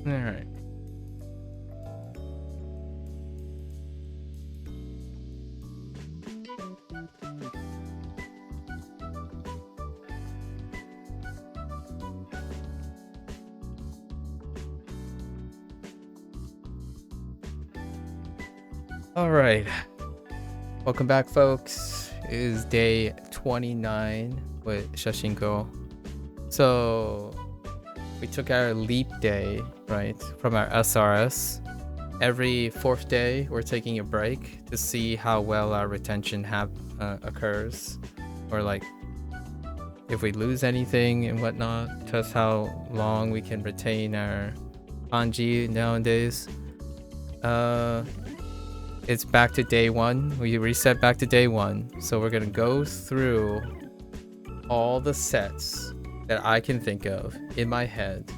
Alright. Alright. Welcome back, folks. It is day 29 with Shashingo. So we took our leap day, right, from our SRS. Every 4th day, we're taking a break to see how well our retention occurs, or like if we lose anything and whatnot. Test how long we can retain our kanji nowadays. It's back to day 1. We reset back to day 1. So we're gonna go through all the sets that I can think of in my head.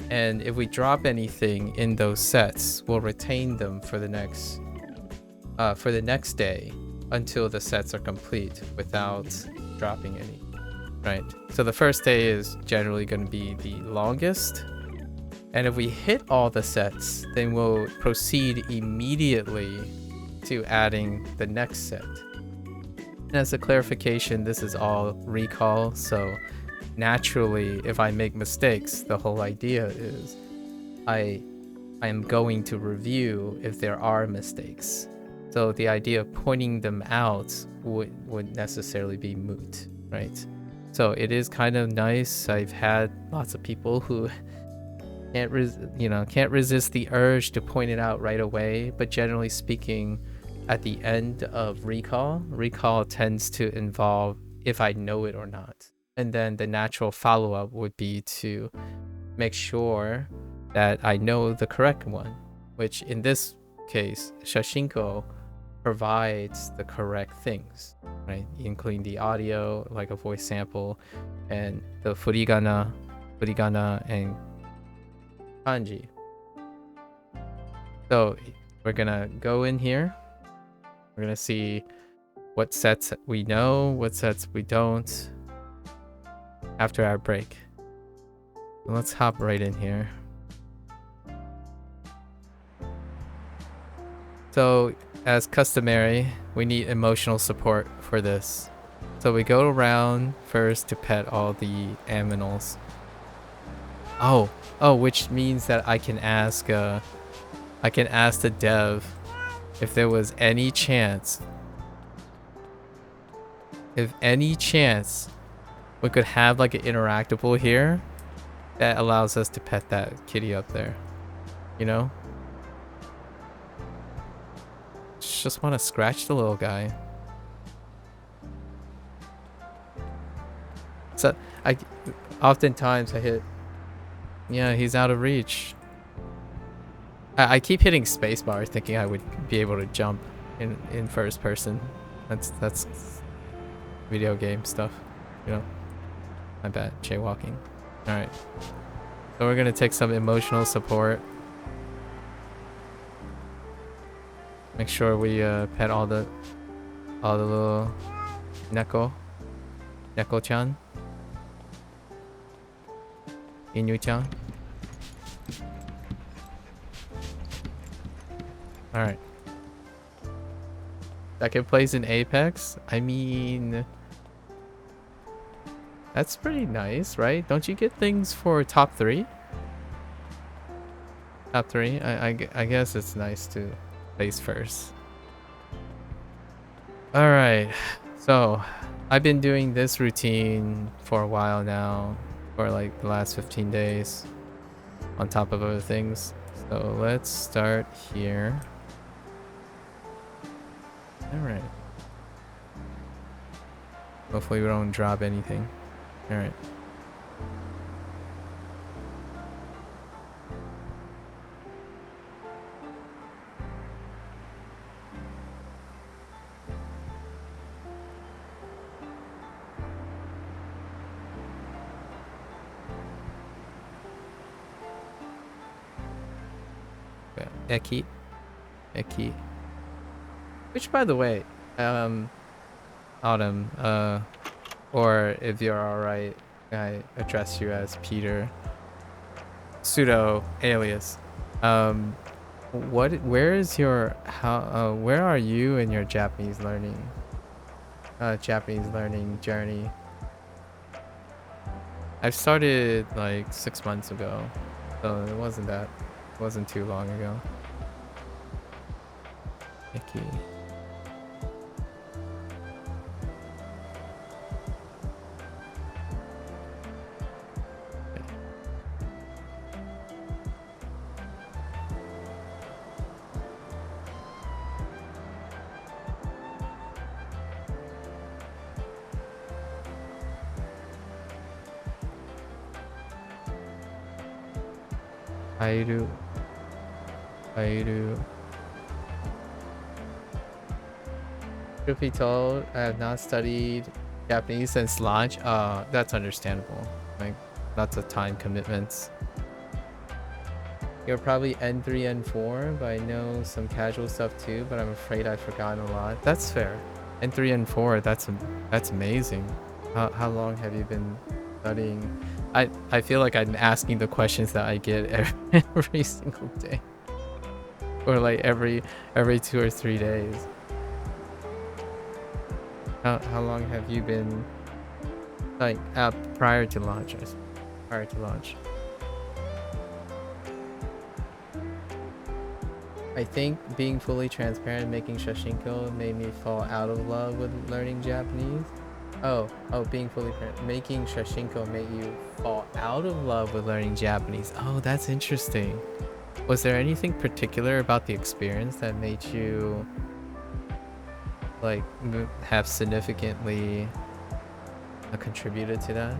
And if we drop anything in those sets, we'll retain them for the next day until the sets are complete without dropping any. Right? So the first day is generally going to be the longest. And if we hit all the sets, then we'll proceed immediately to adding the next set. And as a clarification, this is all recall, so naturally, if I make mistakes, the whole idea is I am going to review if there are mistakes. So the idea of pointing them out would necessarily be moot, right? So it is kind of nice. I've had lots of people who can't resist the urge to point it out right away, but generally speaking, at the end of recall tends to involve if I know it or not. And then the natural follow-up would be to make sure that I know the correct one, which in this case, Shashingo provides the correct things, right? Including the audio, like a voice sample, and the furigana, and kanji. So we're gonna go in here. We're gonna see what sets we know, what sets we don't after our break. Let's hop right in here. So as customary, we need emotional support for this. So we go around first to pet all the aminals. Oh, which means that I can ask the dev if there was any chance, we could have like an interactable here that allows us to pet that kitty up there, you know? Just want to scratch the little guy. So oftentimes I hit, yeah, he's out of reach. I keep hitting spacebar thinking I would be able to jump in first person. That's video game stuff, you know? My bad, jaywalking. Alright. So we're gonna take some emotional support. Make sure we pet all the little Neko-chan. Inu-chan. Alright. Second place in Apex? I mean, that's pretty nice, right? Don't you get things for top 3? Top 3? I guess it's nice to place first. Alright, so I've been doing this routine for a while now, for like the last 15 days, on top of other things. So let's start here. Alright. Hopefully we don't drop anything. Alright. Eki. Which, by the way, Autumn, or if you're alright, I address you as Peter. pseudo alias. Where is your where are you in your Japanese learning journey? I started like 6 months ago, so it wasn't too long ago. Icky. Airu. Truth be told, I have not studied Japanese since launch. That's understandable. Like, lots of time commitments. You're probably N3, N4, but I know some casual stuff too, but I'm afraid I've forgotten a lot. That's fair. N3, N4, that's amazing. How long have you been studying? I feel like I'm asking the questions that I get every single day. Or like every 2 or 3 days. How long have you been like prior to launch? Prior to launch. I think being fully transparent, making Shashingo made me fall out of love with learning Japanese. Oh, being fully making Shashingo made you fall out of love with learning Japanese. Oh, that's interesting. Was there anything particular about the experience that made you like have significantly contributed to that?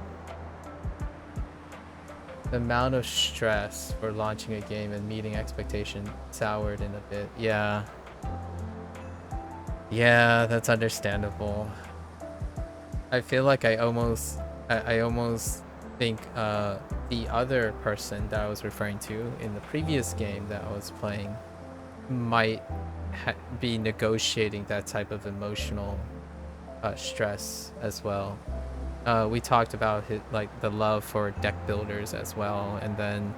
The amount of stress for launching a game and meeting expectation soured in a bit. Yeah, that's understandable. I feel like I almost think the other person that I was referring to in the previous game that I was playing might be negotiating that type of emotional stress as well. We talked about like the love for deck builders as well, and then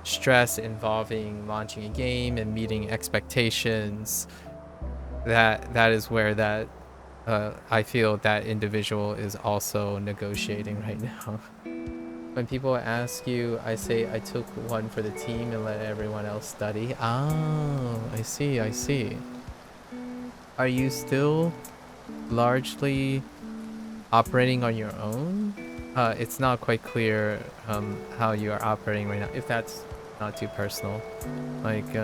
stress involving launching a game and meeting expectations. That is where that I feel that individual is also negotiating right now. When people ask you, I say I took one for the team and let everyone else study. Oh, I see. Are you still largely operating on your own? It's not quite clear how you are operating right now, if that's not too personal. Like,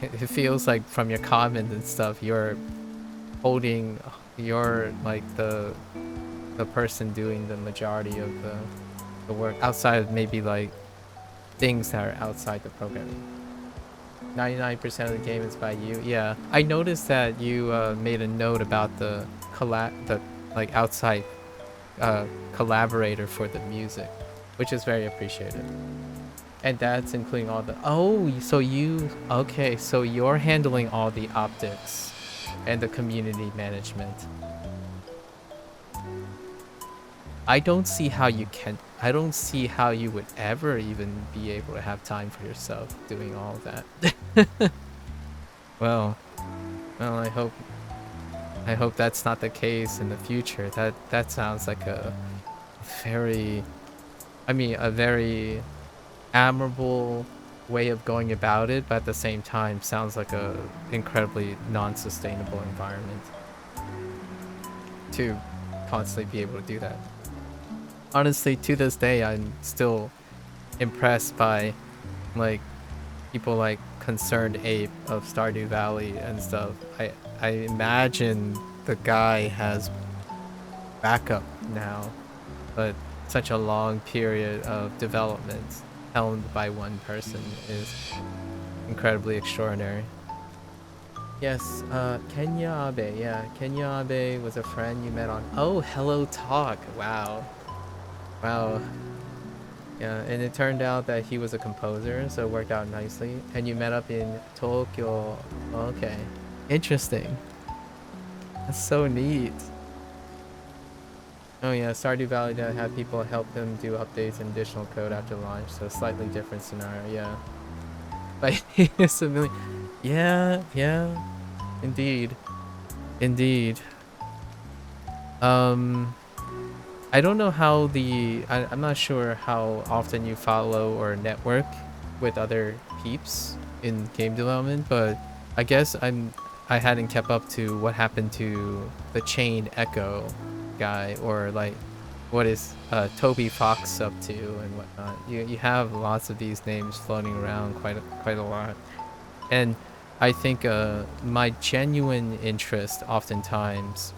it feels like from your comments and stuff, you're like the person doing the majority of the work outside of maybe like things that are outside the programming. 99% of the game is by you. Yeah, I noticed that you made a note about the like outside collaborator for the music, which is very appreciated. And that's including all the so you're handling all the optics and the community management. I don't see how you would ever even be able to have time for yourself doing all of that. well, I hope that's not the case in the future. That sounds like a very admirable way of going about it, but at the same time sounds like a incredibly non-sustainable environment to constantly be able to do that. Honestly, to this day, I'm still impressed by like people like Concerned Ape of Stardew Valley and stuff. I imagine the guy has backup now, but such a long period of development helmed by one person is incredibly extraordinary. Yes, Kenya Abe. Yeah, Kenya Abe was a friend you met on. Oh, Hello Talk. Wow. Yeah, and it turned out that he was a composer, so it worked out nicely. And you met up in Tokyo. Okay. Interesting. That's so neat. Oh yeah, Stardew Valley that had people help them do updates and additional code after launch, so slightly different scenario. Yeah, but it's a million. Yeah, yeah, indeed, indeed. Um, I don't know how I'm not sure how often you follow or network with other peeps in game development, but I guess I hadn't kept up to what happened to the Chain Echo guy, or like what is Toby Fox up to and whatnot. You have lots of these names floating around quite a lot, and I think my genuine interest oftentimes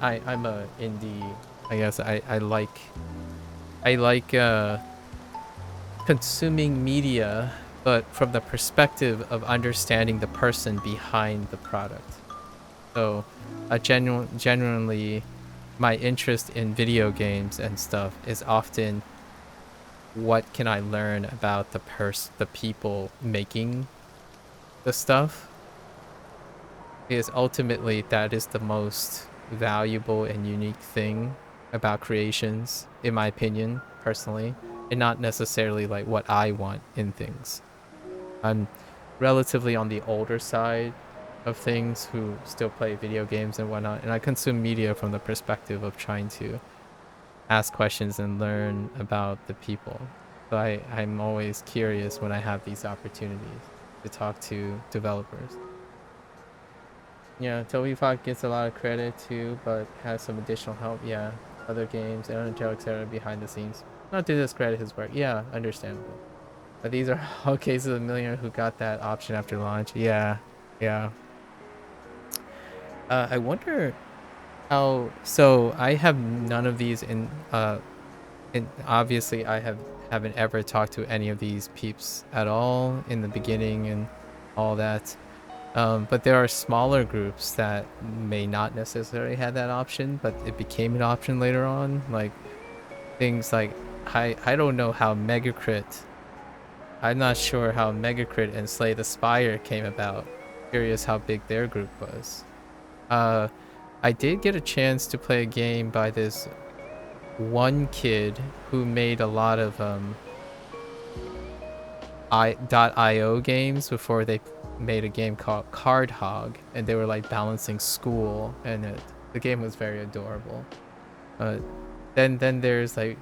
I'm a indie. I guess I like consuming media, but from the perspective of understanding the person behind the product. So, genuinely, my interest in video games and stuff is often what can I learn about the people making the stuff, because ultimately that is the most valuable and unique thing about creations, in my opinion, personally, and not necessarily like what I want in things. I'm relatively on the older side of things who still play video games and whatnot, and I consume media from the perspective of trying to ask questions and learn about the people. So I'm always curious when I have these opportunities to talk to developers. Yeah, Toby Fox gets a lot of credit too, but has some additional help. Yeah, other games, Angelic etc. behind the scenes. Not to discredit his work. Yeah, understandable. But these are all cases of millionaire who got that option after launch. Yeah, yeah. I wonder how. So I have none of these in. And obviously I haven't ever talked to any of these peeps at all in the beginning and all that. But there are smaller groups that may not necessarily have that option, but it became an option later on. Like things like I don't know how Megacrit. I'm not sure how Megacrit and Slay the Spire came about. Curious how big their group was. Uh, I did get a chance to play a game by this one kid who made a lot of .io games before they made a game called Card Hog, and they were like balancing school, and the game was very adorable. Uh, then there's like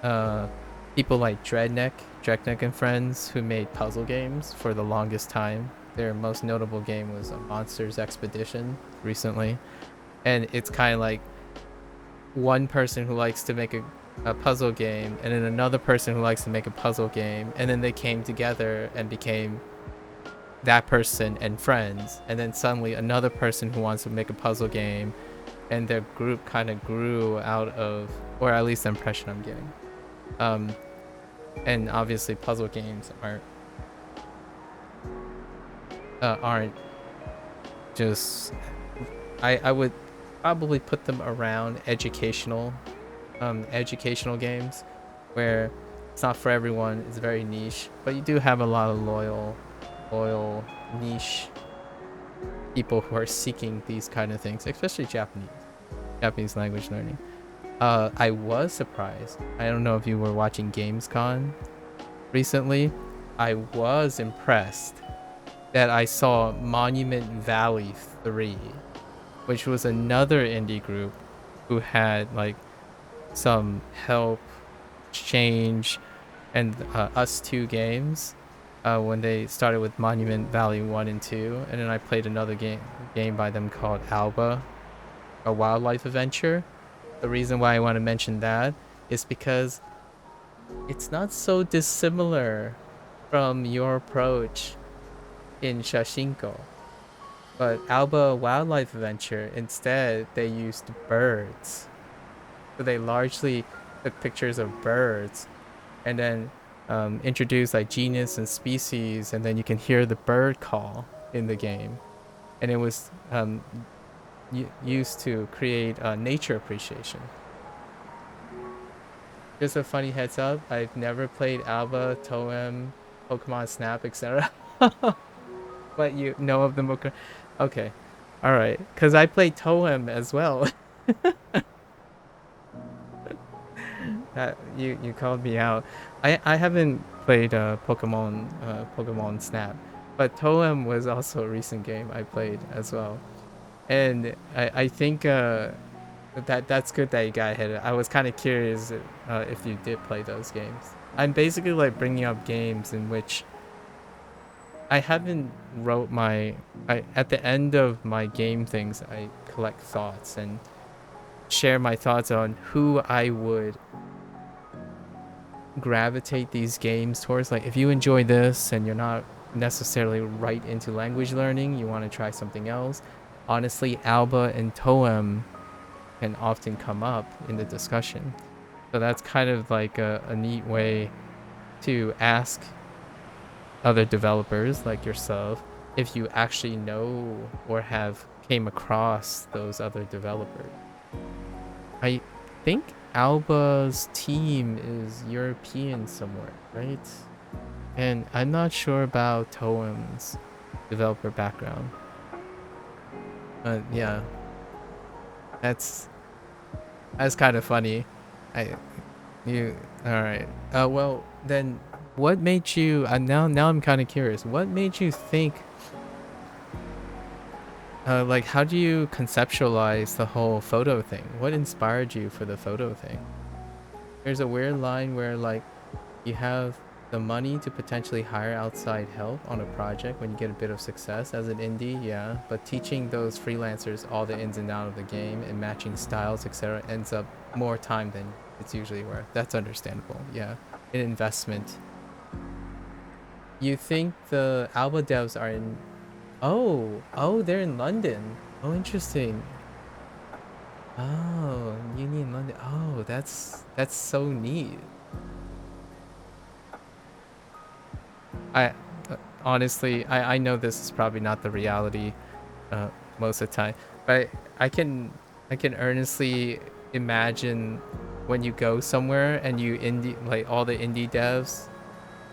uh people like Dreadneck and friends who made puzzle games for the longest time. Their most notable game was a Monsters Expedition recently, and it's kind of like one person who likes to make a puzzle game, and then another person who likes to make a puzzle game, and then they came together and became that person and friends, and then suddenly another person who wants to make a puzzle game, and their group kind of grew out of, or at least the impression I'm getting. And obviously puzzle games aren't just, I would probably put them around educational games, where it's not for everyone, it's very niche, but you do have a lot of loyal niche people who are seeking these kind of things, especially Japanese language learning. I was surprised. I don't know if you were watching Gamescom recently. I was impressed that I saw Monument Valley 3, which was another indie group who had like some help, change, and Us 2 games when they started with Monument Valley 1 and 2. And then I played another game by them called Alba, a wildlife adventure. The reason why I want to mention that is because it's not so dissimilar from your approach in Shashingo. But Alba Wildlife Adventure, instead, they used birds. So they largely took pictures of birds and then introduced like genus and species, and then you can hear the bird call in the game. And it was used to create nature appreciation. Just a funny heads up, I've never played Alba, Toem, Pokemon Snap, etc. But you know of them. Okay. All right. Because I played Toem as well. You called me out. I haven't played Pokemon Snap, but Toem was also a recent game I played as well, and I think that's good that you got ahead. I was kind of curious if you did play those games. I'm basically like bringing up games in which I haven't wrote my at the end of my game things I collect thoughts and share my thoughts on who I would gravitate these games towards. Like if you enjoy this and you're not necessarily right into language learning, you want to try something else. Honestly, Alba and Toem can often come up in the discussion. So that's kind of like a neat way to ask other developers like yourself if you actually know or have came across those other developers. I think Alba's team is European somewhere, right? And I'm not sure about Toem's developer background. But yeah, that's kind of funny. I you all right? Well then, what made you? Now I'm kind of curious. What made you think? Like, how do you conceptualize the whole photo thing? What inspired you for the photo thing? There's a weird line where like you have the money to potentially hire outside help on a project when you get a bit of success as an indie, yeah. But teaching those freelancers all the ins and outs of the game and matching styles, etc., ends up more time than it's usually worth. That's understandable, yeah. An investment. You think the Alba devs are in? Oh, they're in London. Oh, interesting. Oh, uni in London. Oh, that's so neat. I honestly, I know this is probably not the reality most of the time, but I can earnestly imagine when you go somewhere and you indie like all the indie devs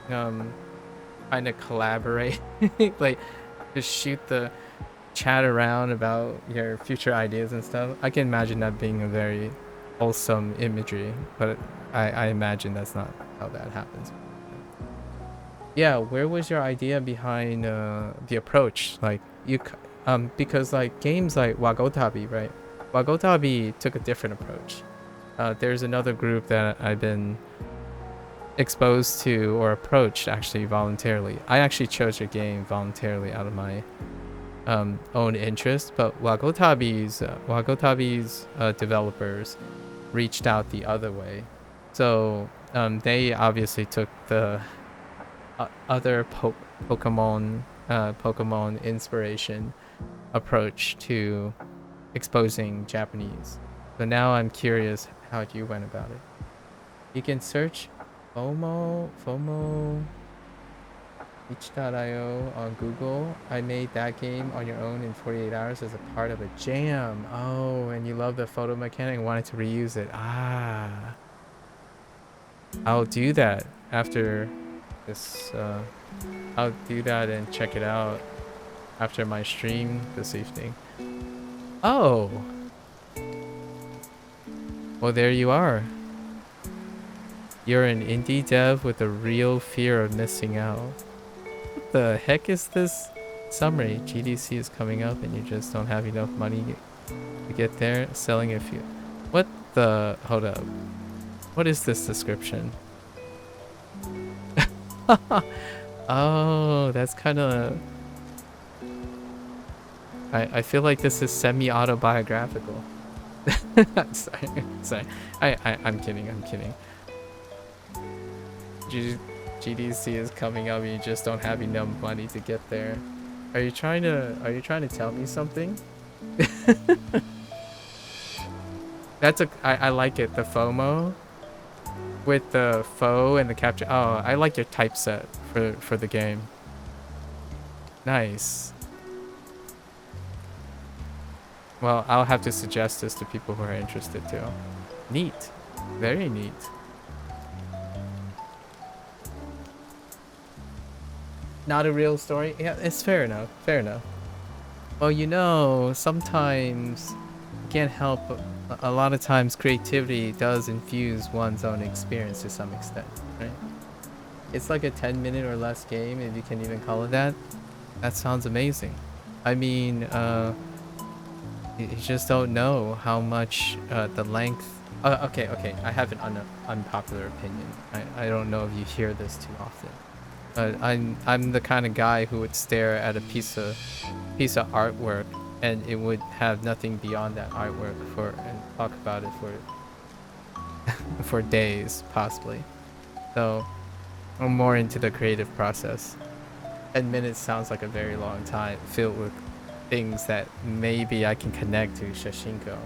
kind of collaborate like just shoot the chat around about your future ideas and stuff. I can imagine that being a very wholesome imagery, but I imagine that's not how that happens. Yeah, where was your idea behind the approach? Like because like games like Wagotabi, right? Wagotabi took a different approach. There's another group that I've been exposed to or approached actually voluntarily. I actually chose your game voluntarily out of my own interest, but Wagotabi's developers reached out the other way. So they obviously took the other Pokemon inspiration approach to exposing Japanese. So now I'm curious how you went about it. You can search FOMO itch.io on Google. I made that game on your own in 48 hours as a part of a jam. Oh, and you love the photo mechanic and wanted to reuse it. Ah, I'll do that after this. I'll do that and check it out after my stream this evening. Oh, well, there you are. You're an indie dev with a real fear of missing out. What the heck is this summary? GDC is coming up and you just don't have enough money to get there. Selling a few. What the? Hold up. What is this description? Oh, that's kind of... I feel like this is semi-autobiographical. Sorry. I'm kidding. GDC is coming up and you just don't have enough money to get there. Are you trying to tell me something? I like it, the FOMO with the foe and the capture. Oh, I like your typeset for the game. Nice. Well, I'll have to suggest this to people who are interested too. Neat. Very neat. Not a real story? Yeah, it's fair enough. Well, you know, sometimes can't help but a lot of times creativity does infuse one's own experience to some extent, right? It's like a 10-minute or less game, if you can even call it that. That sounds amazing. I mean, you just don't know how much the length. Okay. I have an unpopular opinion. I don't know if you hear this too often. I'm the kind of guy who would stare at a piece of artwork and it would have nothing beyond that artwork and talk about it for days possibly. So I'm more into the creative process. 10 minutes sounds like a very long time, filled with things that maybe I can connect to Shashingo.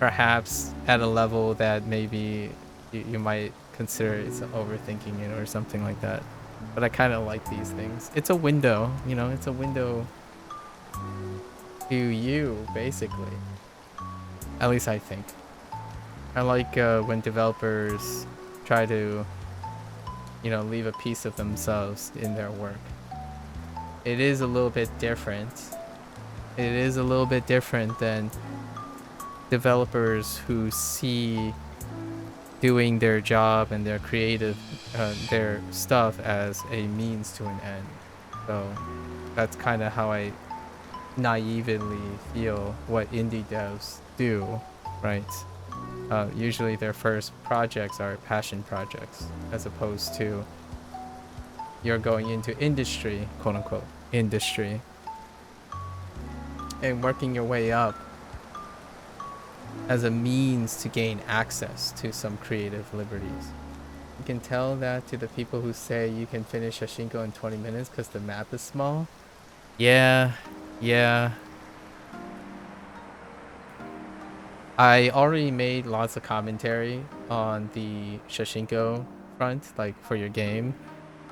Perhaps at a level that maybe you might consider it's overthinking it or something like that. But I kind of like these things. It's a window, you know, it's a window to you, basically. At least I think. I like when developers try to, you know, leave a piece of themselves in their work. It is a little bit different. It is a little bit different than developers who see doing their job and their creative, their stuff as a means to an end. So that's kind of how I naively feel what indie devs do, right? Usually their first projects are passion projects, as opposed to you're going into industry, quote unquote, industry, and working your way up as a means to gain access to some creative liberties. You can tell that to the people who say you can finish Shashingo in 20 minutes because the map is small. Yeah. I already made lots of commentary on the Shashingo front, like for your game.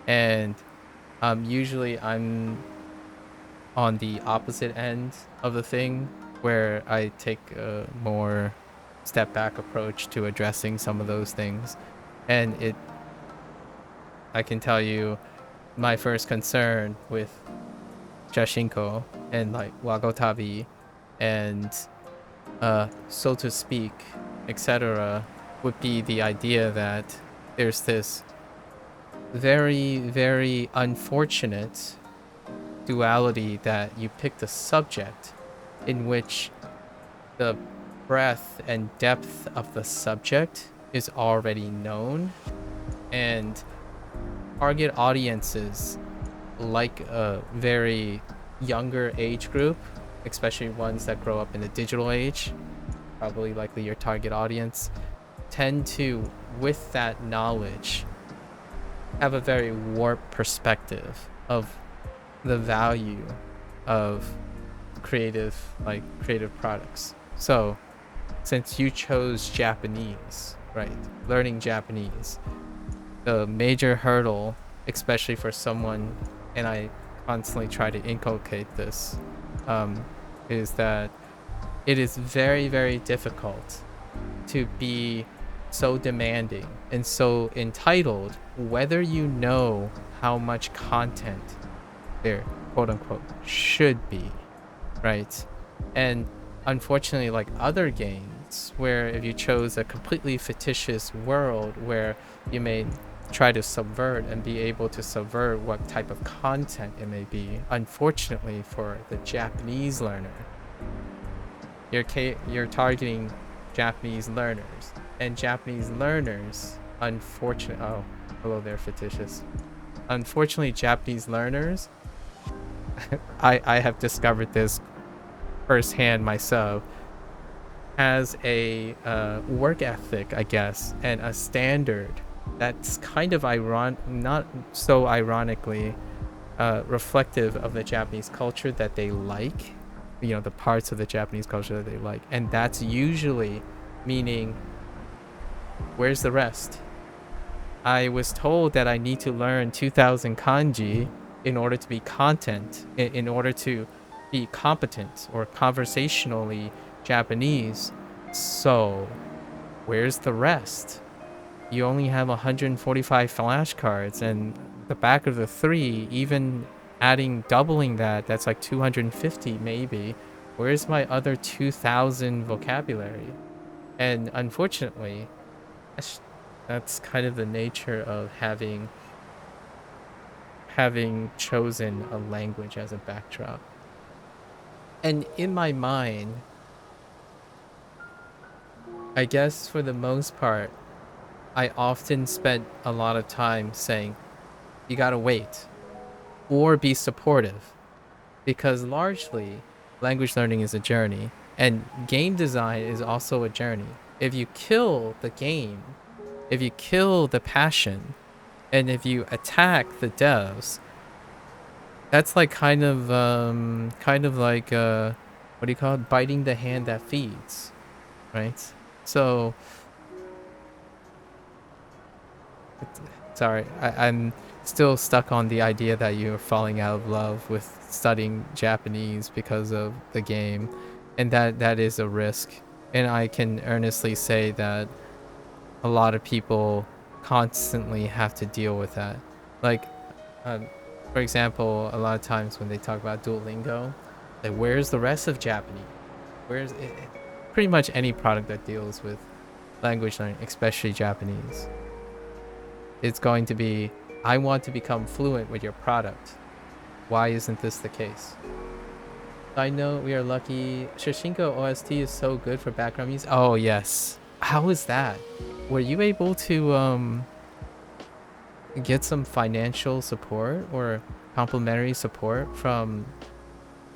And usually I'm on the opposite end of the thing, where I take a more step back approach to addressing some of those things. And I can tell you my first concern with Shashinko and like Wagotabi and so to speak, etc., would be the idea that there's this very, very unfortunate duality that you picked a subject in which the breadth and depth of the subject is already known, and target audiences like a very younger age group, especially ones that grow up in the digital age, probably likely your target audience, tend to, with that knowledge, have a very warped perspective of the value of creative products. So since you chose Japanese, right, learning Japanese, the major hurdle, especially for someone, and I constantly try to inculcate this, is that it is very, very difficult to be so demanding and so entitled, whether you know how much content there, quote unquote, should be, right? And unfortunately, like other games, where if you chose a completely fictitious world where you may try to subvert and be able to subvert what type of content it may be, unfortunately for the Japanese learner, you're targeting Japanese learners, and Japanese learners, unfortunately, oh, hello there, fictitious. Unfortunately, Japanese learners, I have discovered this firsthand myself, has a work ethic, I guess, and a standard that's kind of not so ironically reflective of the Japanese culture that they like, you know, the parts of the Japanese culture that they like. And that's usually meaning, where's the rest? I was told that I need to learn 2000 kanji in order to be in order to be competent or conversationally Japanese. So where's the rest? You only have 145 flashcards, and the back of the 3, even doubling that, that's like 250 maybe, Where's my other 2,000 vocabulary? And unfortunately, that's kind of the nature of having chosen a language as a backdrop. And in my mind, I guess for the most part, I often spent a lot of time saying, you gotta wait, or be supportive. Because largely, language learning is a journey, and game design is also a journey. If you kill the game, if you kill the passion, and if you attack the devs, that's like kind of like what do you call it? Biting the hand that feeds, right? So, sorry, I'm still stuck on the idea that you're falling out of love with studying Japanese because of the game, and that is a risk. And I can earnestly say that a lot of people constantly have to deal with that. Like, um, for example, a lot of times when they talk about Duolingo, like, where's the rest of Japanese? Where's it? Pretty much any product that deals with language learning, especially Japanese, it's going to be, I want to become fluent with your product. Why isn't this the case? I know we are lucky. Shashingo OST is so good for background music. Oh, yes. How is that? Were you able to get some financial support or complimentary support from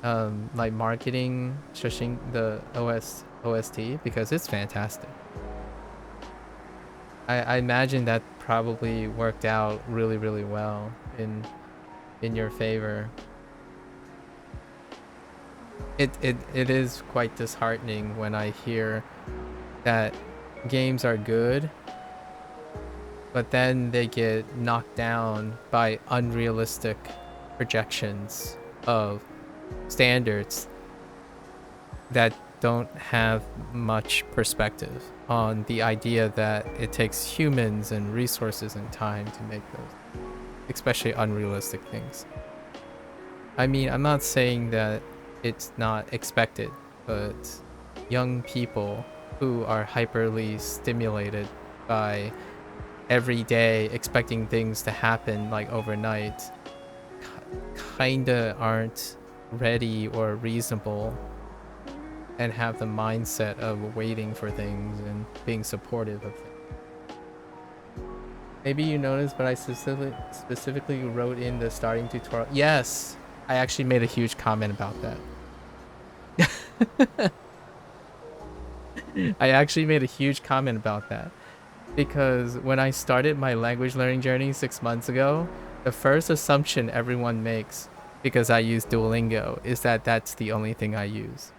like marketing the OST? Because it's fantastic. I imagine that probably worked out really, really well in your favor. It is quite disheartening when I hear that games are good, but then they get knocked down by unrealistic projections of standards that don't have much perspective on the idea that it takes humans and resources and time to make those, especially unrealistic things. I mean, I'm not saying that it's not expected, but young people who are hyperly stimulated by every day expecting things to happen like overnight kinda aren't ready or reasonable and have the mindset of waiting for things and being supportive of things. Maybe you noticed, but I specifically wrote in the starting tutorial. Yes, I actually made a huge comment about that. I actually made a huge comment about that because when I started my language learning journey 6 months ago, the first assumption everyone makes, because I use Duolingo, is that that's the only thing I use.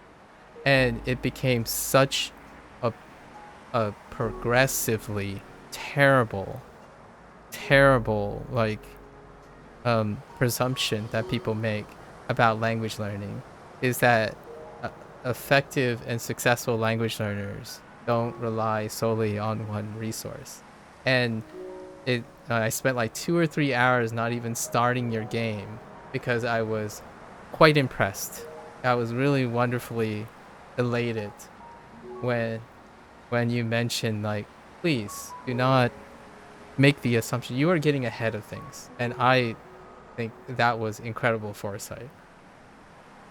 And it became such a progressively terrible like presumption that people make about language learning, is that effective and successful language learners don't rely solely on one resource. And I spent like 2 or 3 hours not even starting your game because I was quite impressed. I was really wonderfully elated when you mentioned, like, please do not make the assumption. You are getting ahead of things, and I think that was incredible foresight.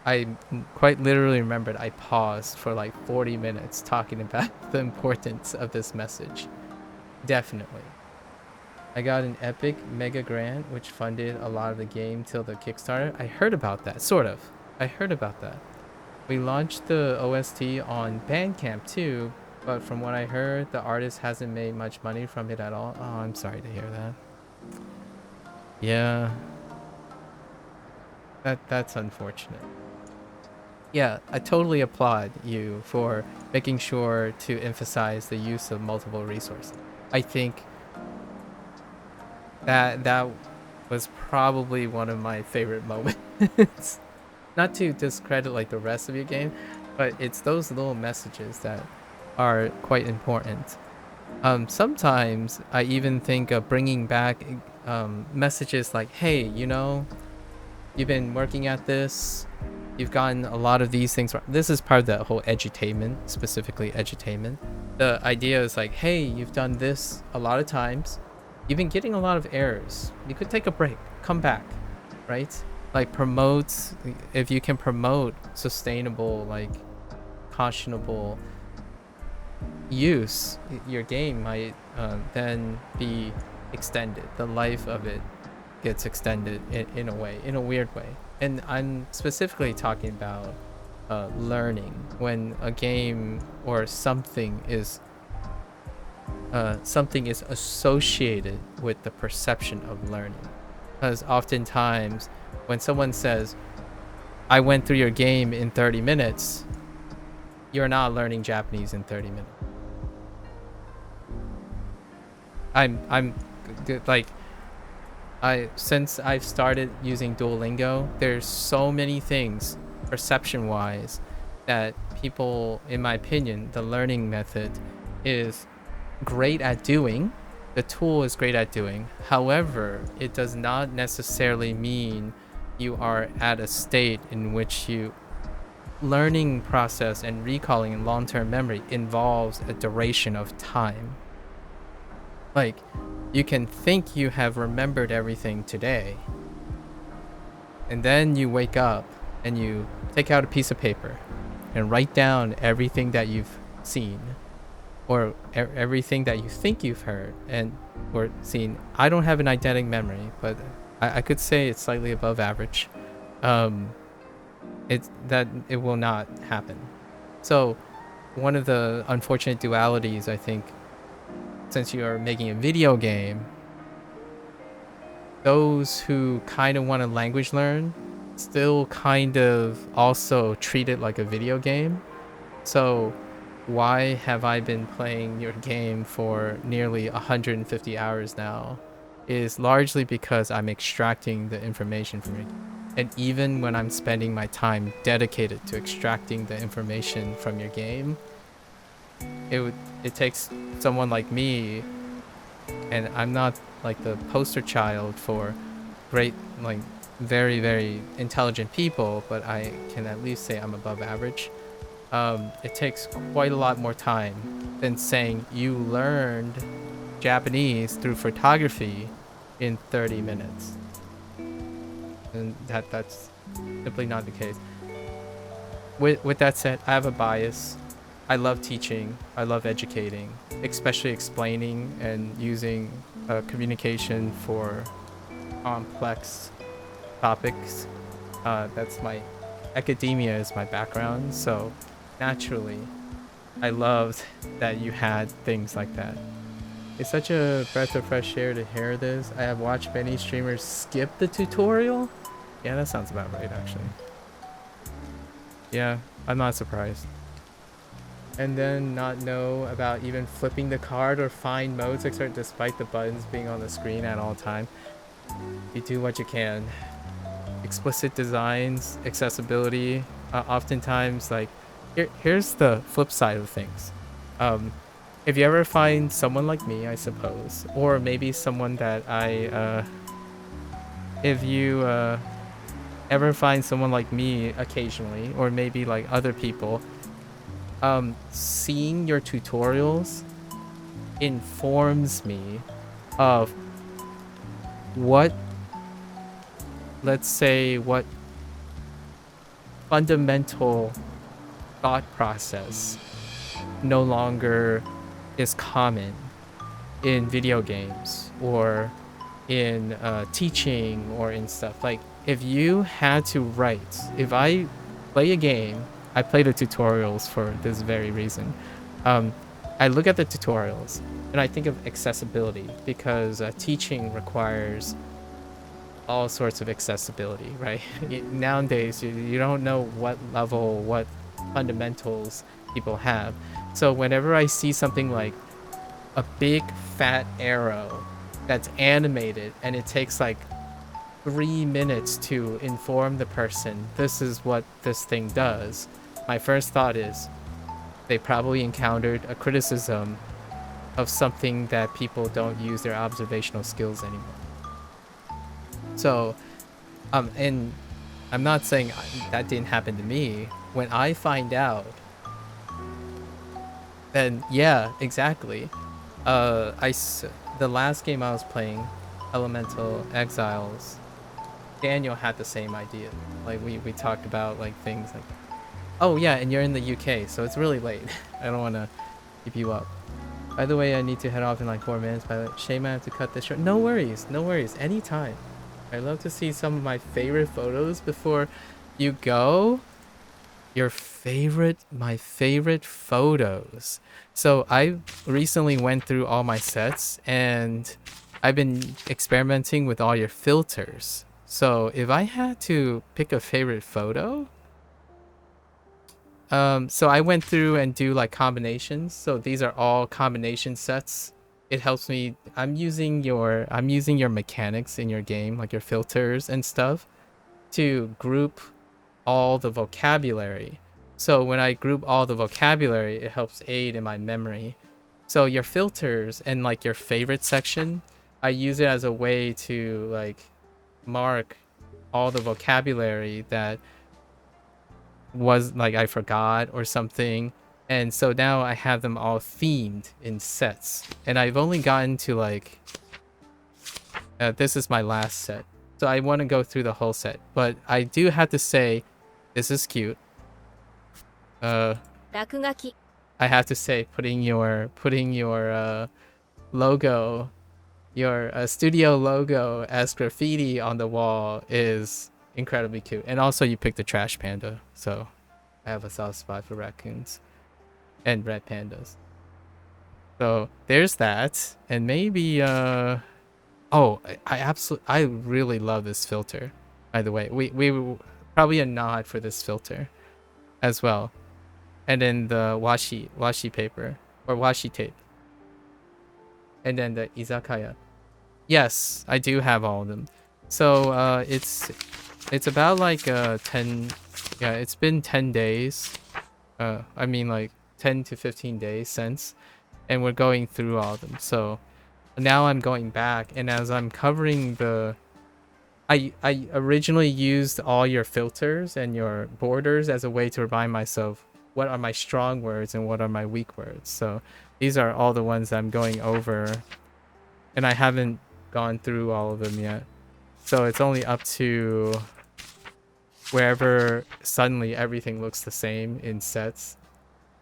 I quite literally remembered I paused for like 40 minutes talking about the importance of this message. Definitely. I got an epic mega grant which funded a lot of the game till the Kickstarter. I heard about that, sort of. I heard about that. We launched the OST on Bandcamp too, but from what I heard, the artist hasn't made much money from it at all. Oh, I'm sorry to hear that. Yeah. That's unfortunate. Yeah, I totally applaud you for making sure to emphasize the use of multiple resources. I think that was probably one of my favorite moments. Not to discredit like the rest of your game, but it's those little messages that are quite important. Sometimes I even think of bringing back messages like, hey, you know, you've been working at this, you've gotten a lot of these things. This is part of the whole edutainment, specifically edutainment. The idea is like, hey, you've done this a lot of times. You've been getting a lot of errors. You could take a break, come back, right? Like if you can promote sustainable, like conscionable use, your game might then be extended. The life of it gets extended in a way, in a weird way. And I'm specifically talking about learning, when a game or something is associated with the perception of learning. Because oftentimes when someone says, I went through your game in 30 minutes, you're not learning Japanese in 30 minutes. I'm like, since I've started using Duolingo, there's so many things perception wise that people, in my opinion, the learning method is great at doing. The tool is great at doing. However, it does not necessarily mean you are at a state in which you learning process and recalling in long-term memory involves a duration of time. Like, you can think you have remembered everything today, and then you wake up and you take out a piece of paper and write down everything that you've seen or everything that you think you've heard and or seen. I don't have an eidetic memory, but I could say it's slightly above average. It will not happen. So one of the unfortunate dualities, I think, since you are making a video game, those who kind of want to language learn still kind of also treat it like a video game. So why have I been playing your game for nearly 150 hours now is largely because I'm extracting the information from it. And even when I'm spending my time dedicated to extracting the information from your game, it takes someone like me, and I'm not like the poster child for great, like very, very intelligent people, but I can at least say I'm above average. It takes quite a lot more time than saying you learned Japanese through photography in 30 minutes. And that's simply not the case. With that said, I have a bias. I love teaching. I love educating, especially explaining and using communication for complex topics. That's my academia is my background, so naturally I loved that you had things like that. It's such a breath of fresh air to hear this. I have watched many streamers skip the tutorial. Yeah, that sounds about right, actually. Yeah, I'm not surprised. And then not know about even flipping the card or find modes, etc., despite the buttons being on the screen at all time. You do what you can. Explicit designs, accessibility, oftentimes, like, here's the flip side of things. If you ever find someone like me, I suppose, or maybe someone that if you ever find someone like me occasionally, or maybe like other people, seeing your tutorials informs me of what, let's say, what fundamental thought process no longer is common in video games or in teaching or in stuff. Like, if you had to write, if I play a game, I play the tutorials for this very reason. I look at the tutorials and I think of accessibility, because teaching requires all sorts of accessibility, right? Nowadays, you don't know what level, what fundamentals people have. So whenever I see something like a big fat arrow that's animated and it takes like 3 minutes to inform the person this is what this thing does, my first thought is they probably encountered a criticism of something that people don't use their observational skills anymore. So, and I'm not saying that didn't happen to me. When I find out, then yeah, exactly. The last game I was playing, Elemental Exiles, Daniel had the same idea. Like we talked about like things like, oh yeah, and you're in the UK, so it's really late. I don't want to keep you up. By the way, I need to head off in like 4 minutes. By the way, shame I have to cut this short. No worries, no worries. Anytime. I love to see some of my favorite photos before you go. My favorite photos. So I recently went through all my sets and I've been experimenting with all your filters. So if I had to pick a favorite photo, so I went through and do like combinations. So these are all combination sets. It helps me. I'm using your mechanics in your game, like your filters and stuff, to group all the vocabulary. So when I group all the vocabulary, it helps aid in my memory. So your filters and like your favorite section, I use it as a way to like mark all the vocabulary that was like I forgot or something. And so now I have them all themed in sets. And I've only gotten to like this is my last set. So I want to go through the whole set. But I do have to say this is cute. I have to say putting your logo, your studio logo as graffiti on the wall is incredibly cute. And also you picked the trash panda, so I have a soft spot for raccoons and red pandas. So there's that. And maybe oh, I really love this filter. By the way, we probably a nod for this filter as well. And then the washi paper or washi tape. And then the izakaya. Yes, I do have all of them. So it's about like 10, yeah, it's been 10 days. I mean like 10 to 15 days since, and we're going through all of them. So now I'm going back, and as I'm covering I originally used all your filters and your borders as a way to remind myself what are my strong words and what are my weak words. So these are all the ones I'm going over, and I haven't gone through all of them yet. So it's only up to wherever suddenly everything looks the same in sets.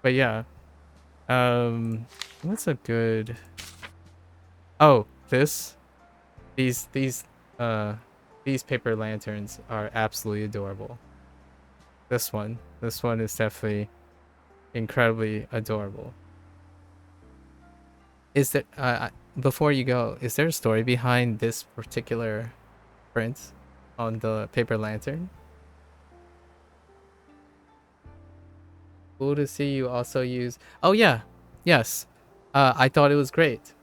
But yeah, what's a good? Oh, these paper lanterns are absolutely adorable. This one is definitely incredibly adorable. Is there before you go, is there a story behind this particular print on the paper lantern? Cool to see you also use. Oh yeah, yes. I thought it was great.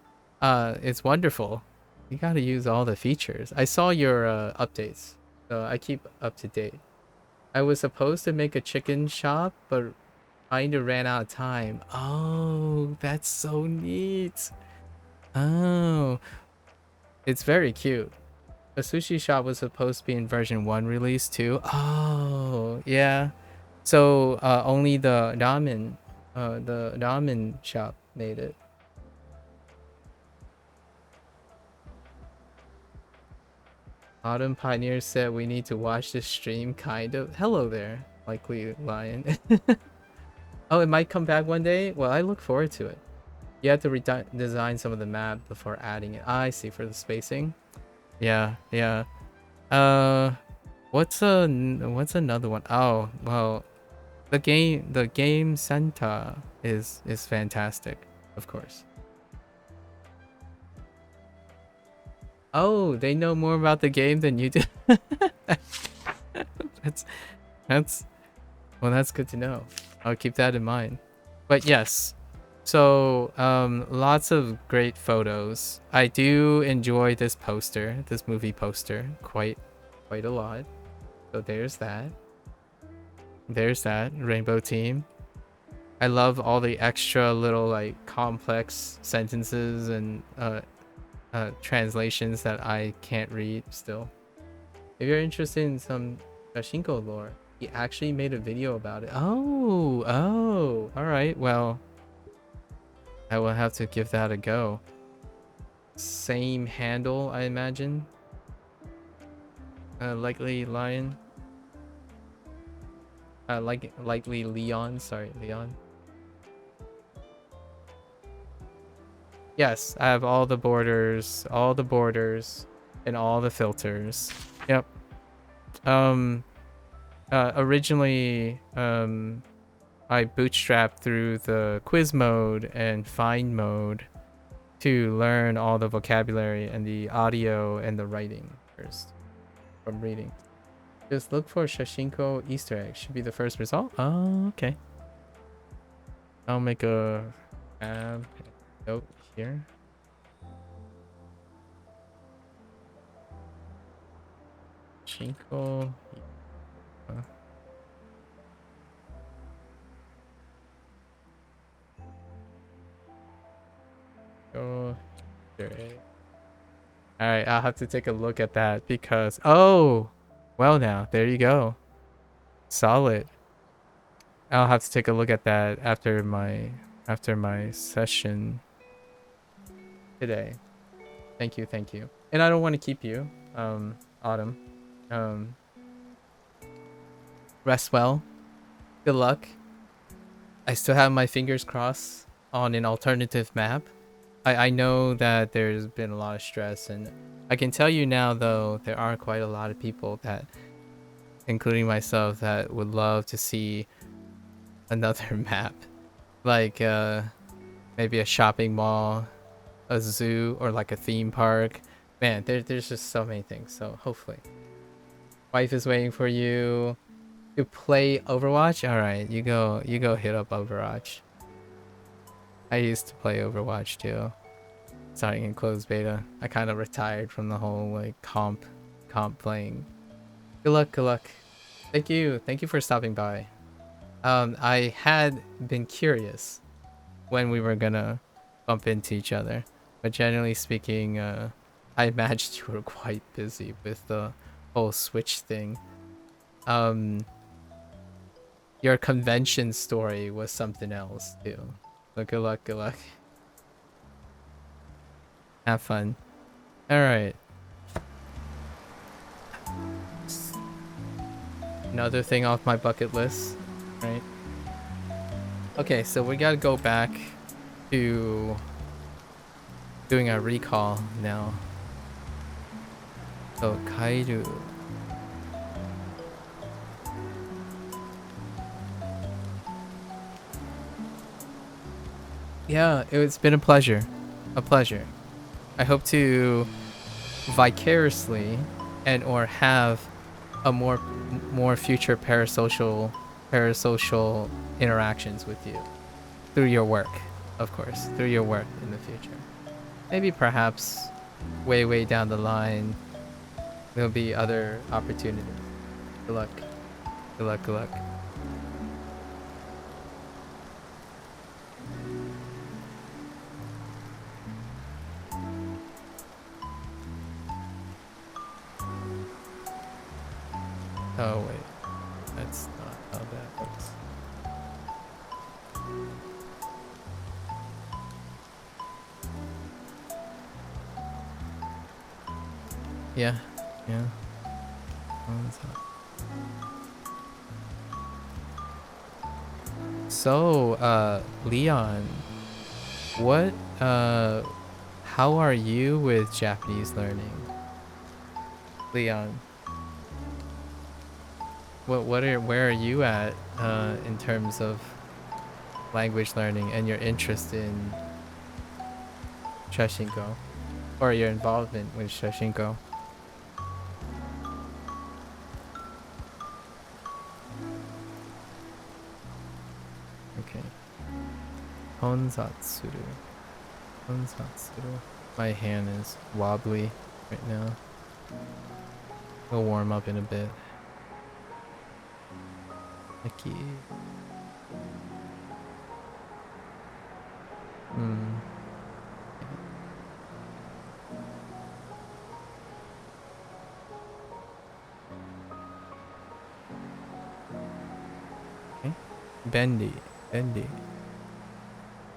It's wonderful. You gotta use all the features. I saw your updates, so I keep up to date. I was supposed to make a chicken shop, but kinda ran out of time. Oh, that's so neat. Oh, it's very cute. A sushi shop was supposed to be in version 1 release too. Oh, yeah. So only the ramen shop made it. Autumn Pioneer said we need to watch this stream, kind of. Hello there, likely lion. Oh, it might come back one day? Well, I look forward to it. You have to design some of the map before adding it. I see, for the spacing. Yeah, yeah. What's another one? Oh, well, the game Santa is fantastic, of course. Oh, they know more about the game than you do. that's well, that's good to know. I'll keep that in mind. But yes, so lots of great photos. I do enjoy this poster, this movie poster, quite a lot. So there's that. There's that Rainbow Team. I love all the extra little like complex sentences and translations that I can't read still. If you're interested in some Shashingo lore. He actually made a video about it. Oh, all right. Well, I will have to give that a go. Same handle, I imagine. Likely Lion. Likely Leon. Sorry, Leon. Yes, I have all the borders, and all the filters. Yep. Originally, I bootstrapped through the quiz mode and find mode to learn all the vocabulary and the audio and the writing first from reading. Just look for Shashinko Easter egg. Should be the first result. Oh, okay. I'll make a note here. Shashinko. Oh, alright, I'll have to take a look at that because well now, there you go. Solid. I'll have to take a look at that after my session today. Thank you. And I don't want to keep you, Autumn. Rest well. Good luck. I still have my fingers crossed on an alternative map. I know that there's been a lot of stress, and I can tell you now though there are quite a lot of people that, including myself, that would love to see another map, like maybe a shopping mall, a zoo, or like a theme park. Man, there's just so many things. So hopefully, wife is waiting for you to play Overwatch. All right, you go hit up Overwatch. I used to play Overwatch too, starting in closed beta. I kind of retired from the whole like comp playing. Good luck. Thank you for stopping by. I had been curious when we were gonna bump into each other, but generally speaking, I imagined you were quite busy with the whole Switch thing. Your convention story was something else too. But good luck. Have fun. Alright. Another thing off my bucket list, right? Okay, so we gotta go back to doing a recall now. So, Kairu. Yeah, it's been a pleasure. I hope to vicariously and or have a more future parasocial interactions with you through your work, of course, through your work in the future. Maybe perhaps way down the line there'll be other opportunities. Good luck. Oh wait, that's not how that looks. Yeah. So, Leon, what, how are you with Japanese learning? Leon, where are you at, in terms of language learning and your interest in Shashingo, or your involvement with Shashingo? Okay. Honzatsuru. My hand is wobbly right now. We'll warm up in a bit. Nikki. bendy.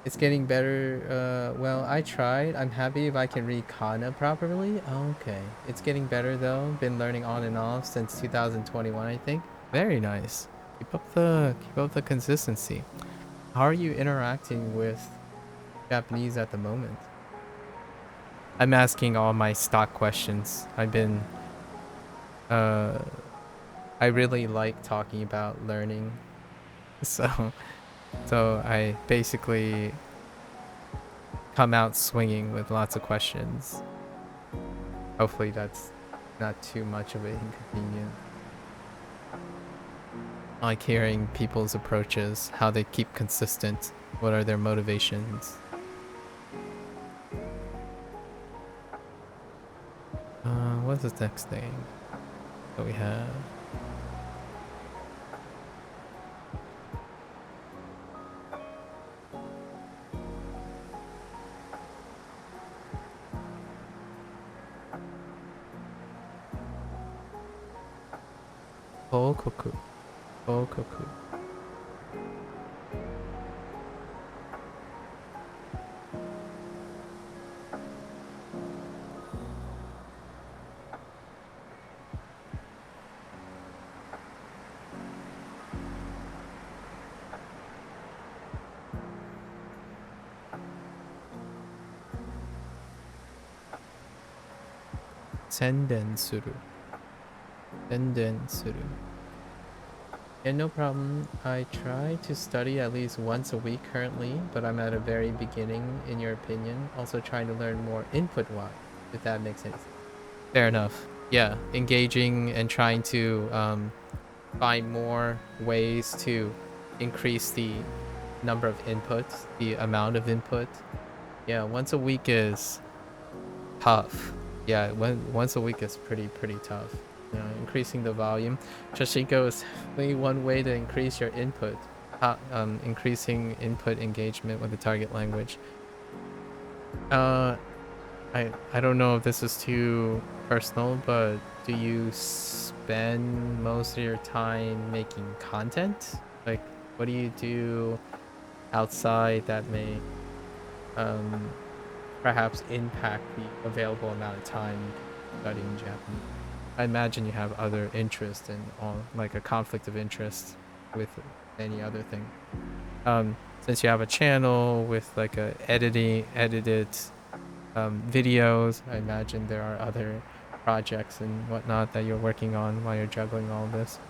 It's getting better. Well, I tried. I'm happy if I can read kana properly. Okay. It's getting better though. Been learning on and off since 2021, I think. Very nice. Keep up the consistency. How are you interacting with Japanese at the moment? I'm asking all my stock questions. I really like talking about learning. So I basically come out swinging with lots of questions. Hopefully that's not too much of an inconvenience. I like hearing people's approaches, how they keep consistent, what are their motivations. What's the next thing that we have? Kokoku. Senden suru. Yeah, no problem. I try to study at least once a week currently, but I'm at a very beginning, in your opinion. Also trying to learn more input-wise, if that makes sense. Fair enough. Yeah, engaging and trying to find more ways to increase the number of inputs, the amount of input. Yeah, once a week is tough. Yeah, once a week is pretty tough. You know, increasing the volume. Shashingo is definitely one way to increase your input. Increasing input engagement with the target language. I don't know if this is too personal, but do you spend most of your time making content? Like, what do you do outside that may perhaps impact the available amount of time studying Japanese? I imagine you have other interests and like a conflict of interest with any other thing. Since you have a channel with like edited videos, I imagine there are other projects and whatnot that you're working on while you're juggling all this.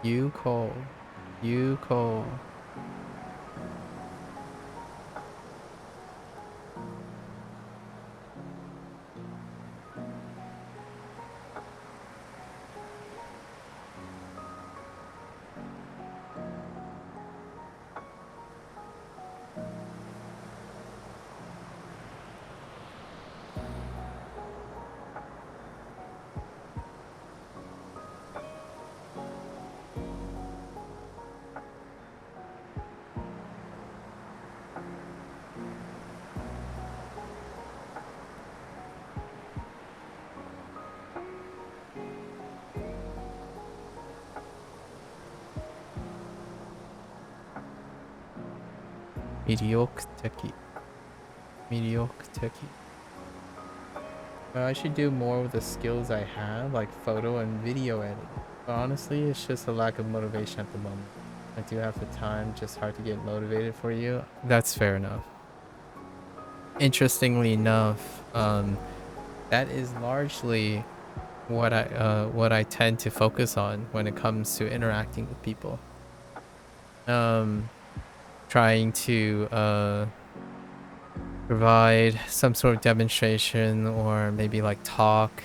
You call. Mediocre. Well, I should do more with the skills I have, like photo and video editing. But honestly, it's just a lack of motivation at the moment. I do have the time, just hard to get motivated for you. That's fair enough. Interestingly enough, that is largely what I tend to focus on when it comes to interacting with people. Trying to provide some sort of demonstration or maybe like talk,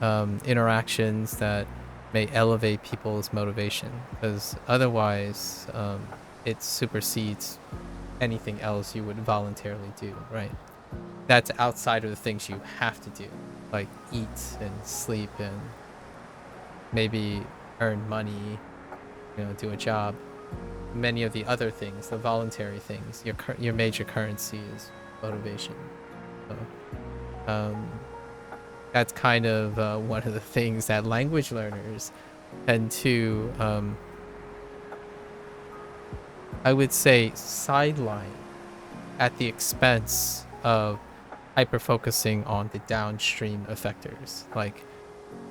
interactions that may elevate people's motivation, because otherwise it supersedes anything else you would voluntarily do, right? That's outside of the things you have to do, like eat and sleep and maybe earn money, do a job. Many of the other things, the voluntary things, your major currency is motivation. So, that's kind of one of the things that language learners tend to, I would say, sideline at the expense of hyper focusing on the downstream effectors, like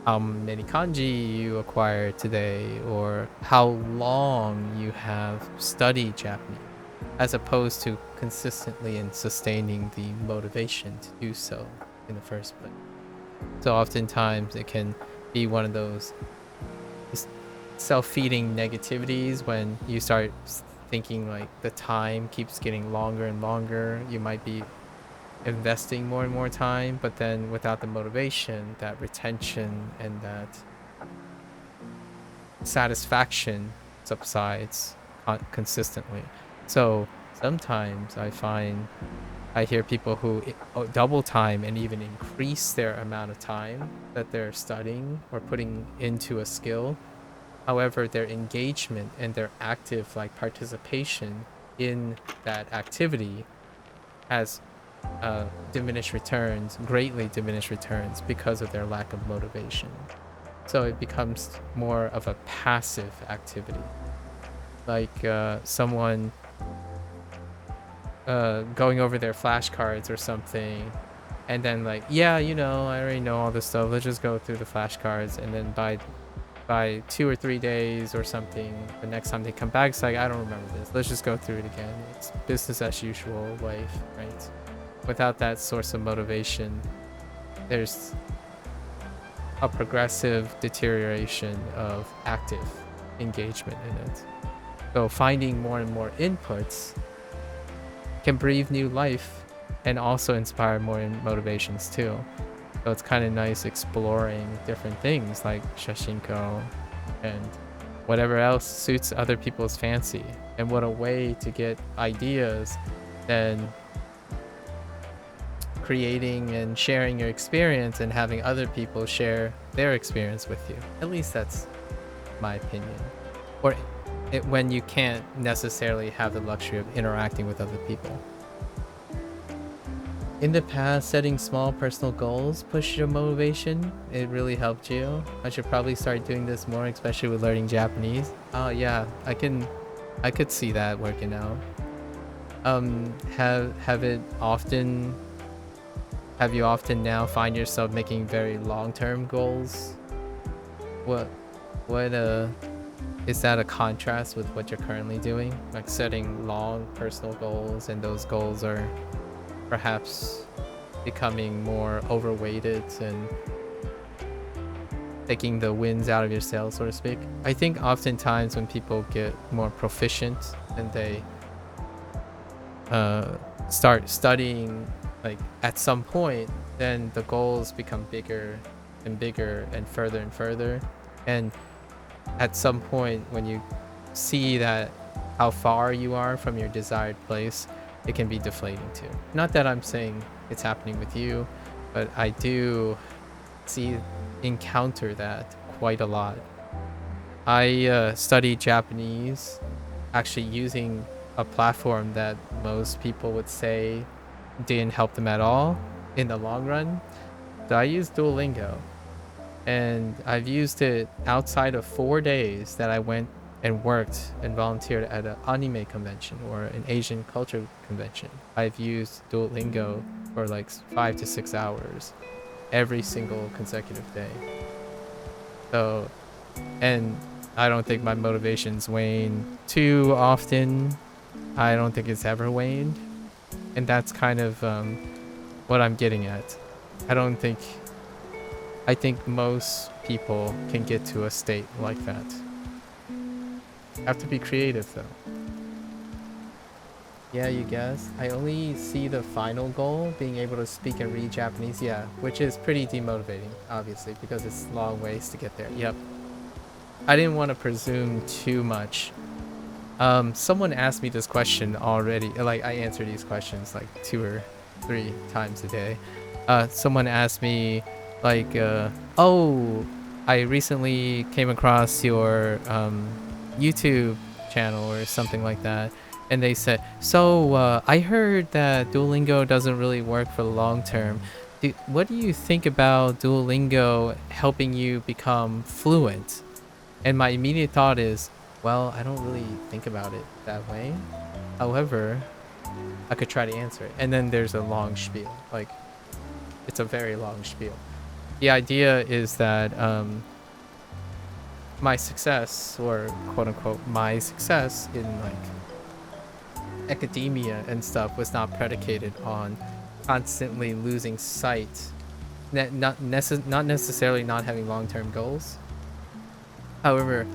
how many kanji you acquire today or how long you have studied Japanese, as opposed to consistently and sustaining the motivation to do so in the first place. So oftentimes it can be one of those self-feeding negativities when you start thinking like the time keeps getting longer and longer. You might be investing more and more time, but then without the motivation, that retention and that satisfaction subsides consistently. So sometimes I hear people who double time and even increase their amount of time that they're studying or putting into a skill. However, their engagement and their active participation in that activity has greatly diminished returns because of their lack of motivation. So it becomes more of a passive activity, like someone going over their flashcards or something, and then like, yeah, I already know all this stuff, let's just go through the flashcards, and then by 2 or 3 days or something, the next time they come back, it's like, I don't remember this, let's just go through it again. It's business as usual life, right? Without that source of motivation, there's a progressive deterioration of active engagement in it. So finding more and more inputs can breathe new life and also inspire more motivations too. So it's kind of nice exploring different things like Shashingo and whatever else suits other people's fancy. And what a way to get ideas than creating and sharing your experience and having other people share their experience with you. At least that's my opinion. Or when you can't necessarily have the luxury of interacting with other people. In the past, setting small personal goals pushed your motivation. It really helped you. I should probably start doing this more, especially with learning Japanese. Oh yeah, I could see that working out. Have you often now find yourself making very long-term goals? What is that a contrast with what you're currently doing? Like setting long personal goals, and those goals are perhaps becoming more overweighted and taking the winds out of your sails, so to speak. I think oftentimes when people get more proficient and they start studying, like at some point, then the goals become bigger and bigger and further. And at some point, when you see that how far you are from your desired place, it can be deflating too. Not that I'm saying it's happening with you, but I do encounter that quite a lot. I studied Japanese actually using a platform that most people would say didn't help them at all in the long run. So I used Duolingo, and I've used it outside of 4 days that I went and worked and volunteered at an anime convention or an Asian culture convention. I've used Duolingo for like 5 to 6 hours every single consecutive day. So, and I don't think my motivations wane too often. I don't think it's ever waned. And that's kind of what I'm getting at. I think most people can get to a state like that. Have to be creative though. Yeah, you guess. I only see the final goal, being able to speak and read Japanese, yeah, which is pretty demotivating, obviously, because it's long ways to get there. Yep. I didn't want to presume too much. Someone asked me this question already. Like, I answer these questions like 2 or 3 times a day. Someone asked me, like, oh, I recently came across your YouTube channel or something like that. And they said, so I heard that Duolingo doesn't really work for the long term. What do you think about Duolingo helping you become fluent? And my immediate thought is, well, I don't really think about it that way. However, I could try to answer it. And then there's a long spiel. Like, it's a very long spiel. The idea is that my success, or quote unquote, my success in like academia and stuff was not predicated on constantly losing sight, not necessarily not having long-term goals. However,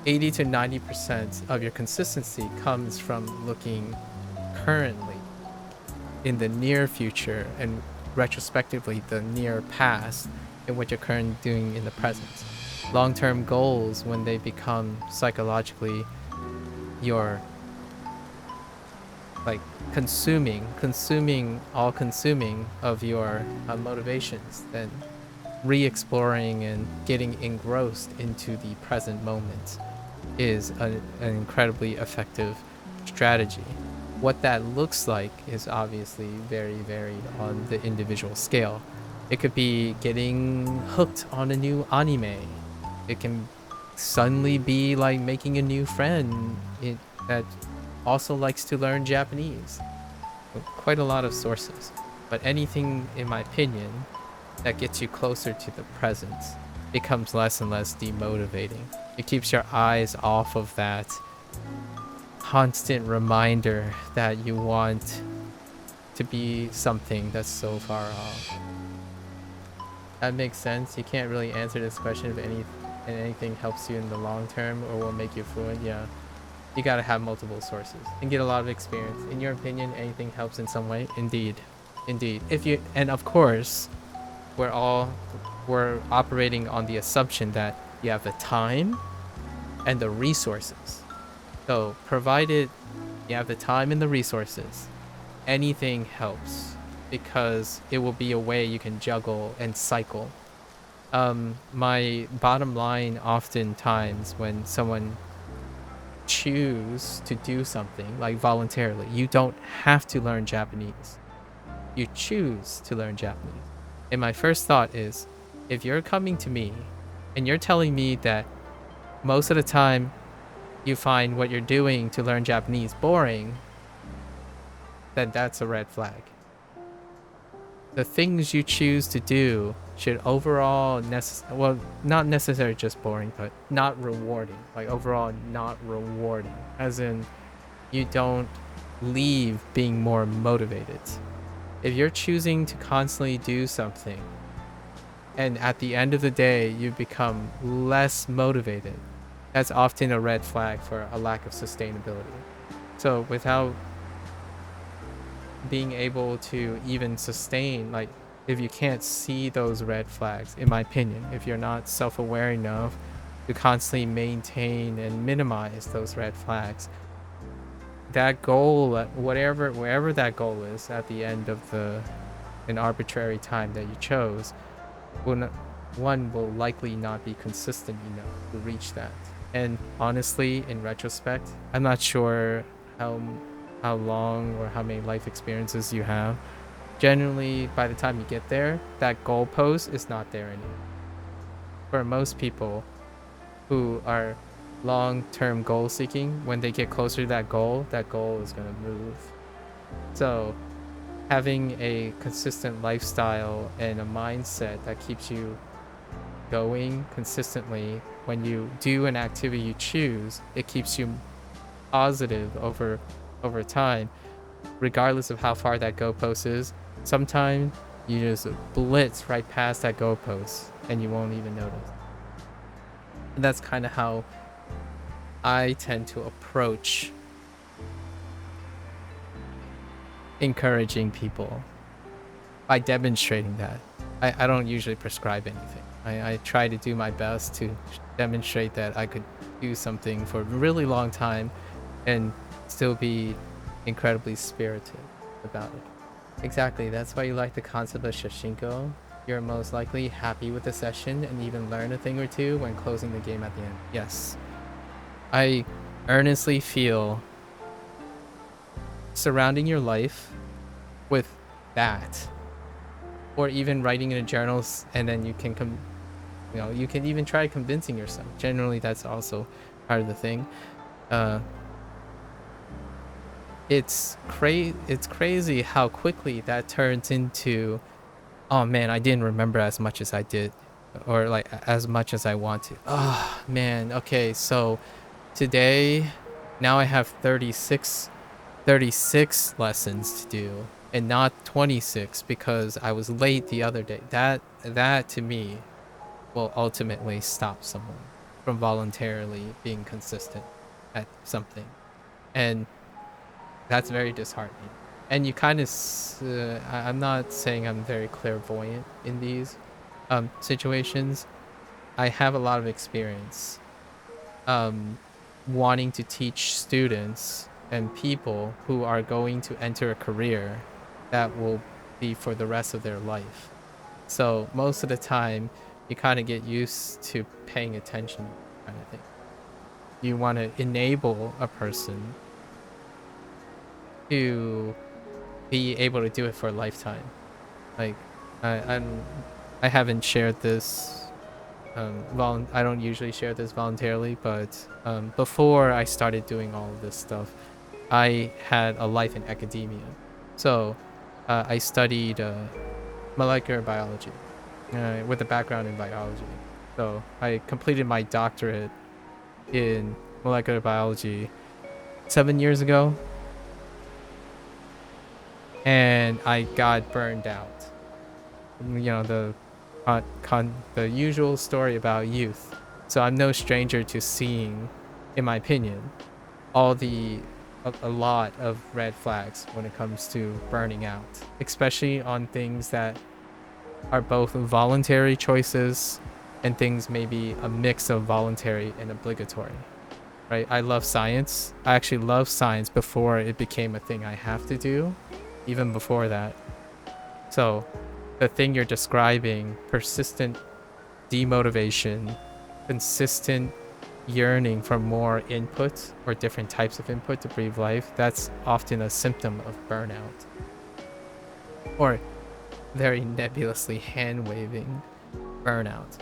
80 to 90% of your consistency comes from looking currently in the near future and retrospectively the near past and what you're currently doing in the present. Long-term goals, when they become psychologically your like all consuming of your motivations, then re-exploring and getting engrossed into the present moment is an incredibly effective strategy. What that looks like is obviously very varied on the individual scale. It could be getting hooked on a new anime. It can suddenly be like making a new friend that also likes to learn Japanese. Quite a lot of sources. But anything, in my opinion, that gets you closer to the present becomes less and less demotivating. It keeps your eyes off of that constant reminder that you want to be something that's so far off. That makes sense. You can't really answer this question if anything helps you in the long term or will make you fluent. Yeah, you gotta have multiple sources and get a lot of experience. In your opinion, anything helps in some way? Indeed. And of course, we're operating on the assumption that you have the time and the resources. So provided you have the time and the resources, anything helps, because it will be a way you can juggle and cycle. My bottom line, oftentimes when someone choose to do something like voluntarily, you don't have to learn Japanese, you choose to learn Japanese. And my first thought is, if you're coming to me and you're telling me that most of the time you find what you're doing to learn Japanese boring, then that's a red flag. The things you choose to do should overall not necessarily just boring, but not rewarding. Like overall not rewarding. As in, you don't leave being more motivated. If you're choosing to constantly do something and at the end of the day you become less motivated, that's often a red flag for a lack of sustainability. So without being able to even sustain, like if you can't see those red flags, in my opinion, if you're not self-aware enough to constantly maintain and minimize those red flags, that goal, wherever that goal is at the end of an arbitrary time that you chose, will likely not be consistent enough to reach that. And honestly, in retrospect, I'm not sure how long or how many life experiences you have. Generally, by the time you get there, that goalpost is not there anymore. For most people who are long-term goal seeking, when they get closer to that goal is going to move. So having a consistent lifestyle and a mindset that keeps you going consistently, when you do an activity you choose, it keeps you positive over time, regardless of how far that goalpost is. Sometimes you just blitz right past that goalpost and you won't even notice. And that's kind of how I tend to approach encouraging people by demonstrating that. I don't usually prescribe anything. I try to do my best to demonstrate that I could do something for a really long time and still be incredibly spirited about it. Exactly, that's why you like the concept of Shashingo. You're most likely happy with the session and even learn a thing or two when closing the game at the end. Yes. I earnestly feel surrounding your life with that, or even writing in a journal, and then you can you can even try convincing yourself. Generally, that's also part of the thing. It's crazy how quickly that turns into, oh man, I didn't remember as much as I did, or like as much as I want to. Oh man, okay, so today, now I have 36 lessons to do and not 26 because I was late the other day. That to me will ultimately stop someone from voluntarily being consistent at something. And that's very disheartening. And you kind of, I'm not saying I'm very clairvoyant in these situations. I have a lot of experience wanting to teach students and people who are going to enter a career that will be for the rest of their life. So most of the time, you kind of get used to paying attention, kind of thing. You want to enable a person to be able to do it for a lifetime. Like, I haven't shared this. I don't usually share this voluntarily, but before I started doing all of this stuff, I had a life in academia. So I studied molecular biology with a background in biology. So I completed my doctorate in molecular biology 7 years ago, and I got burned out. The usual story about youth. So I'm no stranger to seeing, in my opinion, a lot of red flags when it comes to burning out, especially on things that are both voluntary choices and things maybe a mix of voluntary and obligatory. Right? I love science. I actually love science before it became a thing I have to do, even before that. So the thing you're describing, persistent demotivation, consistent yearning for more input or different types of input to breathe life, that's often a symptom of burnout. Or very nebulously hand-waving burnout.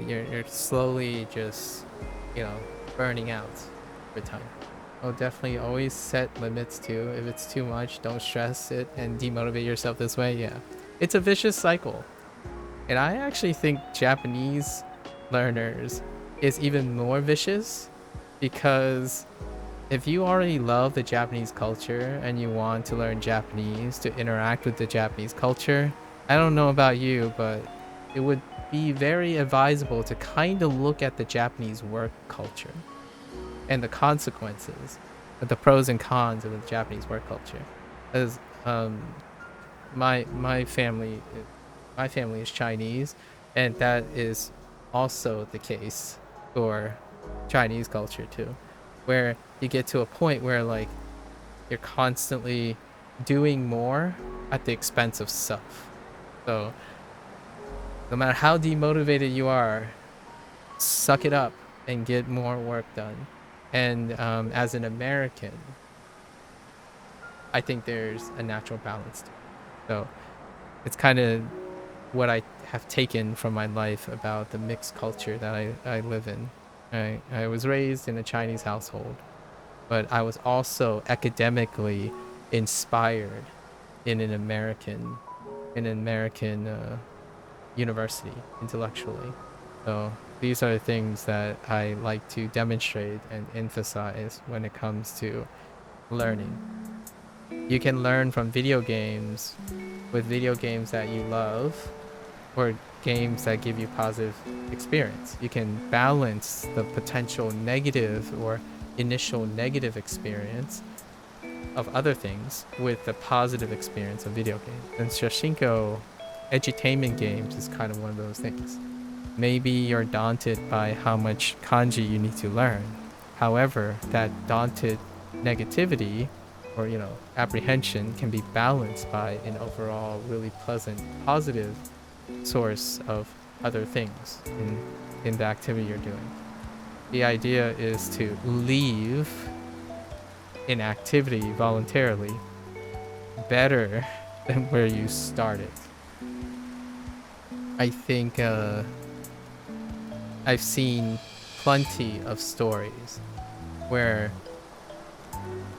You're slowly just, burning out over time. Oh, definitely always set limits too. If it's too much, don't stress it and demotivate yourself this way. Yeah. It's a vicious cycle. And I actually think Japanese learners is even more vicious, because if you already love the Japanese culture and you want to learn Japanese to interact with the Japanese culture, I don't know about you, but it would be very advisable to kind of look at the Japanese work culture and the consequences, the pros and cons of the Japanese work culture. As my family is Chinese, and that is also the case for Chinese culture too, where you get to a point where like you're constantly doing more at the expense of self. So no matter how demotivated you are, suck it up and get more work done. And as an American, I think there's a natural balance to it. So it's kind of what I have taken from my life about the mixed culture that I live in. I was raised in a Chinese household, but I was also academically inspired in an American university intellectually. So these are the things that I like to demonstrate and emphasize when it comes to learning. You can learn from video games with video games that you love, or games that give you positive experience. You can balance the potential negative or initial negative experience of other things with the positive experience of video games. And Shashingo edutainment games is kind of one of those things. Maybe you're daunted by how much kanji you need to learn. However, that daunted negativity or, you know, apprehension can be balanced by an overall really pleasant, positive source of other things in the activity you're doing. The idea is to leave an activity voluntarily better than where you started. I think I've seen plenty of stories where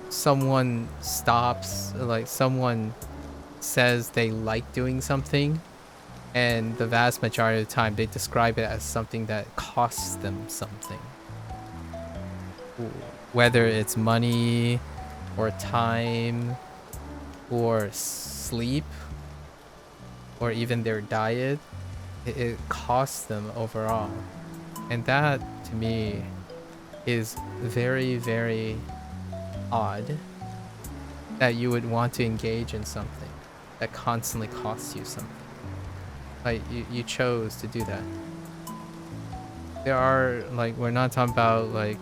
someone stops, like someone says they like doing something, and the vast majority of the time they describe it as something that costs them something. Whether it's money or time or sleep or even their diet, it costs them overall. And that, to me, is very, very odd that you would want to engage in something that constantly costs you something. Like, you chose to do that. There are, like, we're not talking about, like,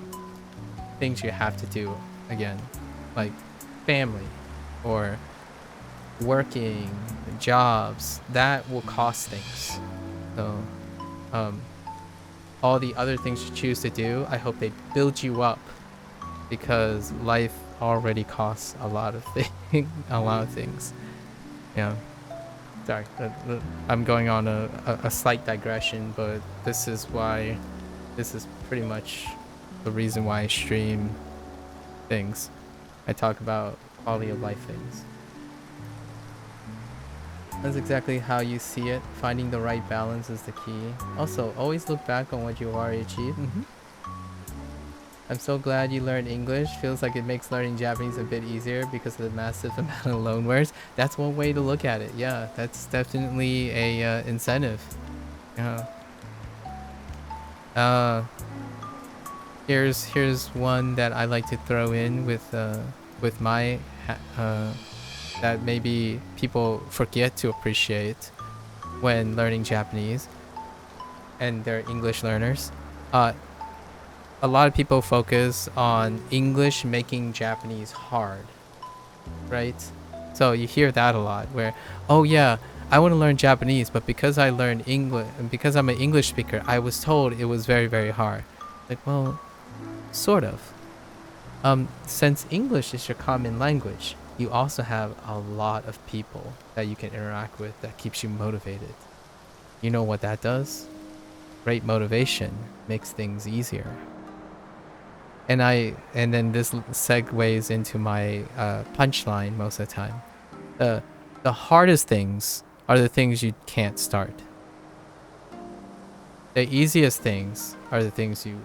things you have to do, again. Like, family or working, jobs. That will cost things. So, all the other things you choose to do, I hope they build you up, because life already costs a lot of things. Yeah. Sorry, I'm going on a slight digression, but this is pretty much the reason why I stream things. I talk about quality of life things. That's exactly how you see it. Finding the right balance is the key. Also, always look back on what you already achieved. I'm so glad you learned English. Feels like it makes learning Japanese a bit easier because of the massive amount of loan words. That's one way to look at it. Yeah, that's definitely a incentive. Yeah. Here's one that I like to throw in with my that maybe people forget to appreciate when learning Japanese, and they're English learners. A lot of people focus on English making Japanese hard, right? So you hear that a lot where, oh yeah, I want to learn Japanese, but because I learned English and because I'm an English speaker, I was told it was very, very hard. Like, well, sort of. Since English is your common language, you also have a lot of people that you can interact with that keeps you motivated. You know what that does? Great motivation makes things easier. And then this segues into my punchline most of the time. The hardest things are the things you can't start. The easiest things are the things you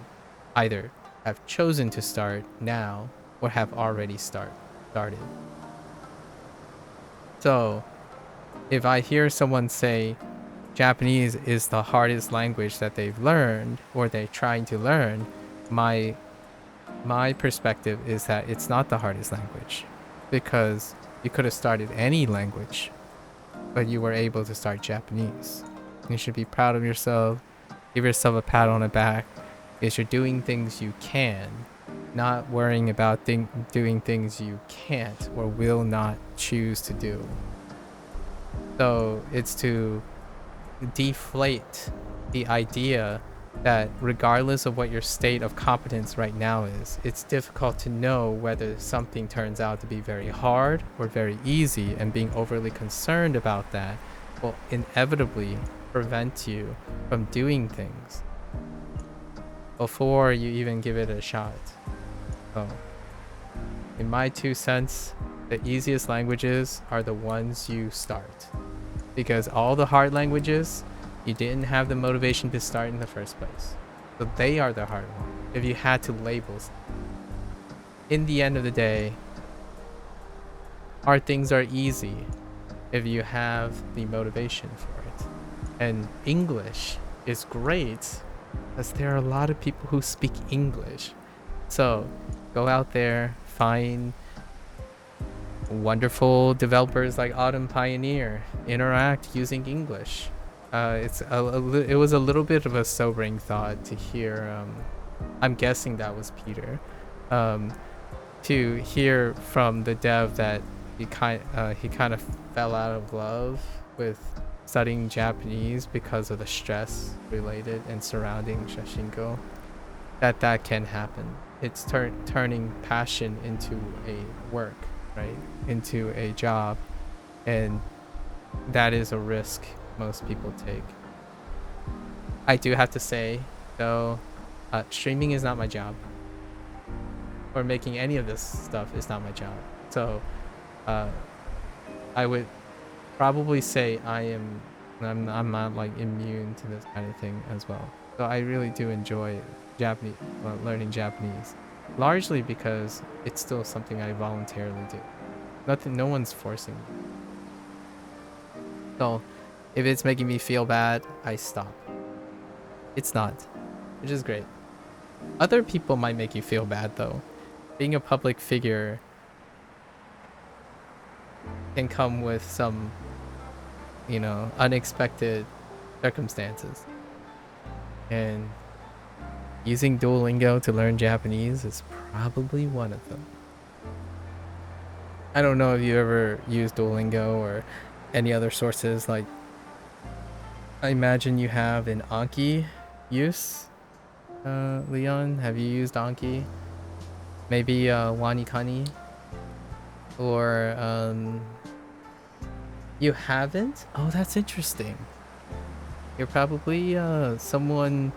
either have chosen to start now or have already started. So if I hear someone say Japanese is the hardest language that they've learned or they're trying to learn, my perspective is that it's not the hardest language, because you could have started any language, but you were able to start Japanese. You should be proud of yourself. Give yourself a pat on the back, because you're doing things you can, not worrying about doing things you can't or will not choose to do. So it's to deflate the idea that regardless of what your state of competence right now is, it's difficult to know whether something turns out to be very hard or very easy, and being overly concerned about that will inevitably prevent you from doing things before you even give it a shot. So, in my 2 cents, the easiest languages are the ones you start, because all the hard languages, you didn't have the motivation to start in the first place. So they are the hard ones. If you had to label, in the end of the day, hard things are easy if you have the motivation for it. And English is great because there are a lot of people who speak English. So go out there, find wonderful developers like Autumn Pioneer interact using English. It was a little bit of a sobering thought to hear. I'm guessing that was Peter. Um, to hear from the dev that he kind of fell out of love with studying Japanese because of the stress related and surrounding Shashingo. That can happen. It's turning passion into a work, right? Into a job, and that is a risk most people take. I do have to say, though, streaming is not my job, or making any of this stuff is not my job. So, I would probably say I'm not like immune to this kind of thing as well. So I really do enjoy learning Japanese, largely because it's still something I voluntarily do. No one's forcing me. So if it's making me feel bad, I stop. It's not, which is great. Other people might make you feel bad though. Being a public figure can come with some, unexpected circumstances. And using Duolingo to learn Japanese is probably one of them. I don't know if you ever used Duolingo or any other sources. Like, I imagine you have an Anki use, Leon. Have you used Anki? Maybe Wanikani? Or you haven't? Oh, that's interesting. You're probably someone.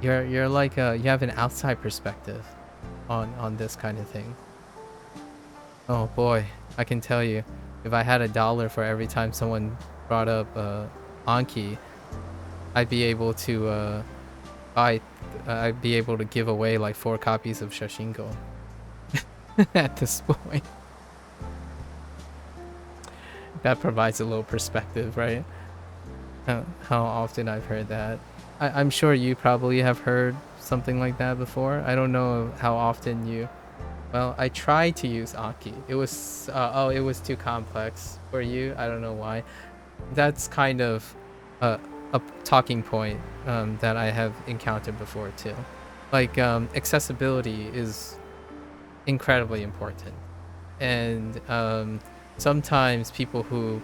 You're like you have an outside perspective on this kind of thing. Oh boy, I can tell you, if I had $1 for every time someone brought up Anki, I'd be able to I'd be able to give away like 4 copies of Shashingo at this point. That provides a little perspective, right? How often I've heard that. I'm sure you probably have heard something like that before. I don't know how often you... Well, I tried to use Anki. It was... it was too complex for you. I don't know why. That's kind of a talking point that I have encountered before too. Like, accessibility is incredibly important. And sometimes people who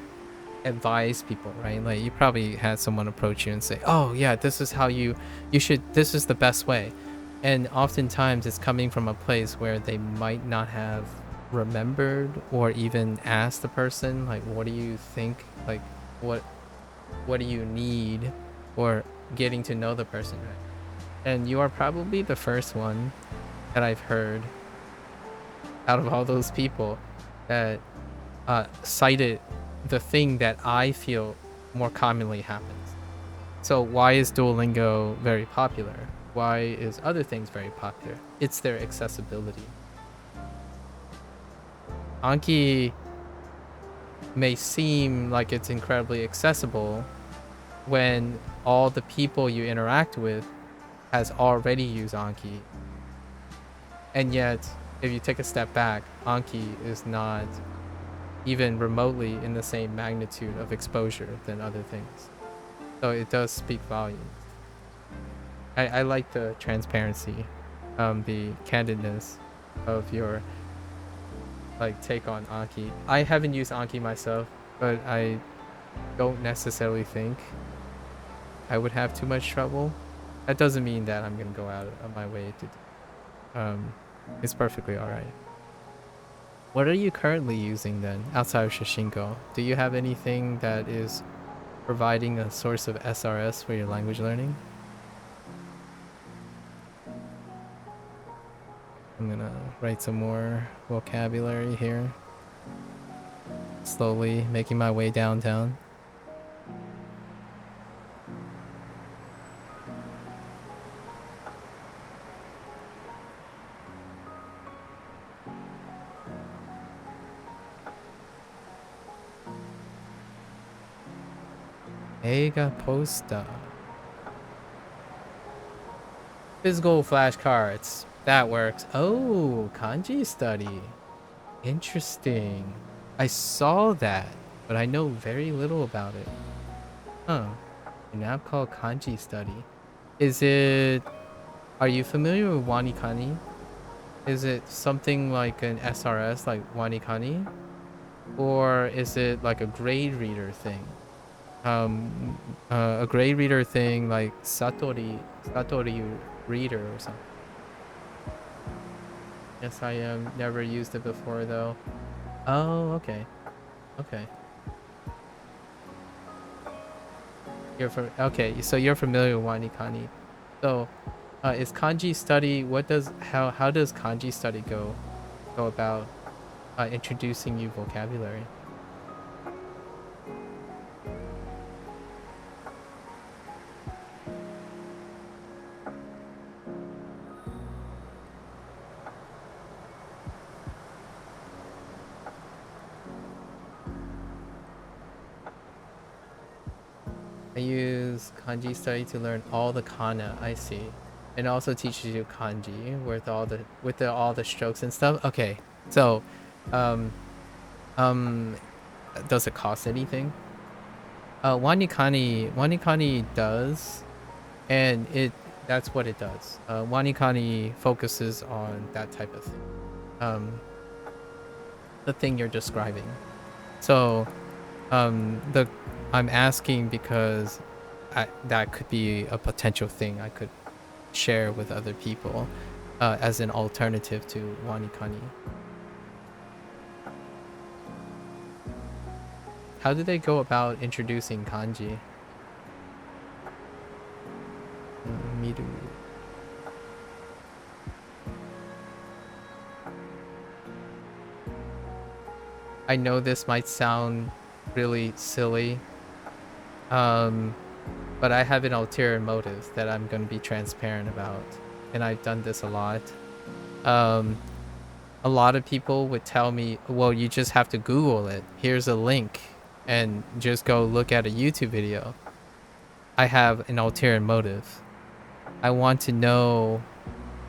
advise people, right? Like, you probably had someone approach you and say, oh yeah, this is how you should, this is the best way. And oftentimes it's coming from a place where they might not have remembered or even asked the person, like, what do you think? Like, what do you need? Or getting to know the person, right? And you are probably the first one that I've heard out of all those people that cited the thing that I feel more commonly happens. So why is Duolingo very popular? Why is other things very popular? It's their accessibility. Anki may seem like it's incredibly accessible when all the people you interact with has already used Anki. And yet, if you take a step back, Anki is not even remotely in the same magnitude of exposure than other things. So it does speak volumes. I like the transparency, the candidness of your take on Anki. I haven't used Anki myself, but I don't necessarily think I would have too much trouble. That doesn't mean that I'm gonna go out of my way to it's perfectly alright. What are you currently using then, outside of Shashingo? Do you have anything that is providing a source of SRS for your language learning? I'm gonna write some more vocabulary here. Slowly making my way downtown. Eiga Posta. Physical flashcards. That works. Oh, kanji study. Interesting. I saw that, but I know very little about it. Huh. An app called Kanji Study. Is it... Are you familiar with Wanikani? Is it something like an SRS like Wanikani? Or is it like a grade reader thing? A grade reader thing like Satori Reader or something. Yes, I am. Never used it before though. Oh, okay. Okay. Okay, so you're familiar with Wanikani. So, is kanji study, how does kanji study go about introducing you vocabulary? I use kanji study to learn all the kana. I see. And also teaches you kanji with all the strokes and stuff. Okay. So, um, um, does it cost anything? Wanikani does, and that's what it does. Wanikani focuses on that type of thing. The thing you're describing. So, the I'm asking because that could be a potential thing I could share with other people as an alternative to Wanikani. How do they go about introducing kanji? Miru. I know this might sound really silly, but I have an ulterior motive that I'm going to be transparent about, and I've done this a lot. A lot of people would tell me, well, you just have to Google it. Here's a link, and just go look at a YouTube video. I have an ulterior motive. I want to know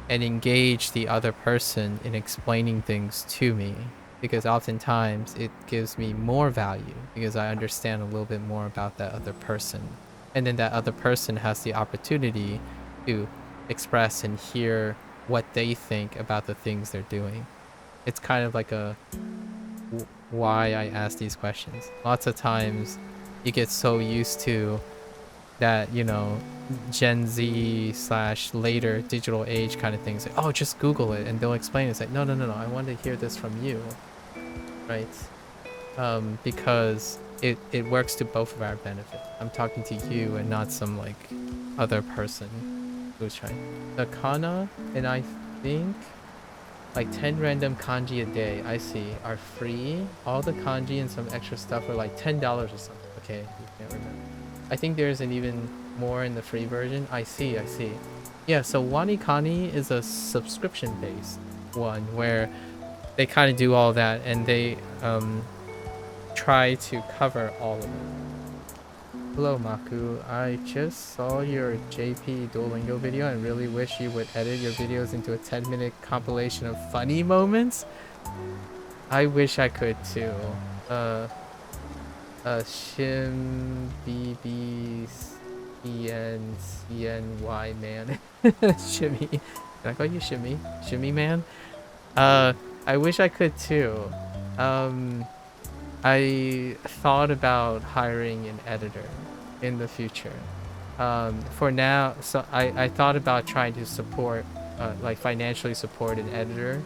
and engage the other person in explaining things to me, because oftentimes it gives me more value because I understand a little bit more about that other person, and then that other person has the opportunity to express and hear what they think about the things they're doing. It's kind of like why I ask these questions. Lots of times you get so used to that, Gen Z / later digital age kind of things. Like, oh, just Google it and they'll explain it. It's like, no, I want to hear this from you, right? Because it works to both of our benefit. I'm talking to you and not some like other person who's trying. The kana, and I think like 10 random kanji a day, I see, are free. All the kanji and some extra stuff are like $10 or something. Okay, you can't remember. I think there's an even more in the free version. I see. Yeah, so Wanikani is a subscription-based one where they kind of do all that, and they try to cover all of it. Hello, Maku. I just saw your JP Duolingo video and really wish you would edit your videos into a 10-minute compilation of funny moments. I wish I could too. Shim BB CNY man. Shimmy. Can I call you Shimmy? Shimmy man? I wish I could too. I thought about hiring an editor in the future. For now, so I thought about trying to support, like financially support an editor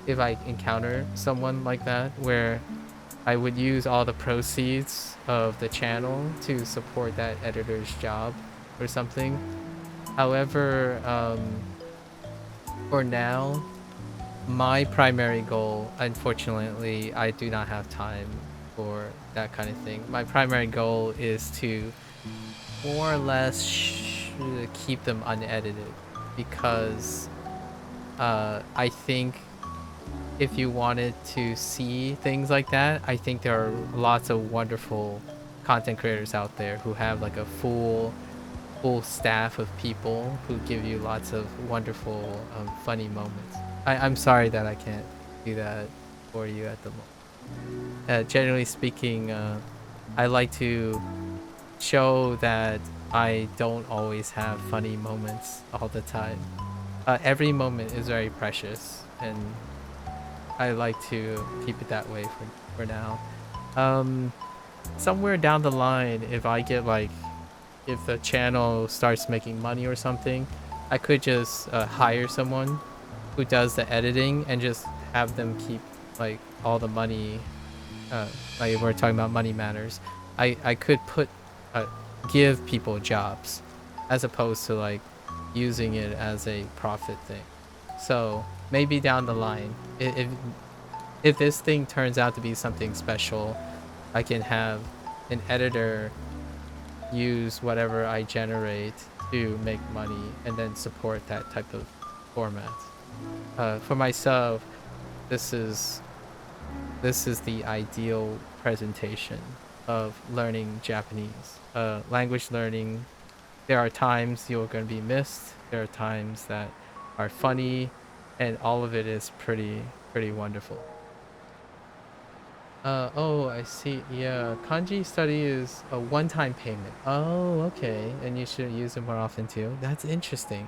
if I encounter someone like that, where I would use all the proceeds of the channel to support that editor's job or something. However, for now, my primary goal, unfortunately, I do not have time for that kind of thing. My primary goal is to more or less keep them unedited, because I think if you wanted to see things like that, I think there are lots of wonderful content creators out there who have like a full staff of people who give you lots of wonderful funny moments. I'm sorry that I can't do that for you at the moment. Generally speaking, I like to show that I don't always have funny moments all the time. Every moment is very precious, and I like to keep it that way for now. Um, Somewhere down the line, if I get like, if the channel starts making money or something, I could just hire someone who does the editing and just have them keep like all the money. Like we're talking about money matters. I could put uh, give people jobs as opposed to like using it as a profit thing. So maybe down the line, if this thing turns out to be something special, I can have an editor use whatever I generate to make money and then support that type of format. For myself, this is the ideal presentation of learning Japanese. Language learning, there are times you're going to be missed. There are times that are funny, and all of it is pretty wonderful. Oh, I see. Yeah, kanji study is a one-time payment. Oh, okay. And you should use it more often too. That's interesting.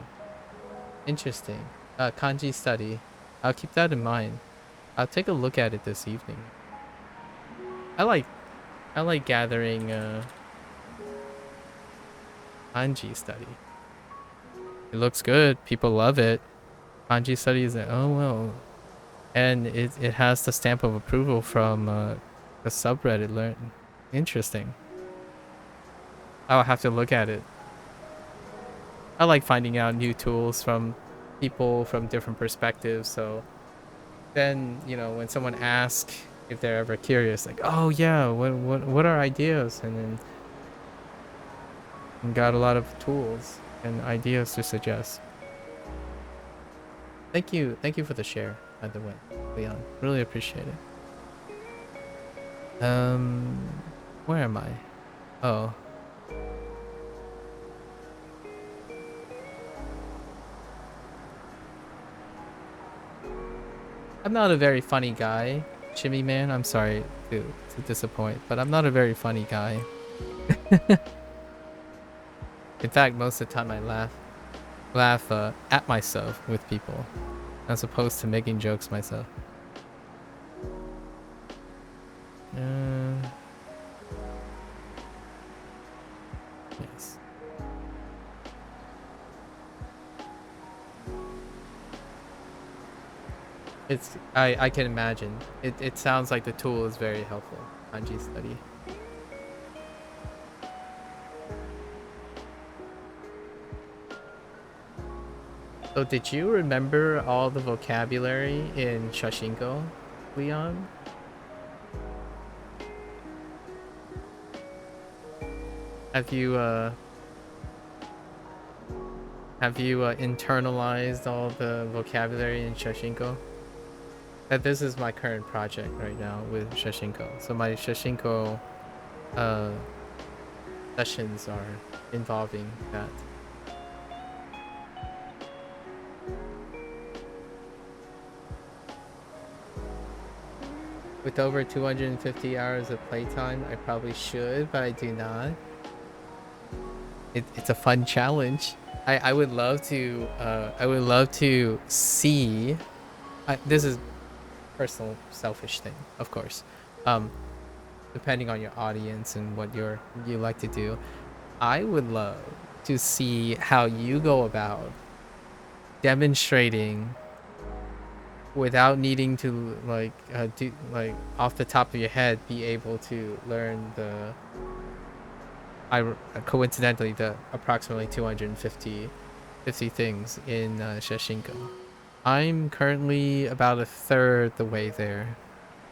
Interesting. Kanji study. I'll keep that in mind. I'll take a look at it this evening. I like gathering kanji study. It looks good. People love it. Kanji study is oh well. And it has the stamp of approval from the subreddit learn. Interesting. I'll have to look at it. I like finding out new tools from people from different perspectives. So then, you know, when someone asks if they're ever curious, like, oh yeah, what are ideas? And then got a lot of tools and ideas to suggest. Thank you for the share, by the way, Leon. Really appreciate it. Where am I? Oh. I'm not a very funny guy, Shimmy Man. I'm sorry to disappoint, but I'm not a very funny guy. In fact, most of the time I laugh at myself with people, as opposed to making jokes myself. Yes. It's I can imagine. It sounds like the tool is very helpful. Kanji study. So did you remember all the vocabulary in Shashingo, Leon? Have you internalized all the vocabulary in Shashingo? This is my current project right now with Shashingo. So my Shashingo sessions are involving that. With over 250 hours of playtime, I probably should, but I do not. It's a fun challenge. I would love to see. This is personal, selfish thing, of course. Depending on your audience and what you like to do, I would love to see how you go about demonstrating without needing to do off the top of your head be able to learn the coincidentally the approximately 250 things in Shashingo. I'm currently about a third the way there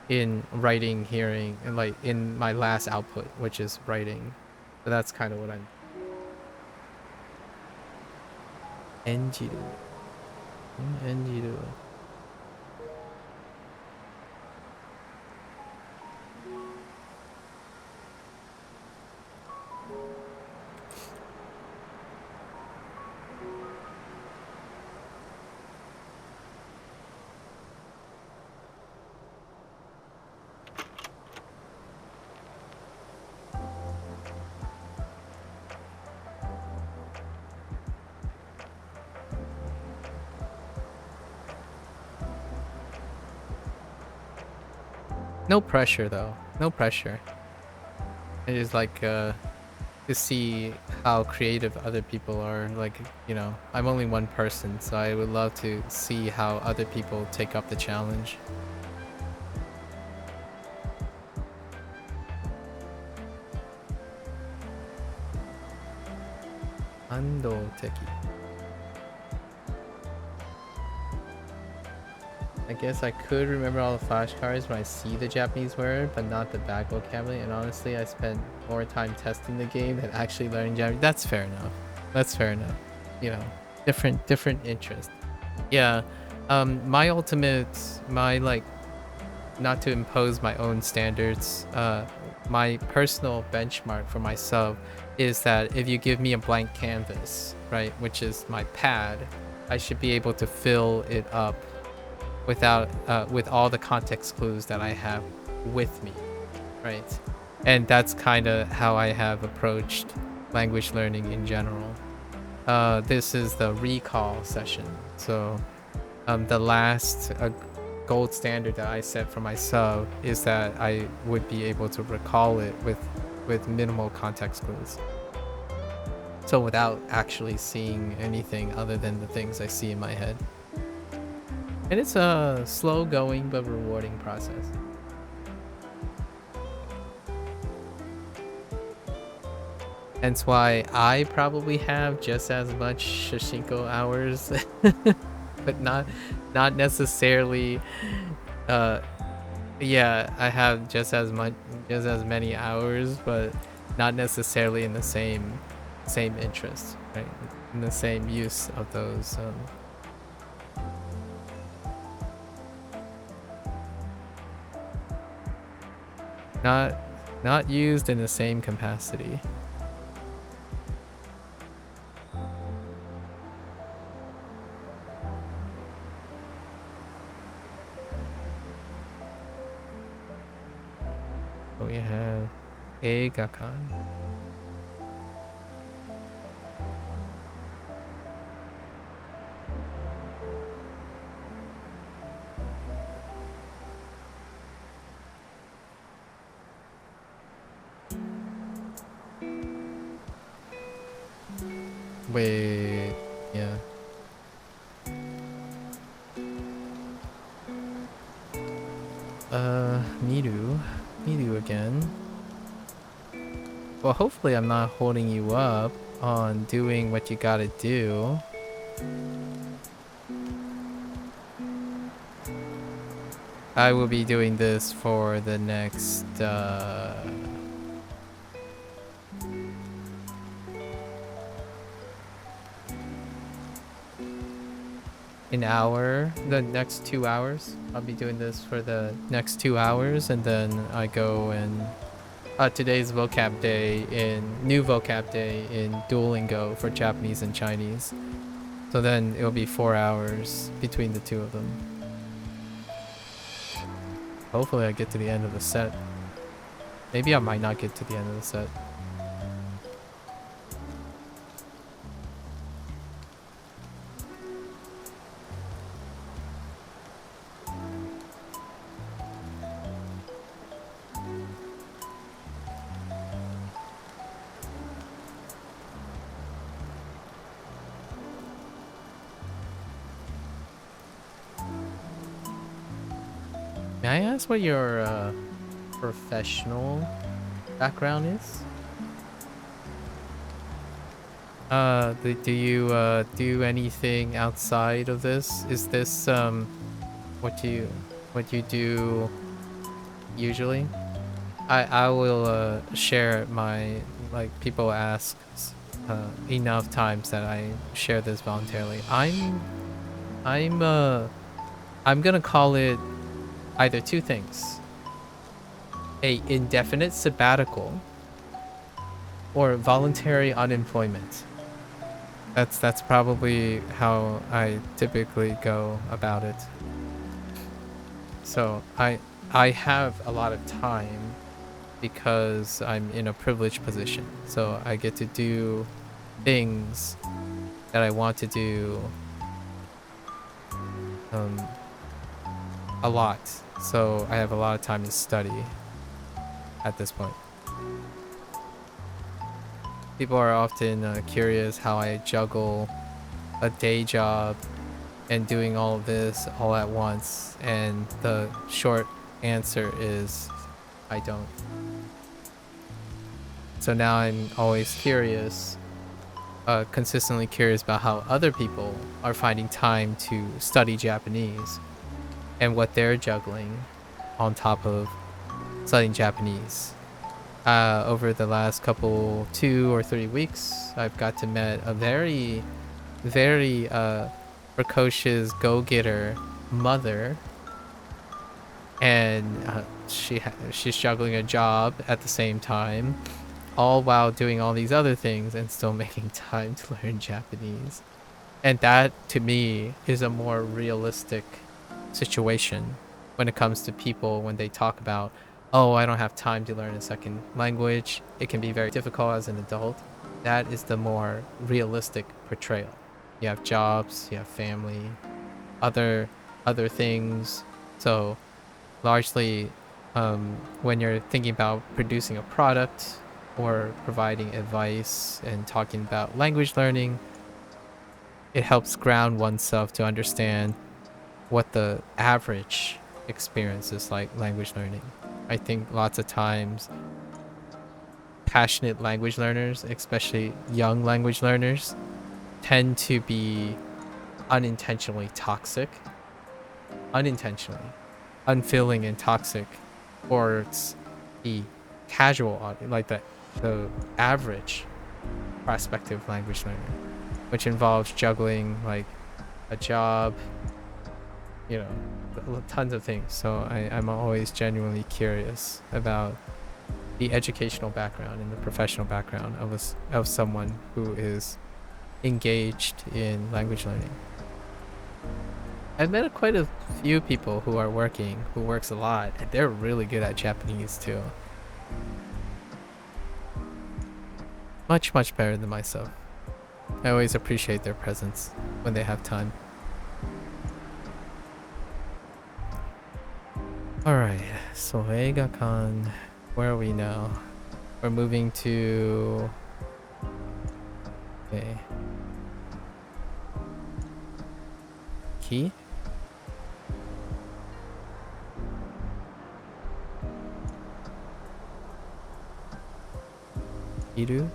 in writing, hearing, and like in my last output, which is writing. So that's kind of what I'm. Enjiru. Enjiru. No pressure though. No pressure. It is like to see how creative other people are. Like, you know, I'm only one person, so I would love to see how other people take up the challenge. Ando teki. I guess I could remember all the flashcards when I see the Japanese word, but not the back vocabulary. And honestly, I spent more time testing the game than actually learning Japanese. That's fair enough. That's fair enough. You know, different interest. Yeah. My ultimate, my like, not to impose my own standards. My personal benchmark for my sub is that if you give me a blank canvas, right, which is my pad, I should be able to fill it up without with all the context clues that I have with me, right? And that's kind of how I have approached language learning in general. This is the recall session, so the last gold standard that I set for my sub is that I would be able to recall it with minimal context clues, so without actually seeing anything other than the things I see in my head. And it's a slow going but rewarding process. Hence why I probably have just as much Shashingo hours, but not necessarily. Yeah, I have just as many hours, but not necessarily in the same interest, right? In the same use of those. Not used in the same capacity. So we have Eigakan. Wait, yeah. Miru again. Well, hopefully I'm not holding you up on doing what you gotta do. I will be doing this for the next, an hour, the next 2 hours. I'll be doing this for the next 2 hours, and then I go and today's vocab day new vocab day in Duolingo for Japanese and Chinese. So then it'll be 4 hours between the two of them. Hopefully I get to the end of the set. Maybe I might not get to the end of the set. May I ask what your professional background is? Do you do anything outside of this? Is this what you do usually? I will share my, like, people ask enough times that I share this voluntarily. I'm gonna call it either two things: a indefinite sabbatical or voluntary unemployment. That's probably how I typically go about it. So I have a lot of time because I'm in a privileged position. So I get to do things that I want to do a lot. So I have a lot of time to study at this point. People are often curious how I juggle a day job and doing all of this all at once, and the short answer is I don't. So now I'm always curious, consistently curious about how other people are finding time to study Japanese and what they're juggling on top of studying Japanese. Over the last 2 or 3 weeks, I've got to meet a very, very precocious go-getter mother, and she's juggling a job at the same time, all while doing all these other things and still making time to learn Japanese. And that, to me, is a more realistic situation when it comes to people when they talk about, oh, I don't have time to learn a second language. It can be very difficult as an adult. That is the more realistic portrayal. You have jobs, you have family, other things. So largely, when you're thinking about producing a product or providing advice and talking about language learning, it helps ground oneself to understand what the average experience is like language learning. I think lots of times passionate language learners, especially young language learners, tend to be unintentionally toxic, unfilling and toxic towards the casual audience, like the average prospective language learner, which involves juggling like a job, you know, tons of things. So I'm always genuinely curious about the educational background and the professional background of someone who is engaged in language learning. I've met quite a few people who works a lot, and they're really good at Japanese too. Much, much better than myself. I always appreciate their presence when they have time. Alright, so Eigakan, where are we now? We're moving to... Okay. Key? Iru?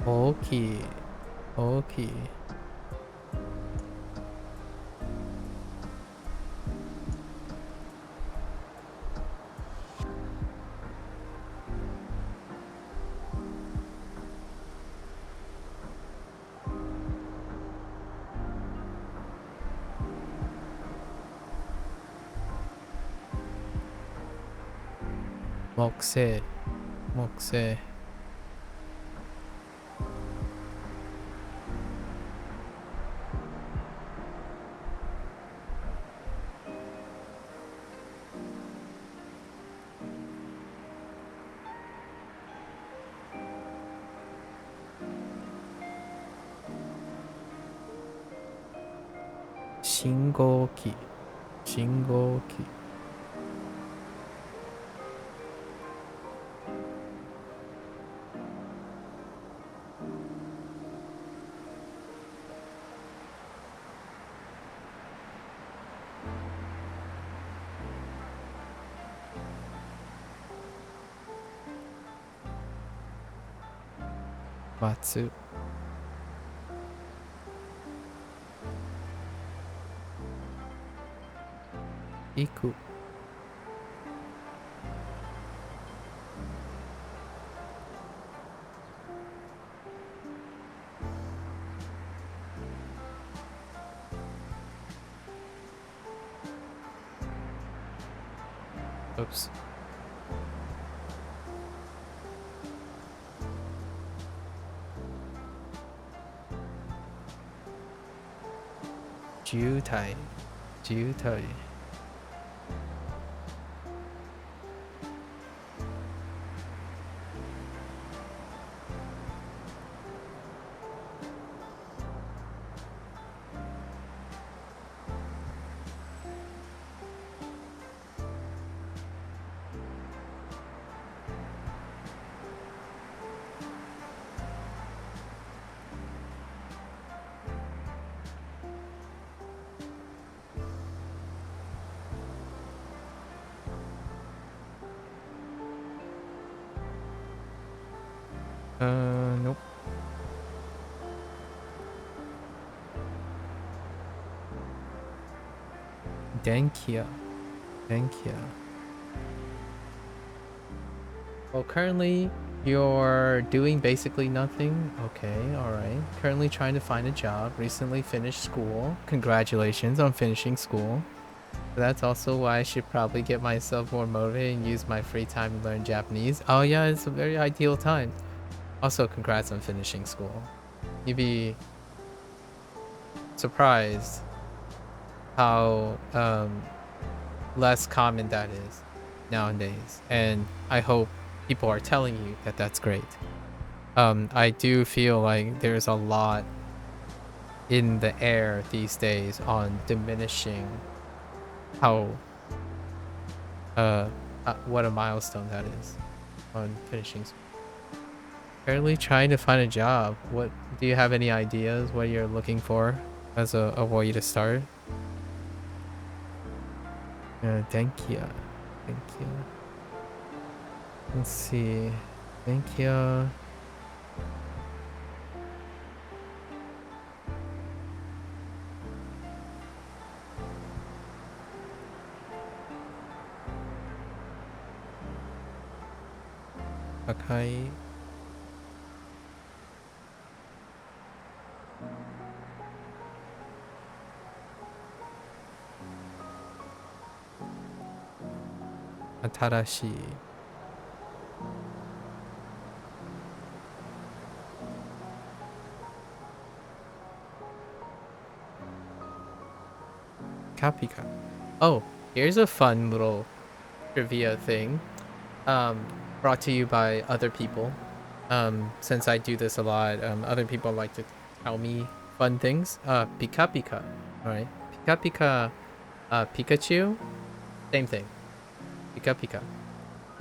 Okay. Okay. Mokse. Mokse. Shingoki. Shingoki. Matsu. Iku. Oops. Jutai. Jutai. Nope. Denkia. Denkia. Well, currently you're doing basically nothing. Okay, alright. Currently trying to find a job. Recently finished school. Congratulations on finishing school. That's also why I should probably get myself more motivated and use my free time to learn Japanese. Oh yeah, it's a very ideal time. Also, congrats on finishing school. You'd be surprised how less common that is nowadays. And I hope people are telling you that that's great. I do feel like there's a lot in the air these days on diminishing how what a milestone that is on finishing school. Currently trying to find a job. What do you have any ideas what you're looking for as a way to start? Thank you. Thank you. Let's see. Thank you. Okay. Atarashi. Kapika. Oh, here's a fun little trivia thing. Brought to you by other people. Since I do this a lot, other people like to tell me fun things. Pika Pika. Alright. Pika Pika Pikachu. Same thing. Pika Pika.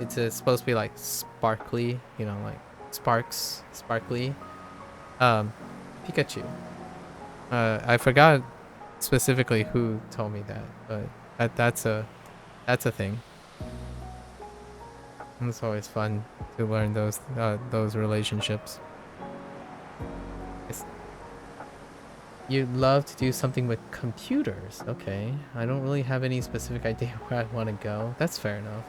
It's supposed to be like sparkly, you know, like sparks, sparkly. Pikachu. I forgot specifically who told me that, but that's a thing. And it's always fun to learn those relationships. You'd love to do something with computers. Okay, I don't really have any specific idea where I want to go. That's fair enough.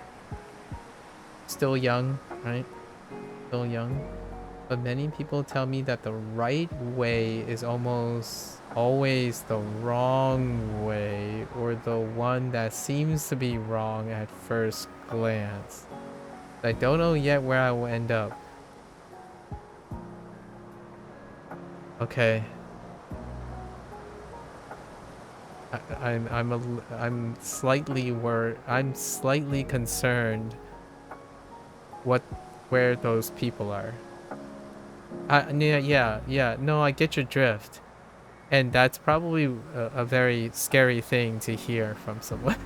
Still young, right? Still young. But many people tell me that the right way is almost always the wrong way, or the one that seems to be wrong at first glance. I don't know yet where I will end up. Okay. I'm slightly concerned where those people are. Yeah, no, I get your drift. And that's probably a very scary thing to hear from someone.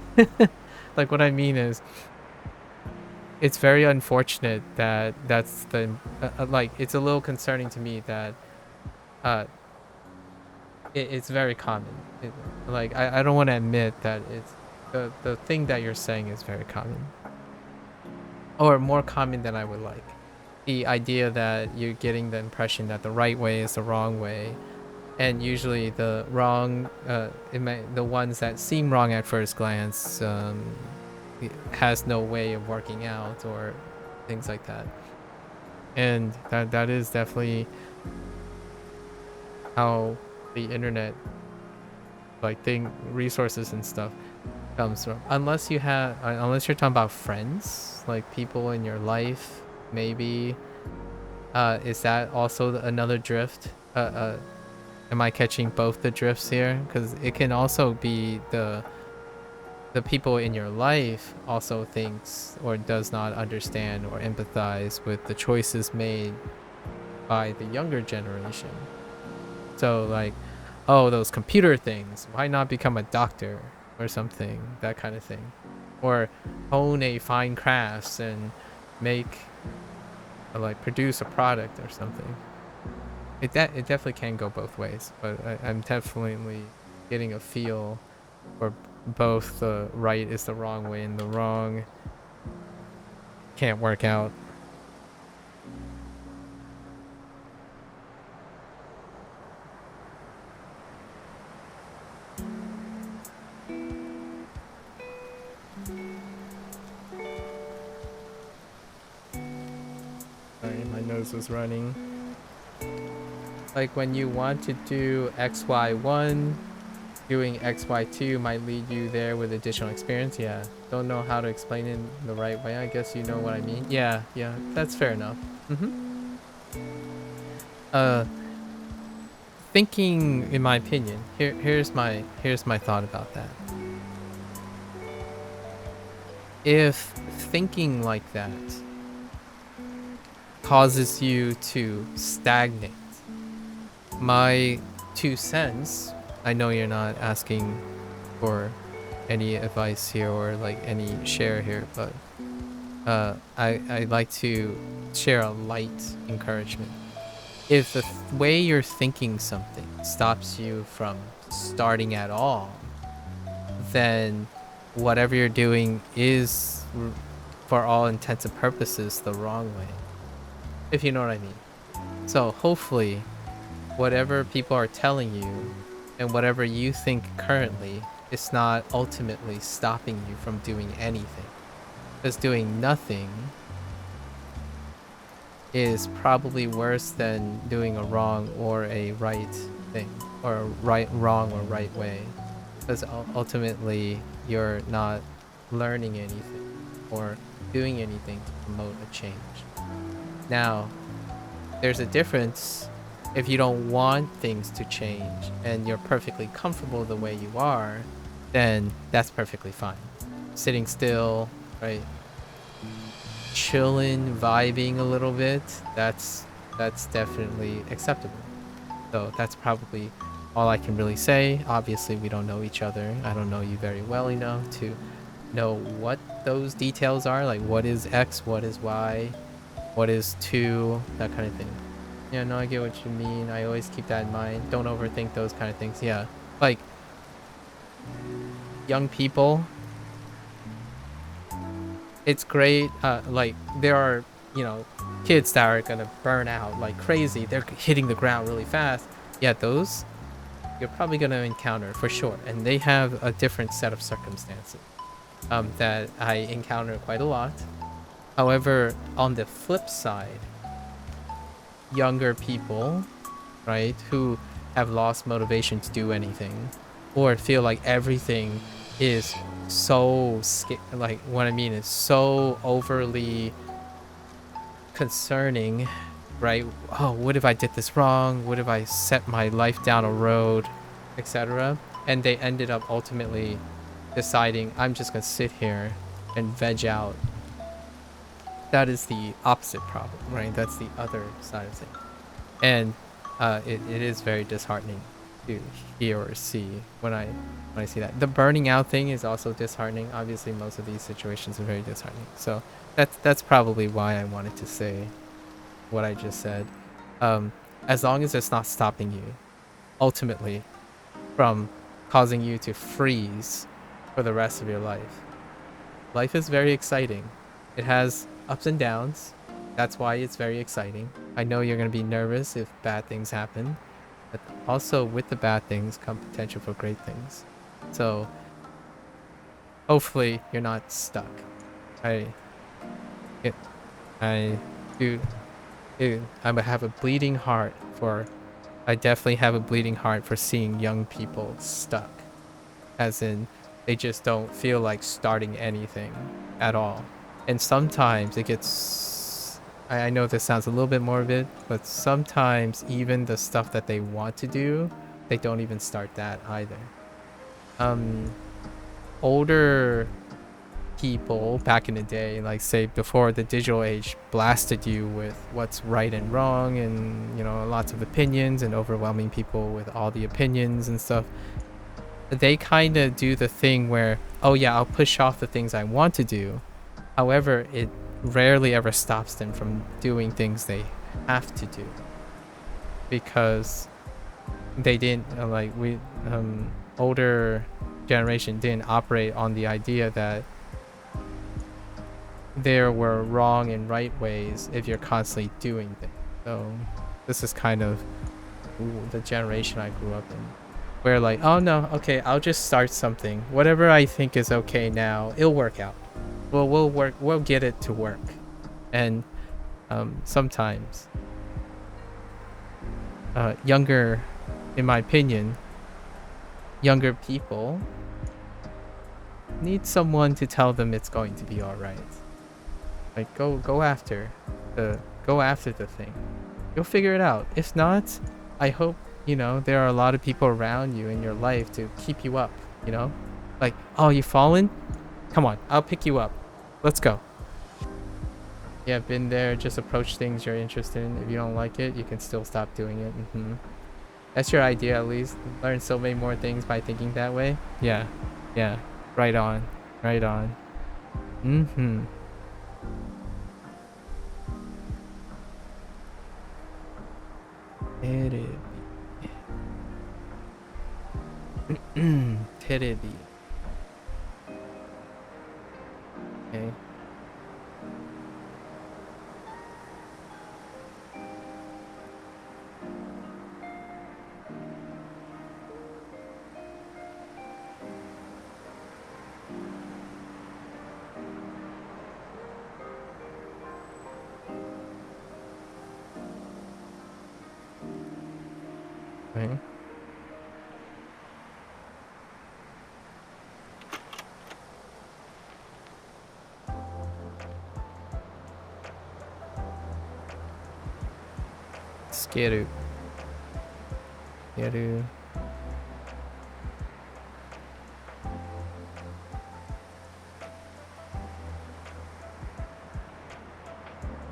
Like, what I mean is, it's very unfortunate that that's the like, it's a little concerning to me that it's very common. Like, I don't want to admit that it's the thing that you're saying is very common, or more common than I would like. The idea that you're getting the impression that the right way is the wrong way, and usually the wrong, the ones that seem wrong at first glance, has no way of working out, or things like that. And that is definitely how the internet, like, resources and stuff comes from. Unless you're talking about friends, like people in your life, maybe. Is that also another drift? Am I catching both the drifts here? Because it can also be the people in your life also thinks or does not understand or empathize with the choices made by the younger generation. So, like, oh, those computer things, why not become a doctor or something, that kind of thing, or hone a fine crafts and make, or like produce a product or something. It definitely can go both ways, but I'm definitely getting a feel for both. The right is the wrong way and the wrong can't work out. Windows was running. Like when you want to do XY1, doing XY2 might lead you there with additional experience. Yeah, don't know how to explain it in the right way. I guess you know what I mean. Yeah, that's fair enough. Thinking, in my opinion, here's my thought about that. If thinking like that causes you to stagnate, my 2 cents, I know you're not asking for any advice here or like any share here, but I'd like to share a light encouragement. If the way you're thinking something stops you from starting at all, then whatever you're doing is, for all intents and purposes, the wrong way. If you know what I mean. So hopefully, whatever people are telling you and whatever you think currently is not ultimately stopping you from doing anything. Because doing nothing is probably worse than doing a wrong or a right thing, or a wrong or right way. Because ultimately you're not learning anything or doing anything to promote a change. Now, there's a difference if you don't want things to change and you're perfectly comfortable the way you are, then that's perfectly fine. Sitting still, right? Chilling, vibing a little bit, that's definitely acceptable. So that's probably all I can really say. Obviously, we don't know each other. I don't know you very well enough to know what those details are, like what is X, what is Y, what is 2, that kind of thing. Yeah, no, I get what you mean. I always keep that in mind. Don't overthink those kind of things. Yeah, like young people, it's great. Like there are, kids that are gonna burn out like crazy. They're hitting the ground really fast. Yeah, those you're probably gonna encounter for sure, and they have a different set of circumstances that I encounter quite a lot. However, on the flip side, younger people, right, who have lost motivation to do anything or feel like everything is so like what I mean is so overly concerning, right? Oh, what if I did this wrong? What if I set my life down a road, etc.? And they ended up ultimately deciding, I'm just gonna sit here and veg out. That is the opposite problem, right? That's the other side of things. And it is very disheartening to hear or see when I see that. The burning out thing is also disheartening. Obviously, most of these situations are very disheartening. So that's probably why I wanted to say what I just said. As long as it's not stopping you, ultimately, from causing you to freeze for the rest of your life. Life is very exciting. It has ups and downs. That's why it's very exciting. I know you're going to be nervous if bad things happen, but also with the bad things come potential for great things. So hopefully you're not stuck. I have a bleeding heart for, I definitely have a bleeding heart for seeing young people stuck. As in, they just don't feel like starting anything at all. And sometimes it gets, I know this sounds a little bit morbid, but sometimes even the stuff that they want to do, they don't even start that either. Older people back in the day, like say before the digital age, blasted you with what's right and wrong and, lots of opinions and overwhelming people with all the opinions and stuff. They kind of do the thing where, oh yeah, I'll push off the things I want to do. However, it rarely ever stops them from doing things they have to do, because they didn't older generation didn't operate on the idea that there were wrong and right ways if you're constantly doing things. So this is kind of the generation I grew up in, where like, oh no, okay, I'll just start something, whatever I think is okay now, it'll work out. We'll get it to work. And Sometimes younger, in my opinion, younger people need someone to tell them it's going to be all right. Like go after the thing. You'll figure it out. If not, I hope, you know, there are a lot of people around you in your life to keep you up, you know? Like, oh, you've fallen? Come on, I'll pick you up. Let's go. Yeah, been there. Just approach things you're interested in. If you don't like it, you can still stop doing it. That's your idea, at least. Learn so many more things by thinking that way. Yeah. Yeah. Right on. Right on. Terebi. Okay. Okay. Skeru. Skeru.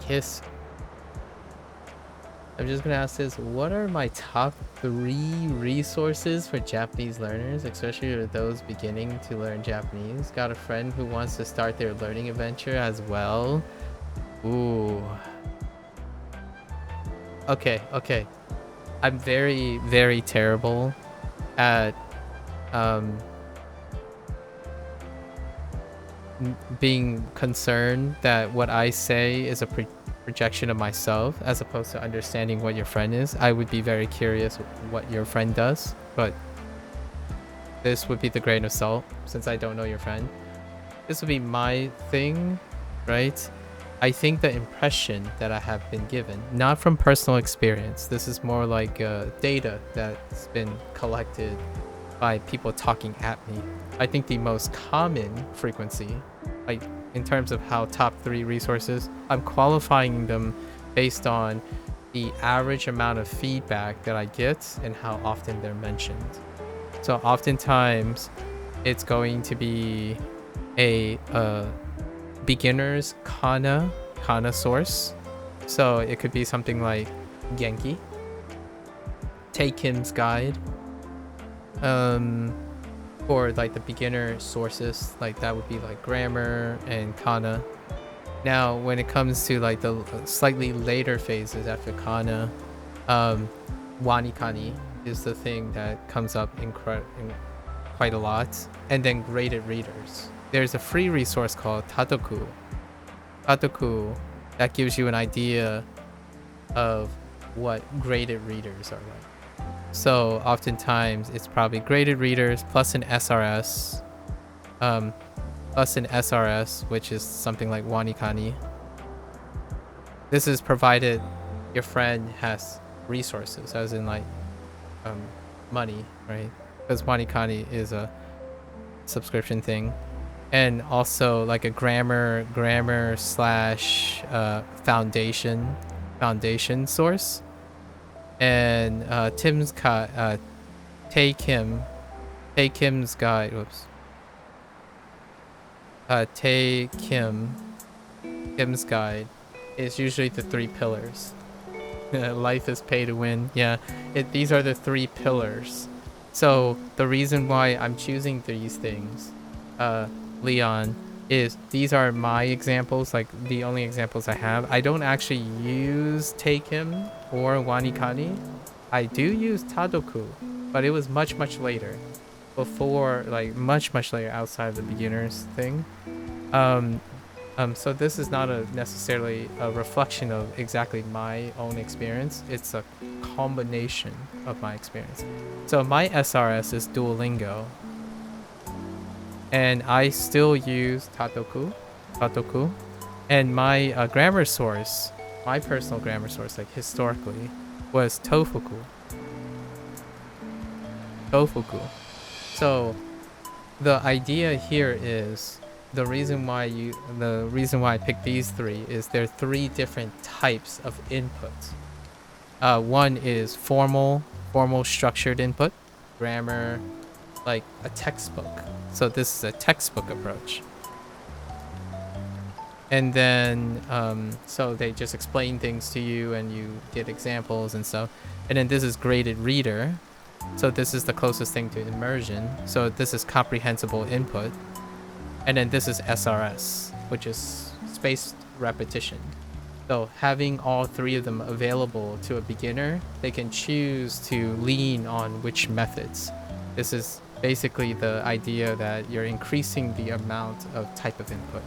Kiss. I'm just gonna ask this. What are my top 3 resources for Japanese learners, especially for those beginning to learn Japanese? Got a friend who wants to start their learning adventure as well. Ooh. Okay. I'm very, very terrible at being concerned that what I say is a projection of myself as opposed to understanding what your friend is. I would be very curious what your friend does, but this would be the grain of salt since I don't know your friend. This would be my thing, right? I think the impression that I have been given, not from personal experience, this is more like data that's been collected by people talking at me. I think the most common frequency, like in terms of how top 3 resources, I'm qualifying them based on the average amount of feedback that I get and how often they're mentioned. So oftentimes it's going to be a beginner's kana source. So it could be something like Genki, Take Him's Guide, for like the beginner sources, like that would be like grammar and kana. Now when it comes to like the slightly later phases after kana, wanikani is the thing that comes up in quite a lot, and then graded readers. There's a free resource called Tatoku that gives you an idea of what graded readers are like. So oftentimes it's probably graded readers plus an SRS, which is something like wanikani. This is provided your friend has resources, as in like money, right? Because wanikani is a subscription thing. And also like a grammar slash foundation source. And Take Him's Guide. Whoops. Kim's Guide is usually the 3 pillars. Life is pay to win. Yeah, these are the 3 pillars. So the reason why I'm choosing these things, Leon, is these are my examples, like the only examples I have. I don't actually use Take Him or Wanikani. I do use Tadoku, but it was much later, before, like much later, outside of the beginners thing. So this is not necessarily a reflection of exactly my own experience. It's a combination of my experience. So my SRS is Duolingo, and I still use Tatoku, and my grammar source my personal grammar source, like historically, was tofuku. Tofuku. So the idea here is the reason why I picked these three is there are three different types of inputs. One is formal structured input, grammar, like a textbook. So this is a textbook approach. And then so they just explain things to you and you get examples and stuff. And then this is graded reader. So this is the closest thing to immersion. So this is comprehensible input. And then this is SRS, which is spaced repetition. So having all three of them available to a beginner, they can choose to lean on which methods. This is basically the idea that you're increasing the amount of type of input.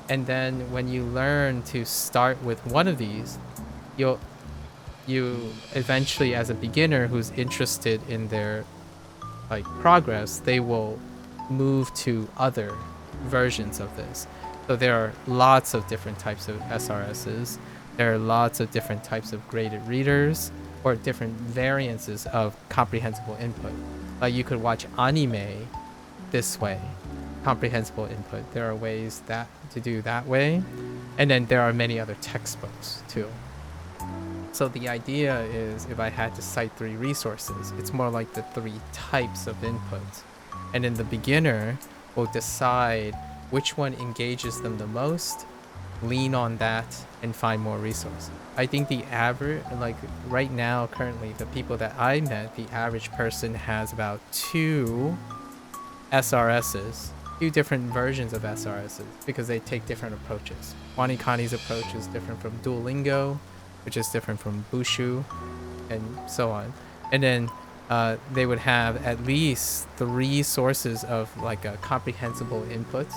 And then when you learn to start with one of these, you eventually, as a beginner who's interested in their like progress, they will move to other versions of this. So there are lots of different types of SRSs. There are lots of different types of graded readers or different variances of comprehensible input. Like you could watch anime this way, comprehensible input. There are ways to do that way. And then there are many other textbooks too. So the idea is if I had to cite three resources, it's more like the three types of inputs. And then the beginner will decide which one engages them the most, lean on that, and find more resources. I think the average, like right now, currently, the people that I met, the average person has about 2 SRSs, 2 different versions of SRSs, because they take different approaches. Wanikani's approach is different from Duolingo, which is different from Bushu, and so on. And then they would have at least 3 sources of like a comprehensible input.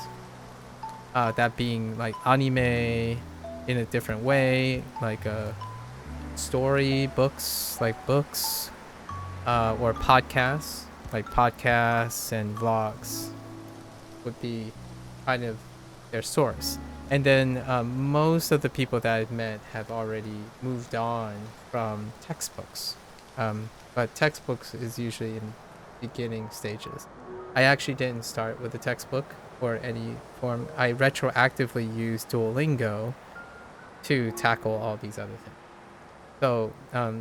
That being like anime in a different way, like story books, like books, or podcasts, like podcasts and vlogs would be kind of their source. And then most of the people that I've met have already moved on from textbooks. But textbooks is usually in beginning stages. I actually didn't start with a textbook or any form. I retroactively used Duolingo to tackle all these other things. So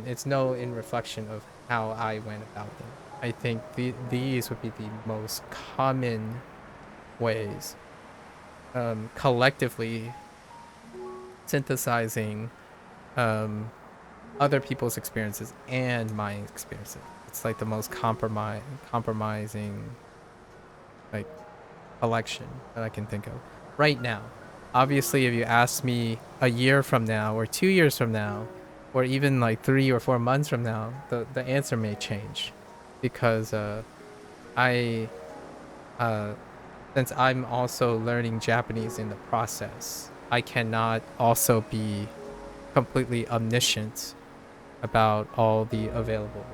it's no in reflection of how I went about them. I think these would be the most common ways collectively synthesizing other people's experiences and my experiences. It's like the most compromising like collection that I can think of right now. Obviously, if you ask me a year from now or 2 years from now or even like 3 or 4 months from now, the answer may change, because since I'm also learning Japanese in the process, I cannot also be completely omniscient about all the available.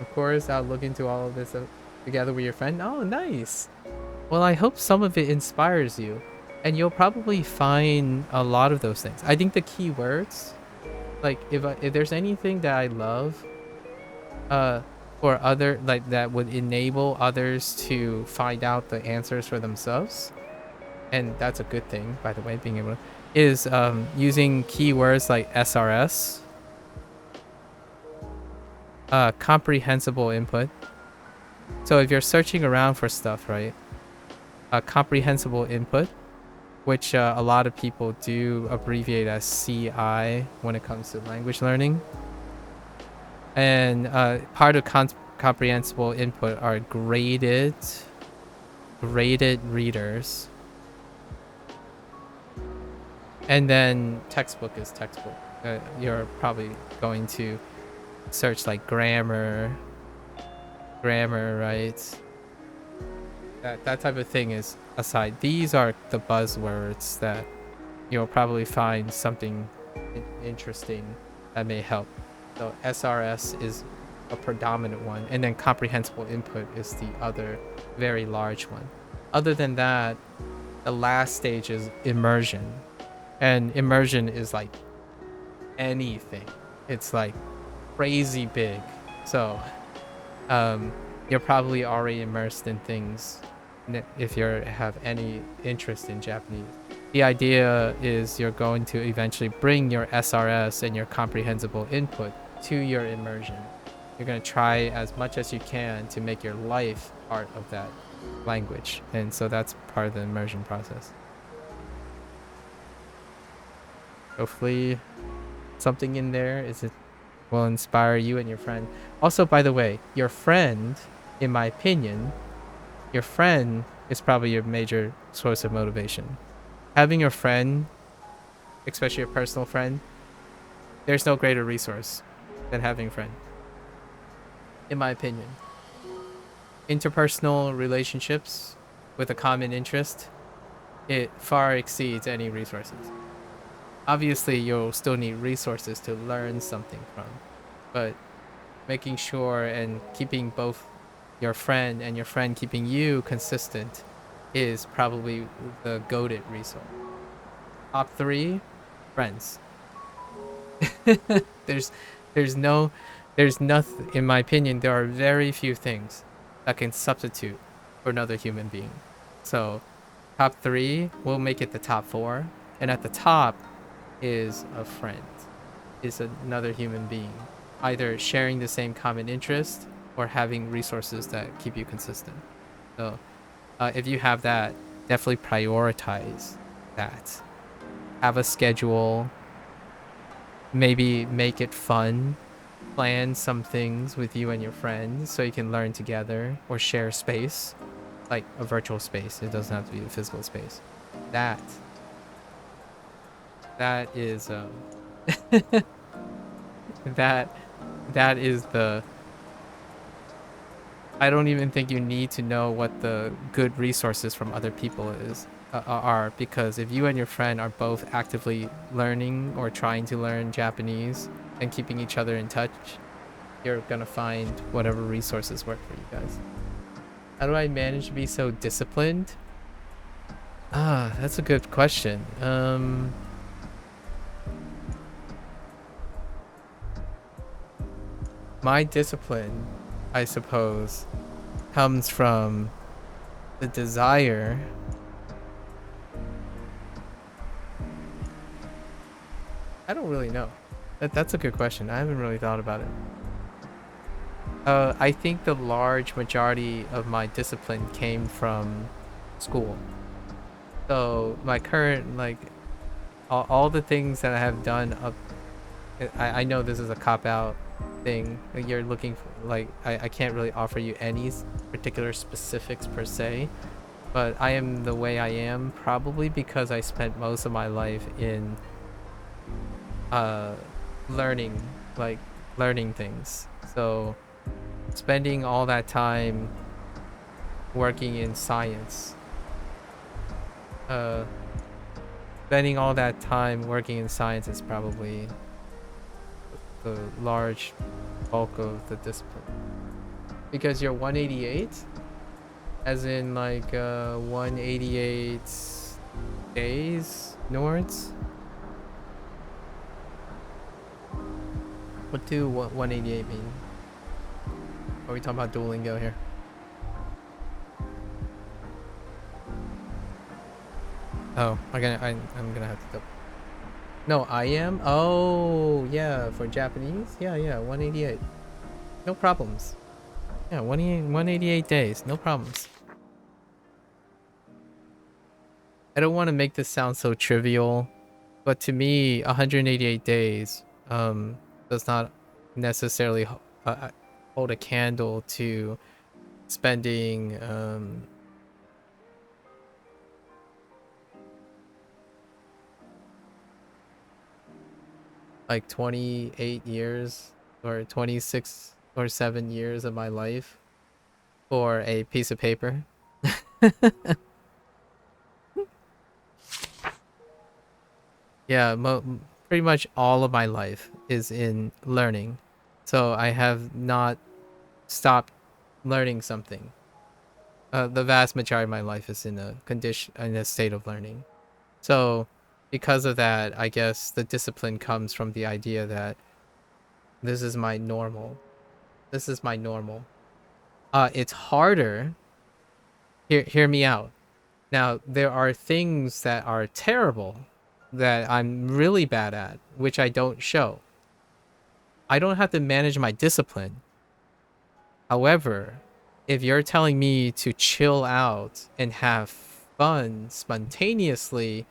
Of course, I'll look into all of this together with your friend. Oh, nice. Well, I hope some of it inspires you, and you'll probably find a lot of those things. I think the key words, like if there's anything that I love, or other like that would enable others to find out the answers for themselves, and that's a good thing, by the way, being able to, is using keywords like SRS, comprehensible input. So if you're searching around for stuff, right, comprehensible input, which a lot of people do abbreviate as CI when it comes to language learning. And part of comprehensible input are graded readers. And then textbook is textbook. You're probably going to search like grammar, right? That type of thing is aside. These are the buzzwords that you'll probably find something interesting that may help. So SRS is a predominant one, and then comprehensible input is the other very large one. Other than that, the last stage is immersion. And immersion is like anything. It's like crazy big. So you're probably already immersed in things if you have any interest in Japanese. The idea is you're going to eventually bring your SRS and your comprehensible input to your immersion. You're going to try as much as you can to make your life part of that language. And so that's part of the immersion process. Hopefully something in there will inspire you and your friend. Also, by the way, your friend, in my opinion, your friend is probably your major source of motivation. Having your friend, especially a personal friend, there's no greater resource than having a friend, in my opinion. Interpersonal relationships with a common interest, it far exceeds any resources. Obviously, you'll still need resources to learn something from, but making sure and keeping both your friend and your friend keeping you consistent is probably the goated resource. Top 3, friends. there's nothing, in my opinion, there are very few things that can substitute for another human being. So top 3 will make it the top 4, and at the top is a friend, is another human being, either sharing the same common interest or having resources that keep you consistent. So if you have that, definitely prioritize that. Have a schedule, maybe make it fun, plan some things with you and your friends so you can learn together or share space, like a virtual space. It doesn't have to be a physical space. That is that is the, I don't even think you need to know what the good resources from other people are, because if you and your friend are both actively learning or trying to learn Japanese and keeping each other in touch, you're gonna find whatever resources work for you guys. How do I manage to be so disciplined? That's a good question. My discipline, I suppose, comes from the desire I don't really know. That's a good question. I haven't really thought about it. I think the large majority of my discipline came from school. So my current, like, all the things that I have done up, I know this is a cop-out thing. Like, you're looking for, like, I can't really offer you any particular specifics per se, but I am the way I am probably because I spent most of my life in learning, like, learning things. So spending all that time working in science, spending all that time working in science is probably the large bulk of the discipline. Because you're 188, as in like 188 days north. What do 188 mean? Are we talking about Duolingo here? Oh, I'm gonna have to. No, I am. Oh, yeah, for Japanese. Yeah, 188. No problems. Yeah, 188 days. No problems. I don't want to make this sound so trivial, but to me, 188 days does not necessarily hold a candle to spending like 28 years or 26 or 7 years of my life for a piece of paper. Yeah, pretty much all of my life is in learning. So I have not stopped learning something. The vast majority of my life is in a state of learning. So because of that, I guess the discipline comes from the idea that this is my normal. This is my normal. It's harder. Hear me out. Now, there are things that are terrible that I'm really bad at, which I don't show. I don't have to manage my discipline. However, if you're telling me to chill out and have fun spontaneously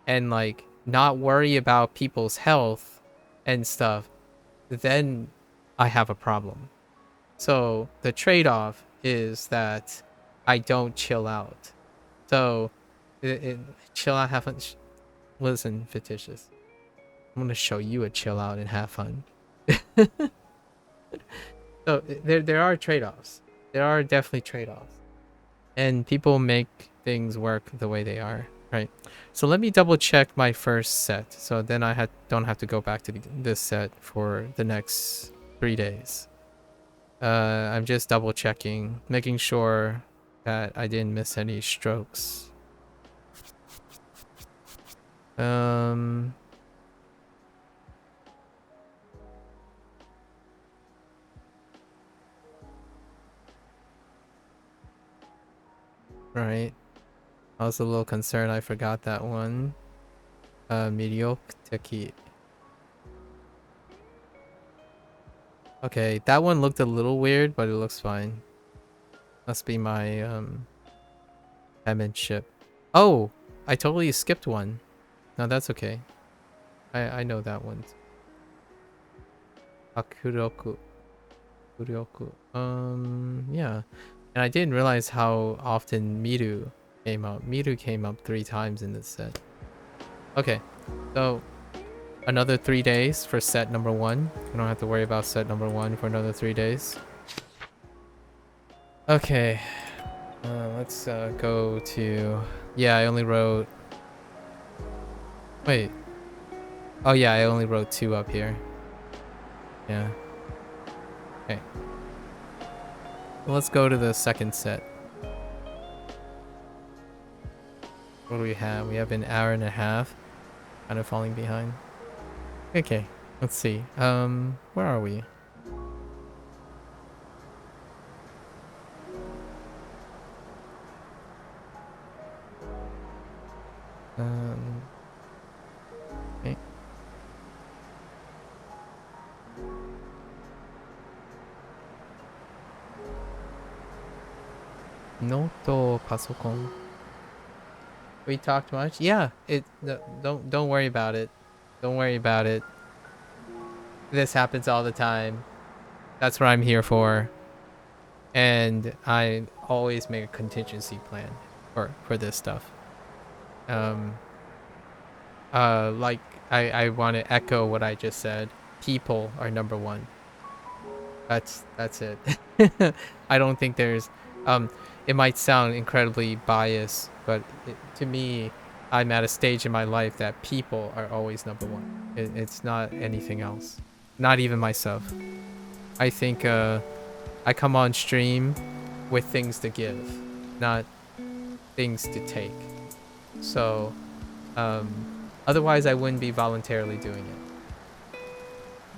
and like not worry about people's health and stuff, then I have a problem. So the trade-off is that I don't chill out. So it chill out, have fun. Listen, fictitious. I'm gonna show you a chill out and have fun. So there are trade-offs. There are definitely trade-offs, and people make things work the way they are, right? So let me double check my first set, so then I don't have to go back to this set for the next 3 days. I'm just double checking, making sure that I didn't miss any strokes. Right. I was a little concerned I forgot that one. Mediocre. Okay, that one looked a little weird, but it looks fine. Must be my penmanship. Oh, I totally skipped one. No, that's okay. I know that one. Akuroku. Kuryoku. Yeah. And I didn't realize how often Miru came up. Miru came up 3 times in this set. Okay, so another 3 days for set number 1. We don't have to worry about set number 1 for another 3 days. Okay, let's go to... Yeah, I only wrote... Wait. Oh yeah, I only wrote 2 up here. Yeah. Okay. Well, let's go to the second set. What do we have? We have an hour and a half. Kind of falling behind. Okay, let's see. Where are we? Okay. Noto pasokon. We talked much? Yeah, don't worry about it. Don't worry about it. This happens all the time. That's what I'm here for. And I always make a contingency plan for this stuff. Like I want to echo what I just said. People are number 1. That's it. I don't think there's it might sound incredibly biased, but to me, I'm at a stage in my life that people are always number 1. It's not anything else. Not even myself. I think I come on stream with things to give, not things to take. So otherwise I wouldn't be voluntarily doing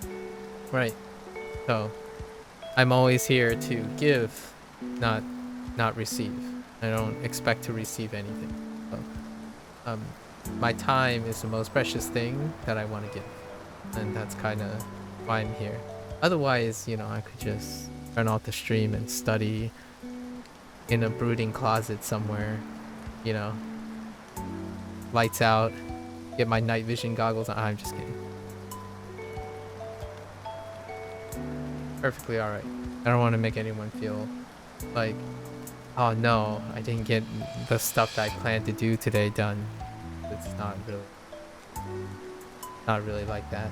it. Right. So I'm always here to give, not receive. I don't expect to receive anything. So, my time is the most precious thing that I want to give, and that's kind of why I'm here. Otherwise, you know, I could just turn off the stream and study in a brooding closet somewhere, you know, lights out, get my night vision goggles on. I'm just kidding. Perfectly alright. I don't want to make anyone feel like, oh no, I didn't get the stuff that I planned to do today done. It's not really like that.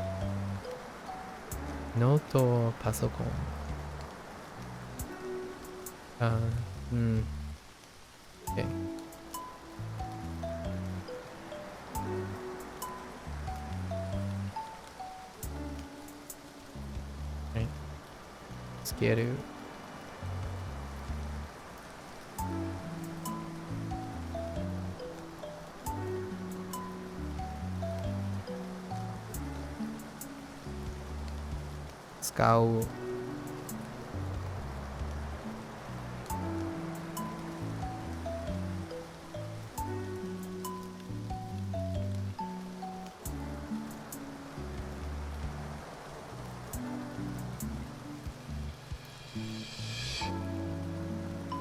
Noto pasokon. Okay. Right. Skeru. 使う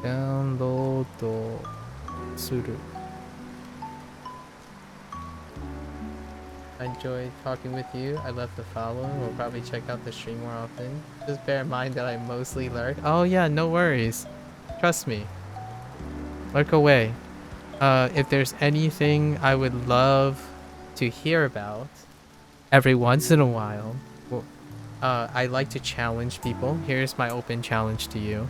ダウンロードする I enjoy talking with you. I love the follow. We'll probably check out the stream more often. Just bear in mind that I mostly lurk. Oh yeah, no worries. Trust me. Lurk away. If there's anything I would love to hear about every once in a while, well, I like to challenge people. Here's my open challenge to you.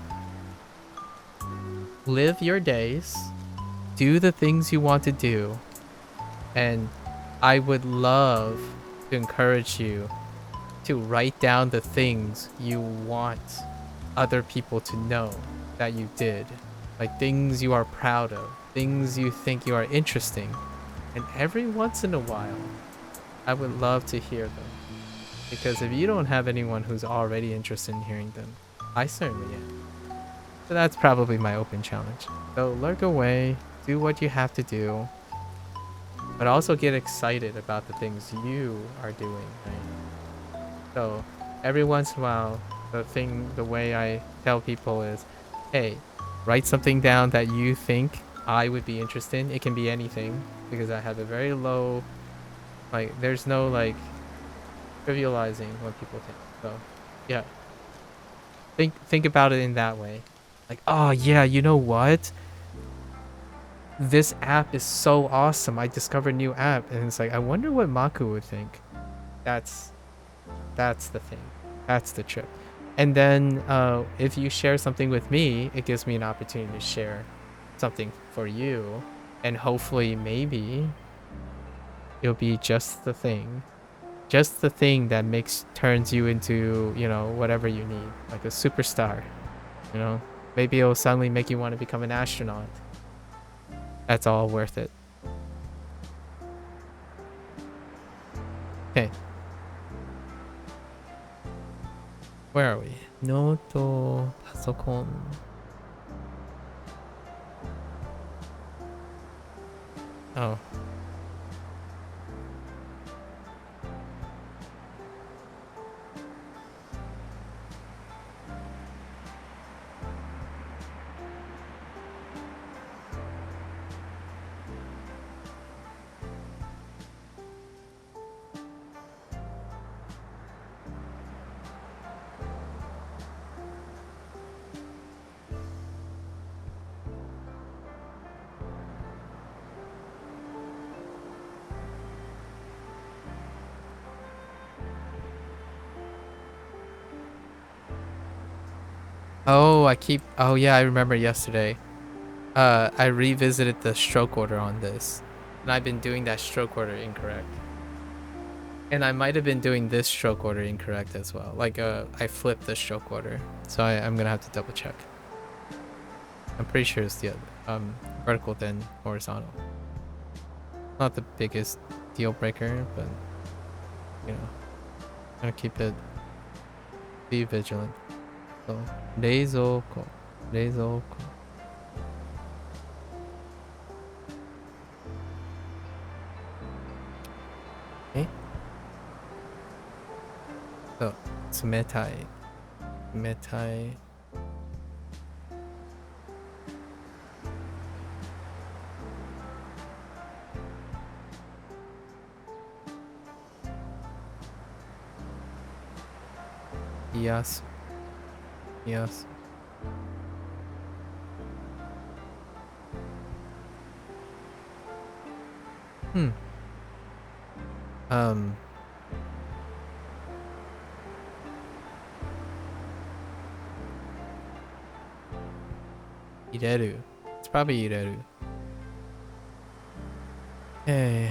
Live your days. Do the things you want to do. And I would love to encourage you to write down the things you want other people to know that you did. Like things you are proud of, things you think you are interesting. And every once in a while, I would love to hear them. Because if you don't have anyone who's already interested in hearing them, I certainly am. So that's probably my open challenge. So lurk away, do what you have to do, but also get excited about the things you are doing, right? So every once in a while, the way I tell people is, hey, write something down that you think I would be interested in. It can be anything because I have a very low, like, there's no like trivializing what people think. So yeah, think about it in that way. Like, oh yeah, you know what? This app is so awesome. I discovered a new app, and it's like, I wonder what MAKU would think. That's the thing. That's the trip. And then if you share something with me, it gives me an opportunity to share something for you, and hopefully maybe it'll be just the thing that turns you into, you know, whatever you need, like a superstar, you know. Maybe it'll suddenly make you want to become an astronaut. That's all worth it. Okay. Where are we? Note, pasokon. Oh. Oh yeah, I remember yesterday. I revisited the stroke order on this, and I've been doing that stroke order incorrect. And I might have been doing this stroke order incorrect as well. Like, I flipped the stroke order, so I'm gonna have to double check. I'm pretty sure it's the other, vertical then horizontal. Not the biggest deal breaker, but you know, I'm gonna be vigilant. So, 冷蔵庫. Eh? So, 冷たい. Yes. Ireru. It's probably Ireru. Hey.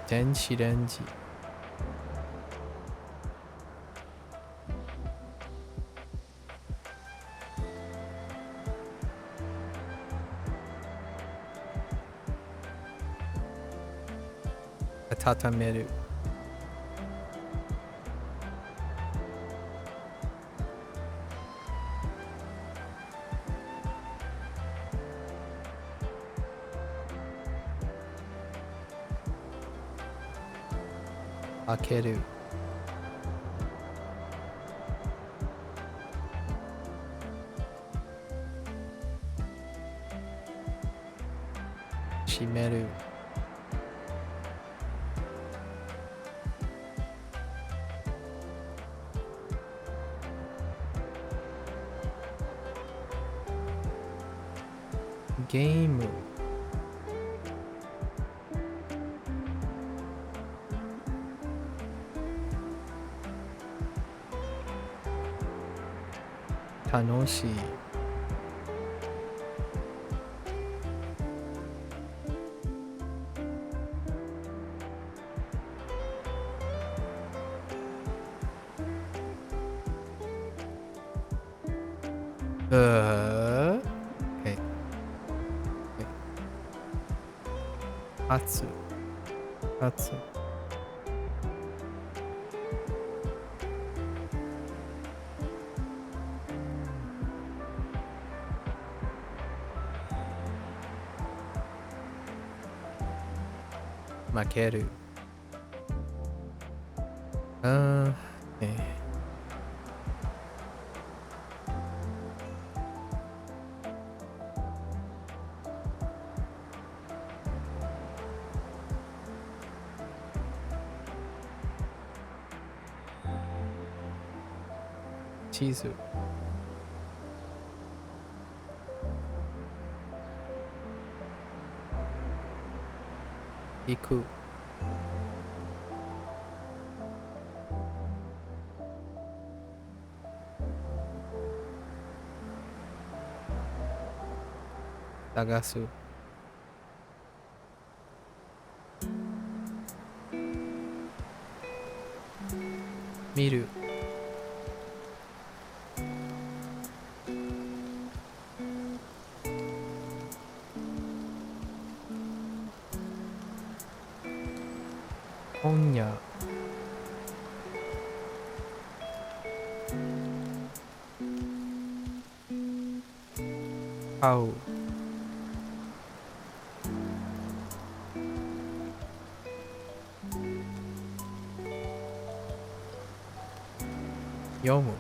電子レンジ。温める。開ける。閉める。ゲーム。楽しい。熱。熱。負ける。チーズ。行く。探す。見る。本屋。買う。読む。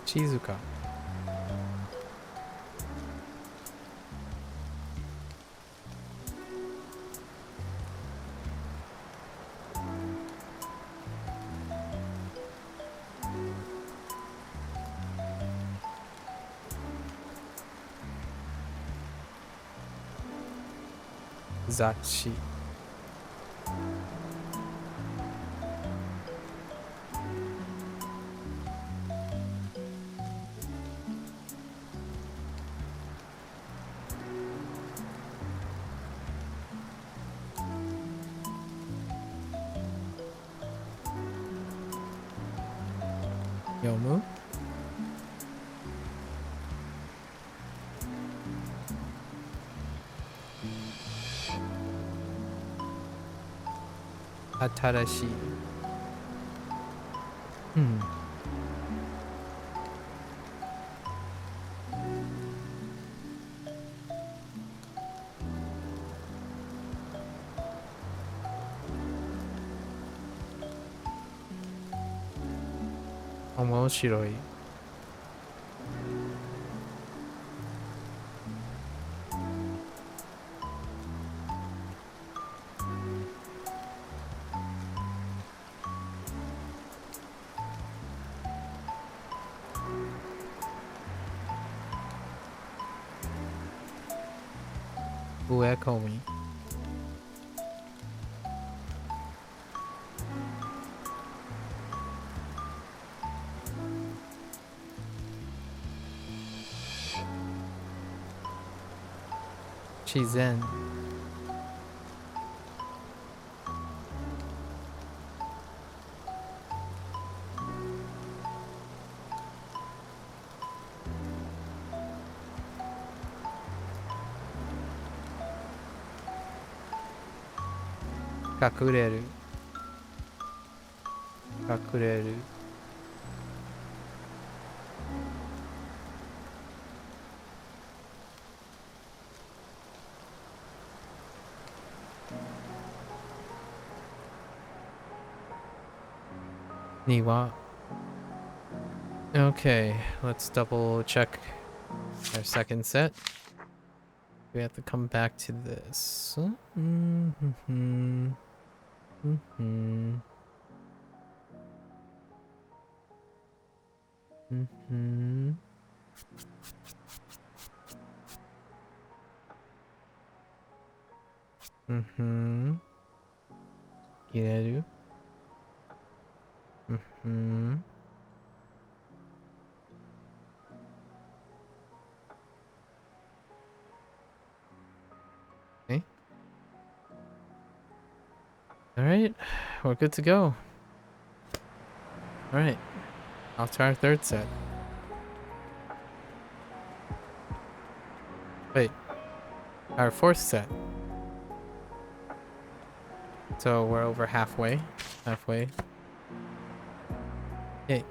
静か。雑誌。読む。新しい。面白い。echoing. She's in. Kakureru. Kakureru. Niwa. Okay, let's double check our second set. We have to come back to this. Mm-hmm. Mm-hmm. Mm-hmm. Mm-hmm. Kireru. Mm-hmm. Okay. Alright, we're good to go. Alright, off to our third set. Wait, our fourth set. So we're over halfway. Halfway. Yay.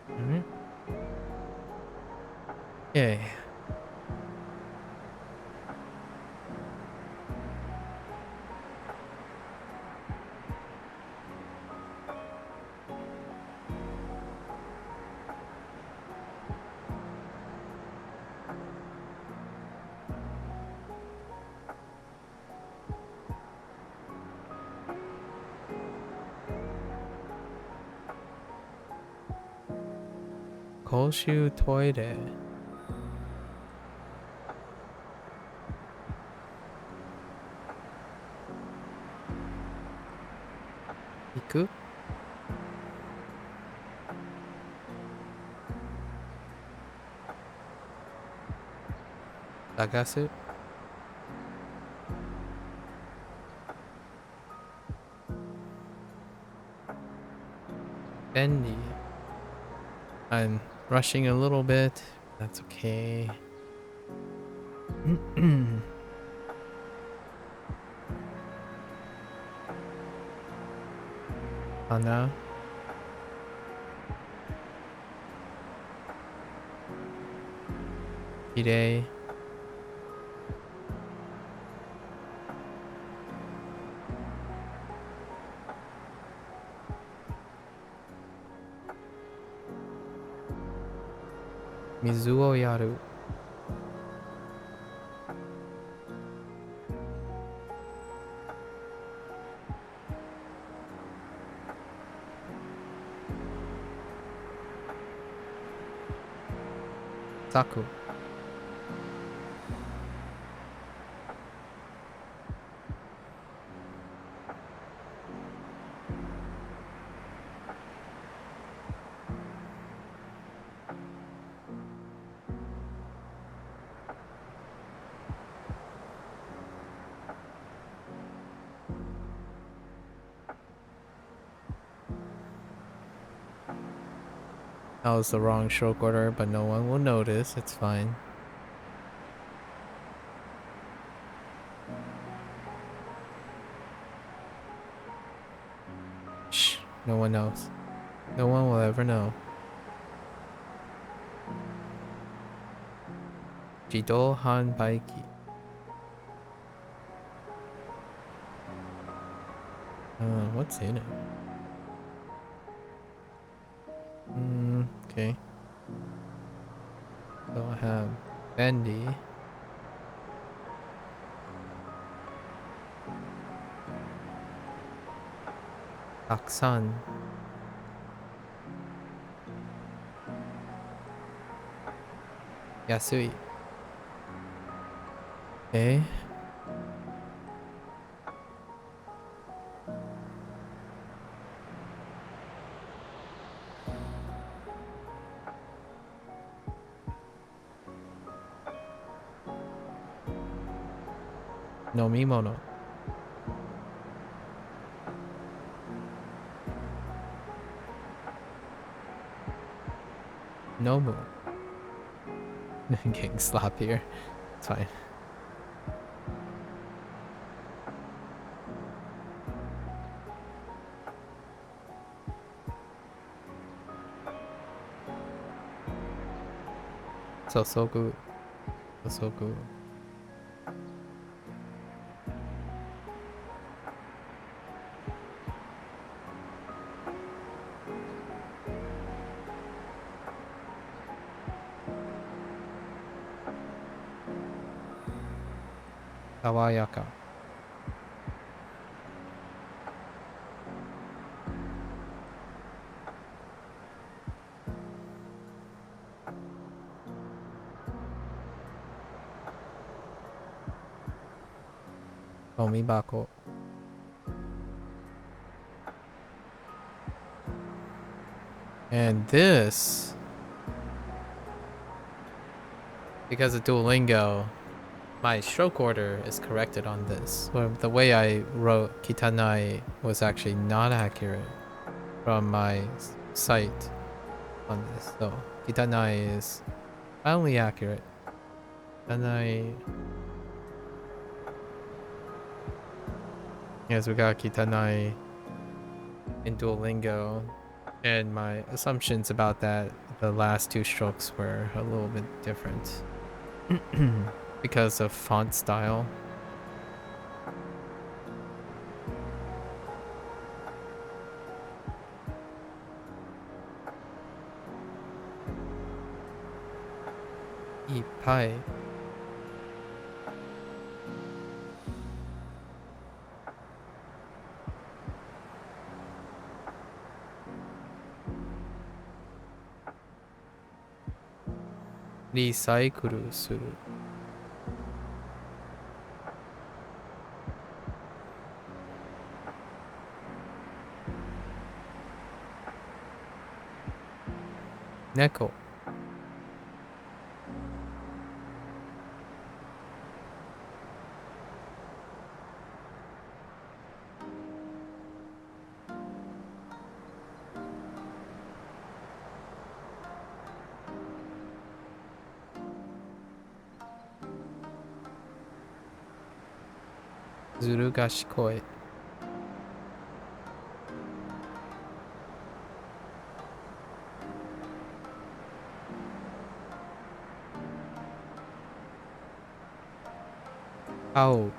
Alright. Yay. Koushu toire. Iku? Sagasu? Bendy. I'm rushing a little bit. That's okay. Hana. Kirei. Mizu o yaru. Saku. That was the wrong stroke order, but no one will notice. It's fine. Shh. No one knows. No one will ever know. Jido Han Baiki. What's in it? Okay. So I have Bendy. Aksan. Yasui. Okay. Nomimono. Nomu. Getting sloppier. It's fine. Sosoku. Sosoku. Kawayaka. Omibako. And this, because of Duolingo, my stroke order is corrected on this. Well, the way I wrote Kitanai was actually not accurate from my site on this. So Kitanai is finally accurate. Kitanai. Yes, we got Kitanai in Duolingo. And my assumptions about that, the last two strokes were a little bit different. Because of font style. Ippai. Recycle suru. Neko. Zuru ga shikoi. Out.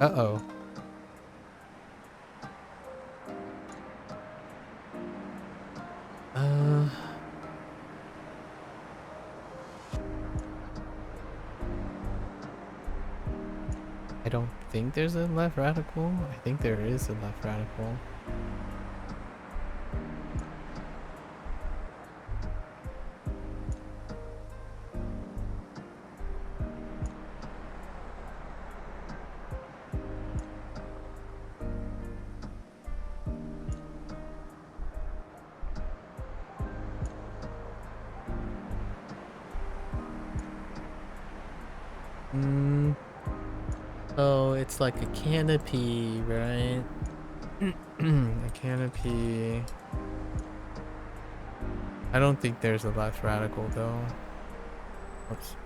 Uh-oh. I don't think there's a left radical. I think there is a left radical. Oh, it's like a canopy, right? A canopy. I don't think there's a left radical though. Oops.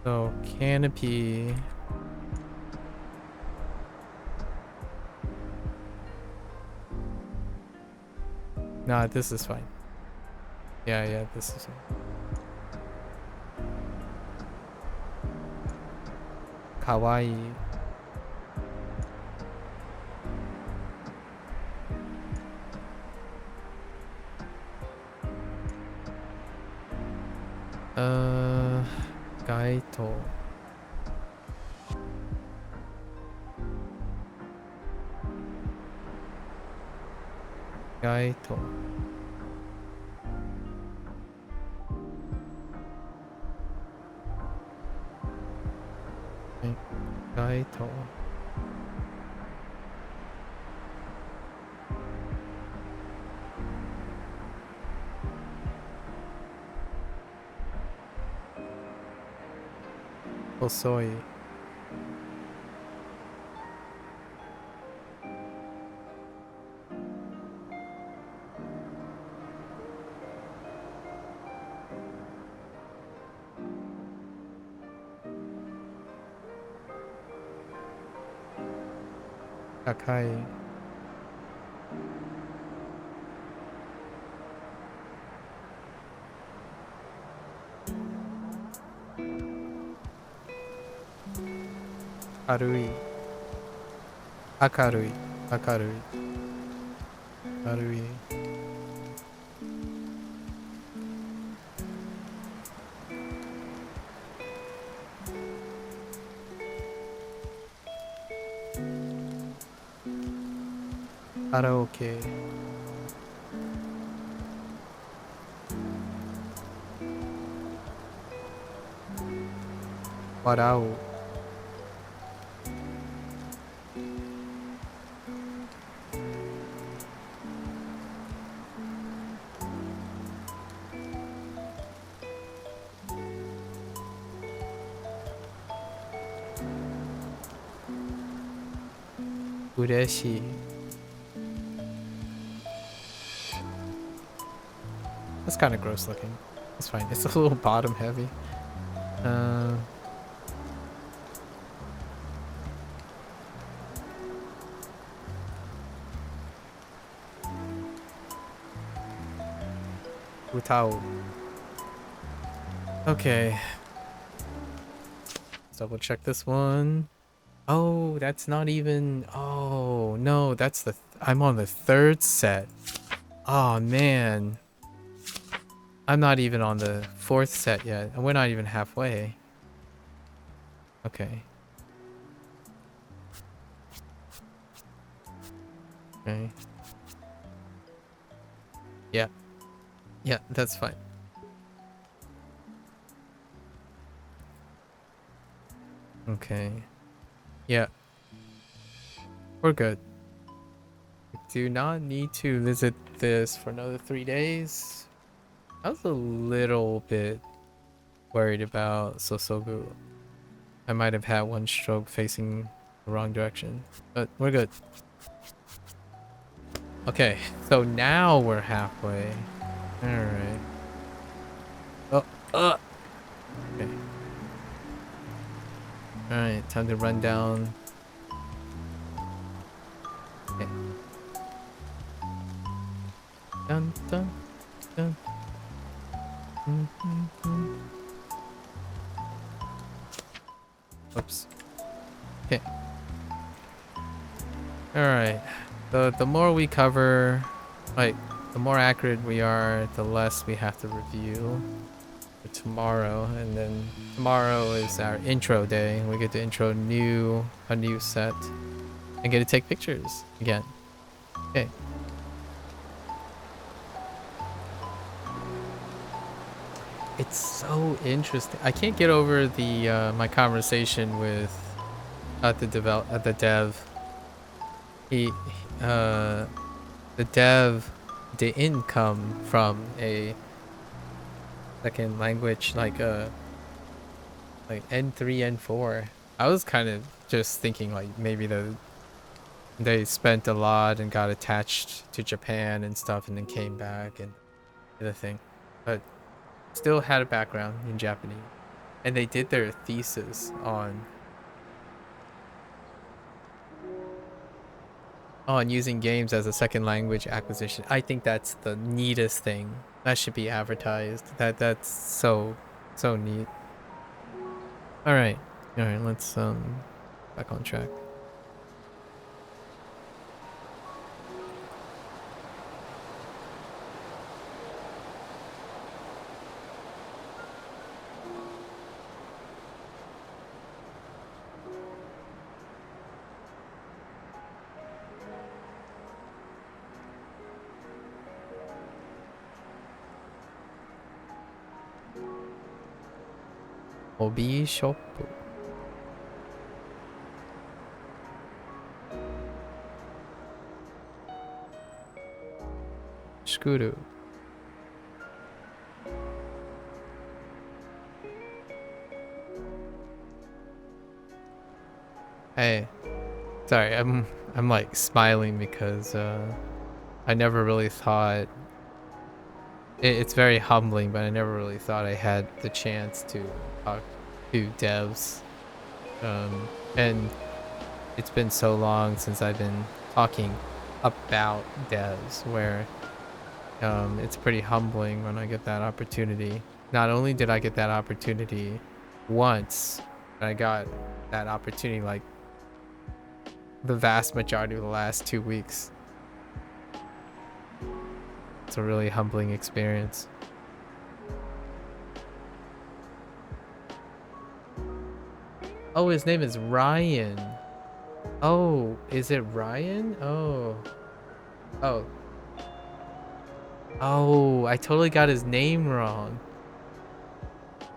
So canopy. Nah, this is fine. Yeah, this is fine. Kawaii. Gaito. Gaito. Okay. Gaito. Osoi. Akai. Arui. Akarui. Akarui. Arui. Karaoke. Warau. Ureshi. That's kind of gross looking. It's fine. It's a little bottom heavy. Utao. Okay. Let's double check this one. Oh, that's not even... Oh, no, that's the... I'm on the third set. Oh, man. I'm not even on the fourth set yet. And we're not even halfway. Okay. Okay. Yeah. Yeah, that's fine. Okay. Yeah. We're good. We do not need to visit this for another 3 days. I was a little bit worried about Sosogu. I might have had one stroke facing the wrong direction, but we're good. Okay, so now we're halfway. Alright. Oh, okay. Alright, time to run down. Okay. Dun dun dun. Oops. Okay. Alright. The more we cover, like, the more accurate we are, the less we have to review for tomorrow. And then tomorrow is our intro day. We get to intro a new set and get to take pictures again. Okay. It's so interesting. I can't get over the my conversation with the dev. The dev didn't come from a second language like N3, N4. I was kind of just thinking like maybe they spent a lot and got attached to Japan and stuff and then came back and did the thing, but still had a background in Japanese, and they did their thesis on using games as a second language acquisition. I think that's the neatest thing. That should be advertised. That's so neat. All right, let's back on track. Hobby shop. Shkuru. Hey, sorry, I'm like smiling because I never really thought it's very humbling, but I never really thought I had the chance to talk to devs. And it's been so long since I've been talking about devs where it's pretty humbling when I get that opportunity. Not only did I get that opportunity once, but I got that opportunity like the vast majority of the last 2 weeks. It's a really humbling experience. Oh, his name is Ryan. Oh, is it Ryan? Oh. Oh. Oh, I totally got his name wrong.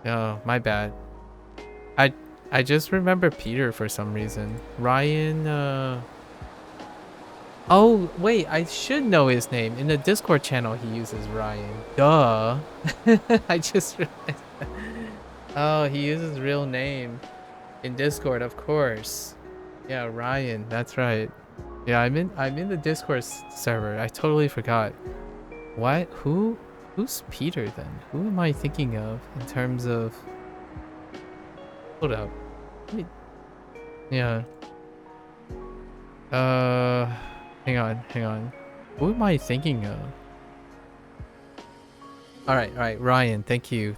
Oh, my bad. I just remember Peter for some reason. Ryan, oh, wait, I should know his name. In the Discord channel, he uses Ryan. Duh. I just realized that. Oh, he uses real name in Discord, of course. Yeah, Ryan, that's right. Yeah, I'm in the Discord server. I totally forgot. What? Who's Peter then? Who am I thinking of in terms of... Hold up. Yeah. Hang on. Who am I thinking of? All right, Ryan. Thank you.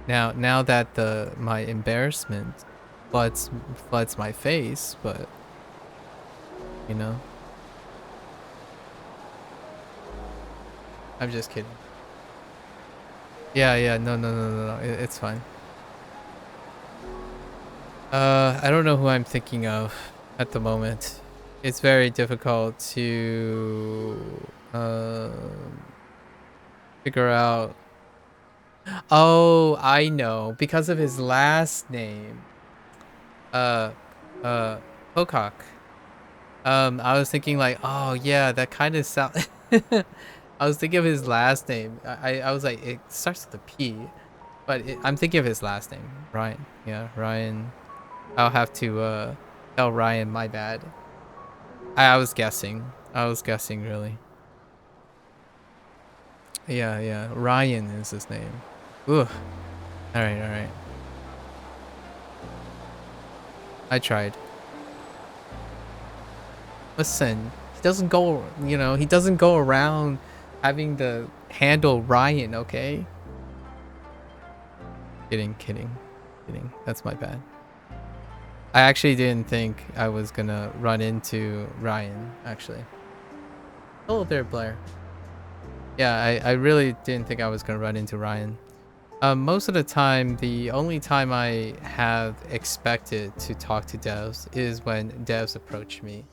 Now that my embarrassment floods my face, but you know, I'm just kidding. Yeah. No. It's fine. I don't know who I'm thinking of at the moment. It's very difficult to figure out. Oh, I know. Because of his last name. Pocock. I was thinking like, oh yeah, that kind of sound. I was thinking of his last name. I was like, it starts with a P, but I'm thinking of his last name, Ryan. Yeah, Ryan. I'll have to tell Ryan my bad. I was guessing. Really. Yeah. Ryan is his name. Ugh. All right. I tried. Listen, he doesn't go, he doesn't go around having to handle Ryan, okay? Kidding. That's my bad. I actually didn't think I was gonna run into Ryan, actually. Hello there, Blair. Yeah, I really didn't think I was gonna run into Ryan. Most of the time, the only time I have expected to talk to devs is when devs approach me.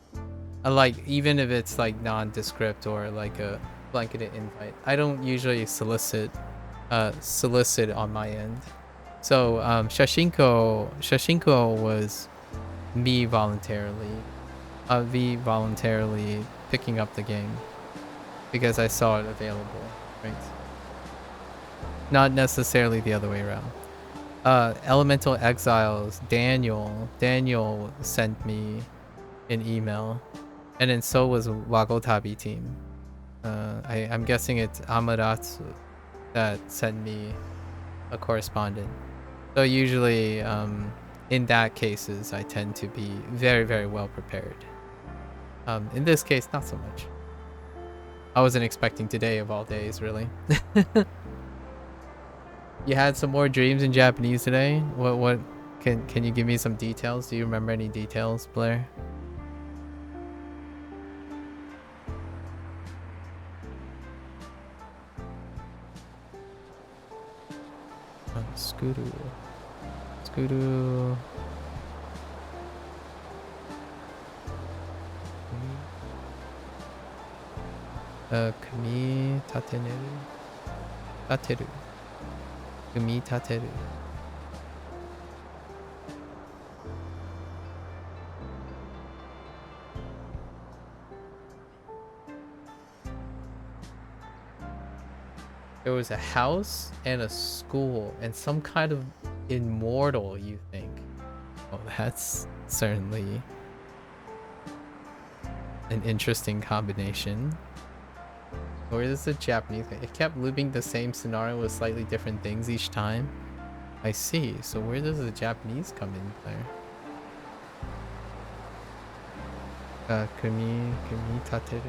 Like, even if it's like nondescript or like a blanketed invite, I don't usually solicit on my end. So Shashingo was me voluntarily picking up the game because I saw it available, right? Not necessarily the other way around. Elemental Exiles, Daniel sent me an email, and then so was Wagotabi team. I'm guessing it's Amaterasu that sent me a correspondent. So usually in that cases I tend to be very well prepared. In this case, not so much. I wasn't expecting today of all days, really. You had some more dreams in Japanese today? What can you give me some details? Do you remember any details, Blair? Scooter. Kami tateru. Kumitateru. There was a house and a school and some kind of immortal, you think? Oh, that's certainly an interesting combination. Or is this a Japanese thing? It kept looping the same scenario with slightly different things each time. I see. So where does the Japanese come in there? Kumi tateru.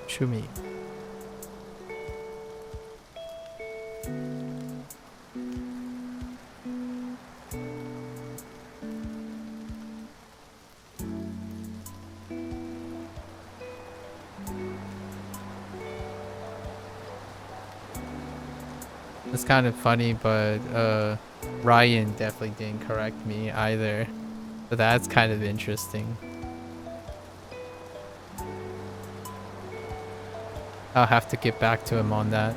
Shumi. It's kind of funny, but Ryan definitely didn't correct me either. So that's kind of interesting. I'll have to get back to him on that.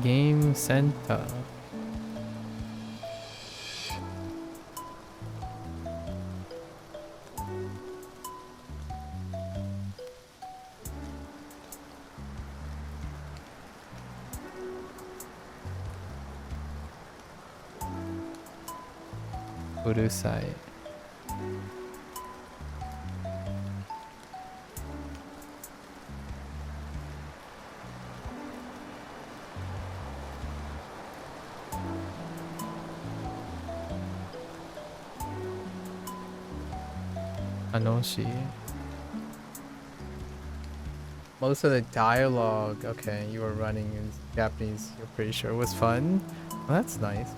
Game Center. Urusai. Anoshi. Most of the dialogue, okay, you were running in Japanese, you're pretty sure was fun. Well, that's nice.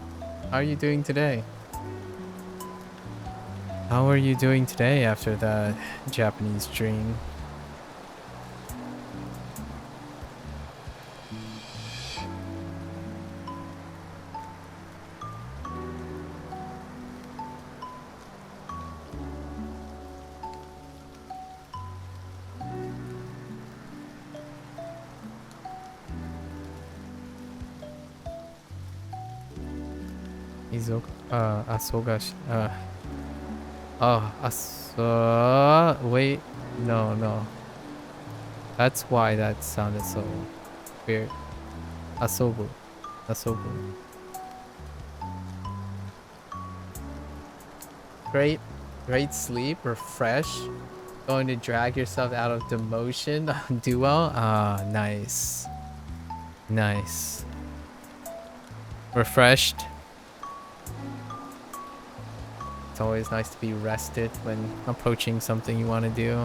How are you doing today? How are you doing today after that Japanese dream? Asogashi. Wait, no. That's why that sounded so weird. Asobu. Great sleep, refresh. Going to drag yourself out of demotion. Do well. Nice. Refreshed. It's always nice to be rested when approaching something you want to do.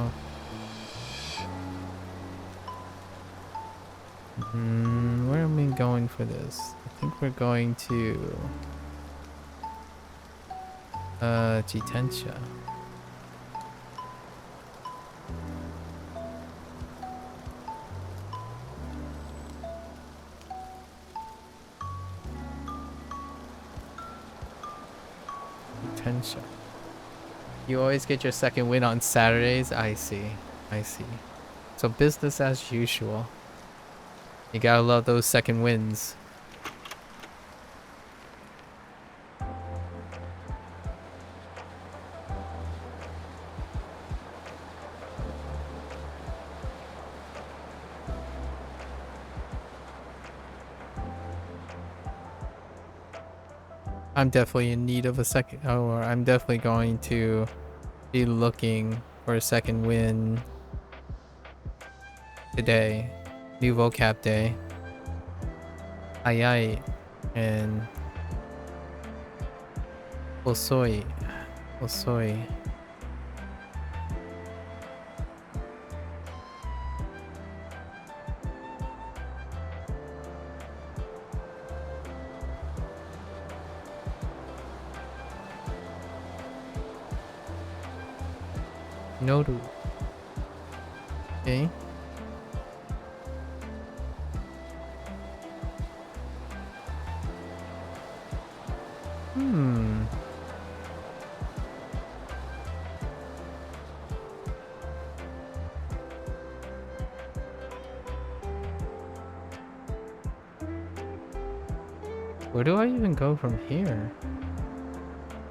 Where am I going for this? I think we're going to Jitensha. You always get your second win on Saturdays? I see. So business as usual. You gotta love those second wins. I'm definitely in need of a second, or I'm definitely going to be looking for a second win today. New vocab day. Ayai and Osoi. Noru. Okay. Hmm. Where do I even go from here?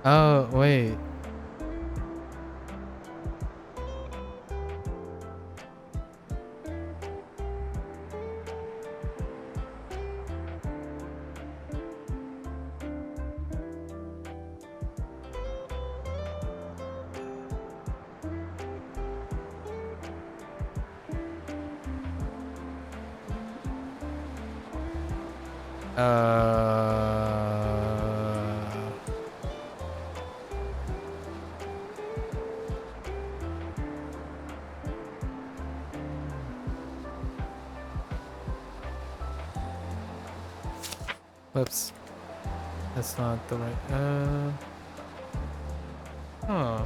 Oh, wait. Whoops. That's not the right. Huh.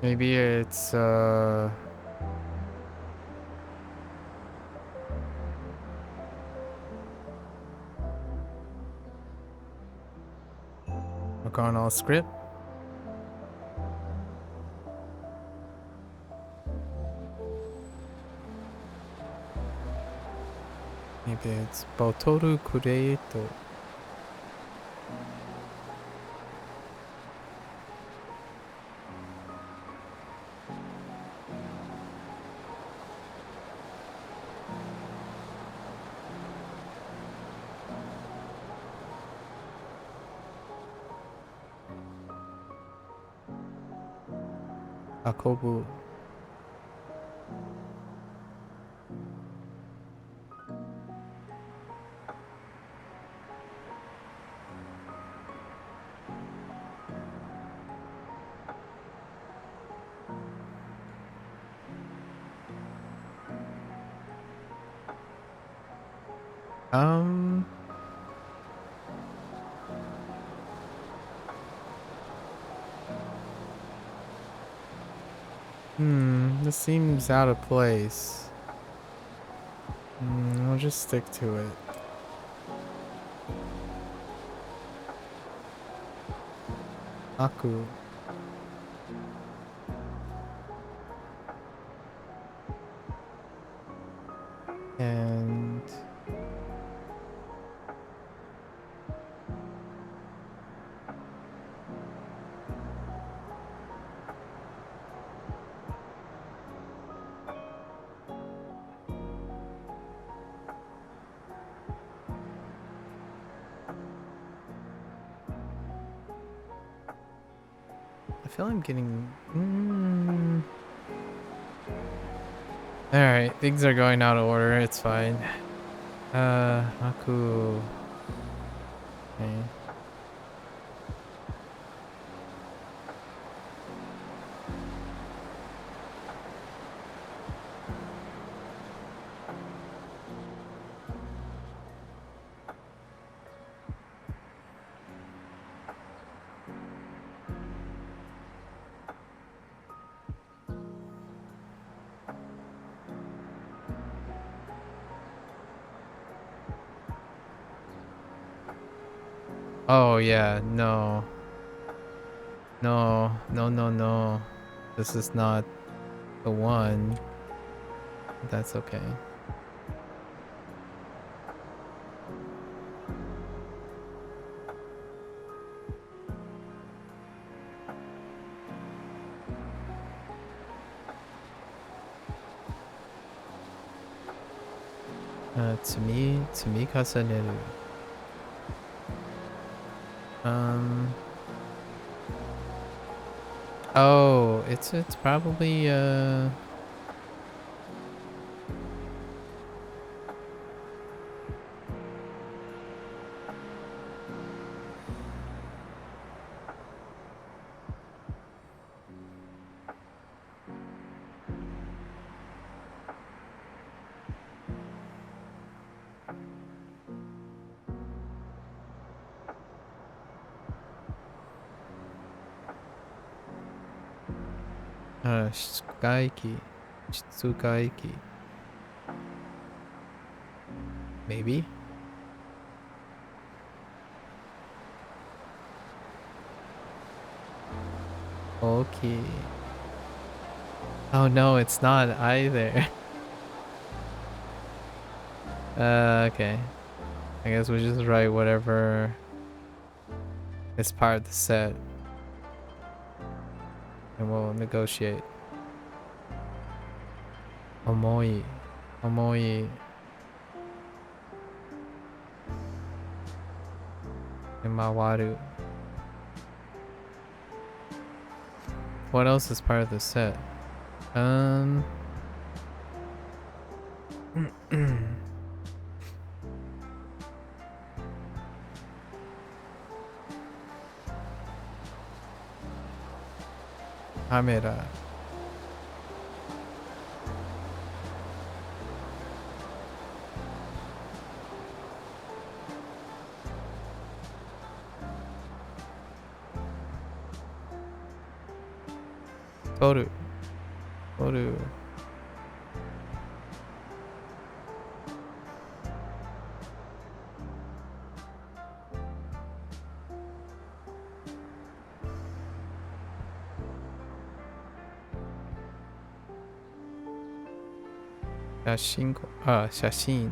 Maybe it's McConnell script. Maybe it's Botoru Kureito. Akobu. Um. This seems out of place. I'll just stick to it. MAKU. And I feel I'm getting. Alright, things are going out of order. It's fine. MAKU. Okay. Oh yeah, no. No, no, no, no. This is not the one. That's okay. Tsumikasa Neru. Oh, it's probably Shitsugaiki. Shitsugaiki. Maybe? Okay. Oh no, it's not either. Okay. I guess we'll just write whatever is part of the set. And we'll negotiate. Omoi. Omoi. Imawaru. What else is part of the set? Camera. Toru. Toru. Shashingo. Shashin.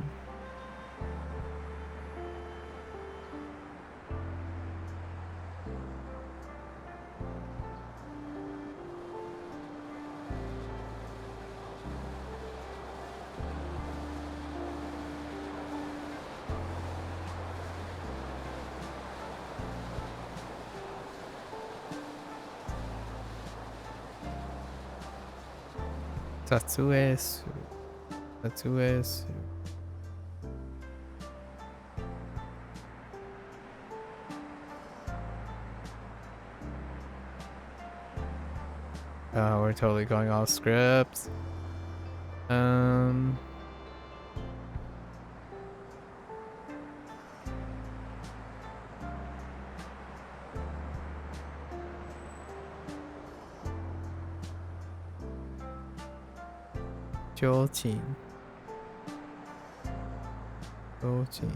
Tatsuesu. Tatsuesu. Oh, we're totally going off script. Jojin. Jojin.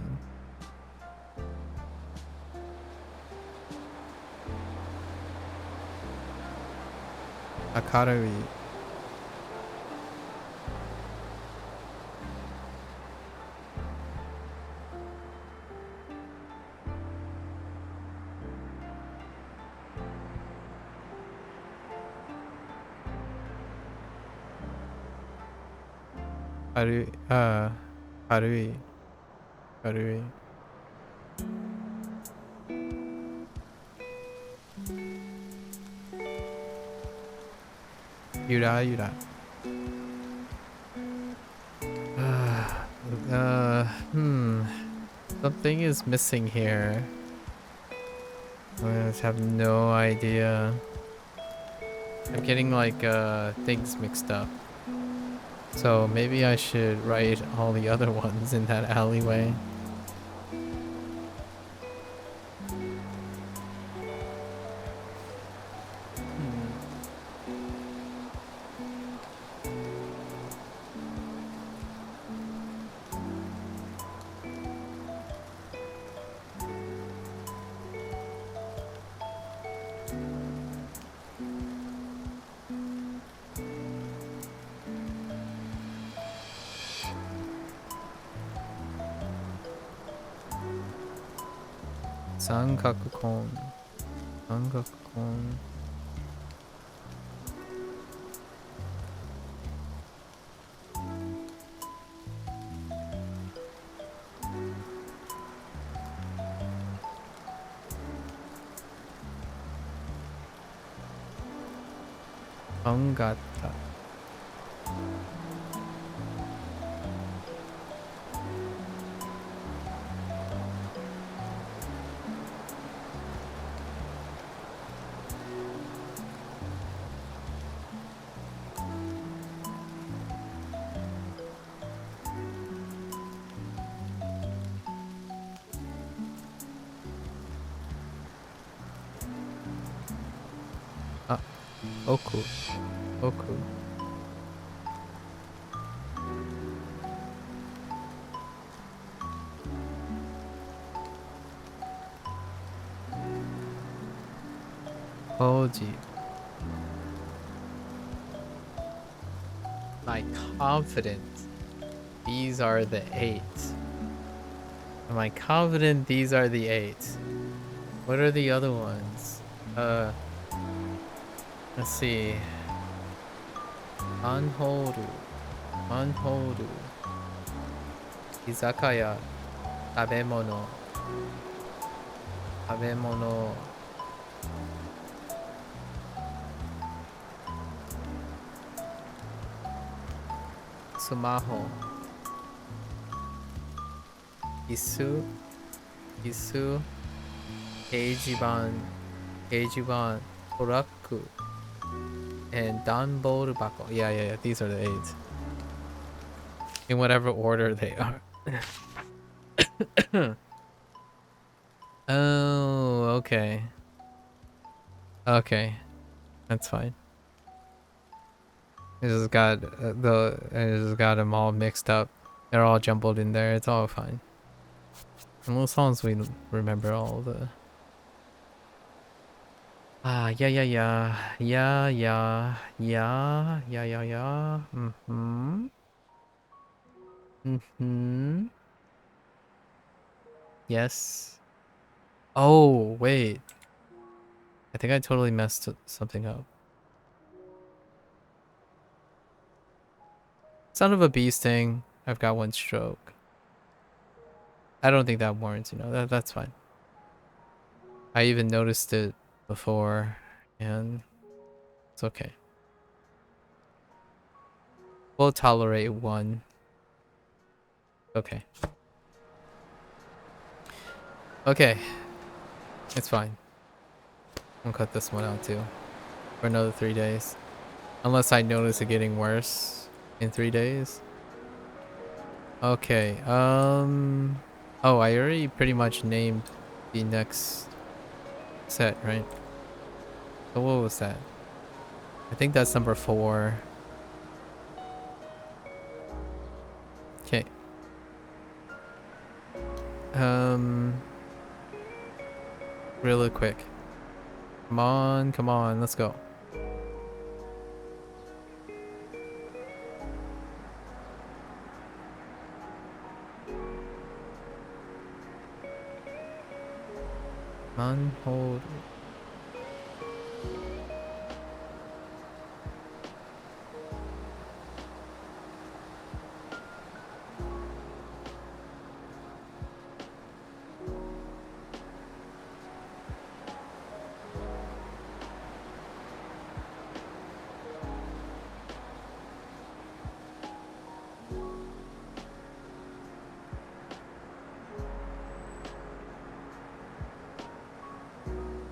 Akarui. Harui. Harui. Yura Yura. Something is missing here. I just have no idea. I'm getting like things mixed up. So maybe I should write all the other ones in that alleyway. Sankaku-kon. Sankaku-kon. Ongata. Oku. Oku. Koji. My confidence. These are the 8. Am I confident these are the 8? What are the other ones? Let's see. Anhoru. Anhoru. Izakaya. Tabemono. Tabemono. Sumaho. Isu. Isu. Keijiban. Keijiban. Toraku. And Danboru Bako. Yeah. These are the 8. In whatever order they are. Oh, okay. Okay. That's fine. I just got them all mixed up. They're all jumbled in there. It's all fine. And as long as we remember all the yeah. Yes. Oh, wait. I think I totally messed something up. Son of a bee sting. I've got 1 stroke. I don't think that warrants, that's fine. I even noticed it before, and it's okay. We'll tolerate 1. Okay. Okay. It's fine. I'll cut this one out too. For another 3 days. Unless I notice it getting worse in 3 days. Okay, oh, I already pretty much named the next set, right? So what was that? I think that's number 4. Okay. Really quick. Come on, let's go. Manhold.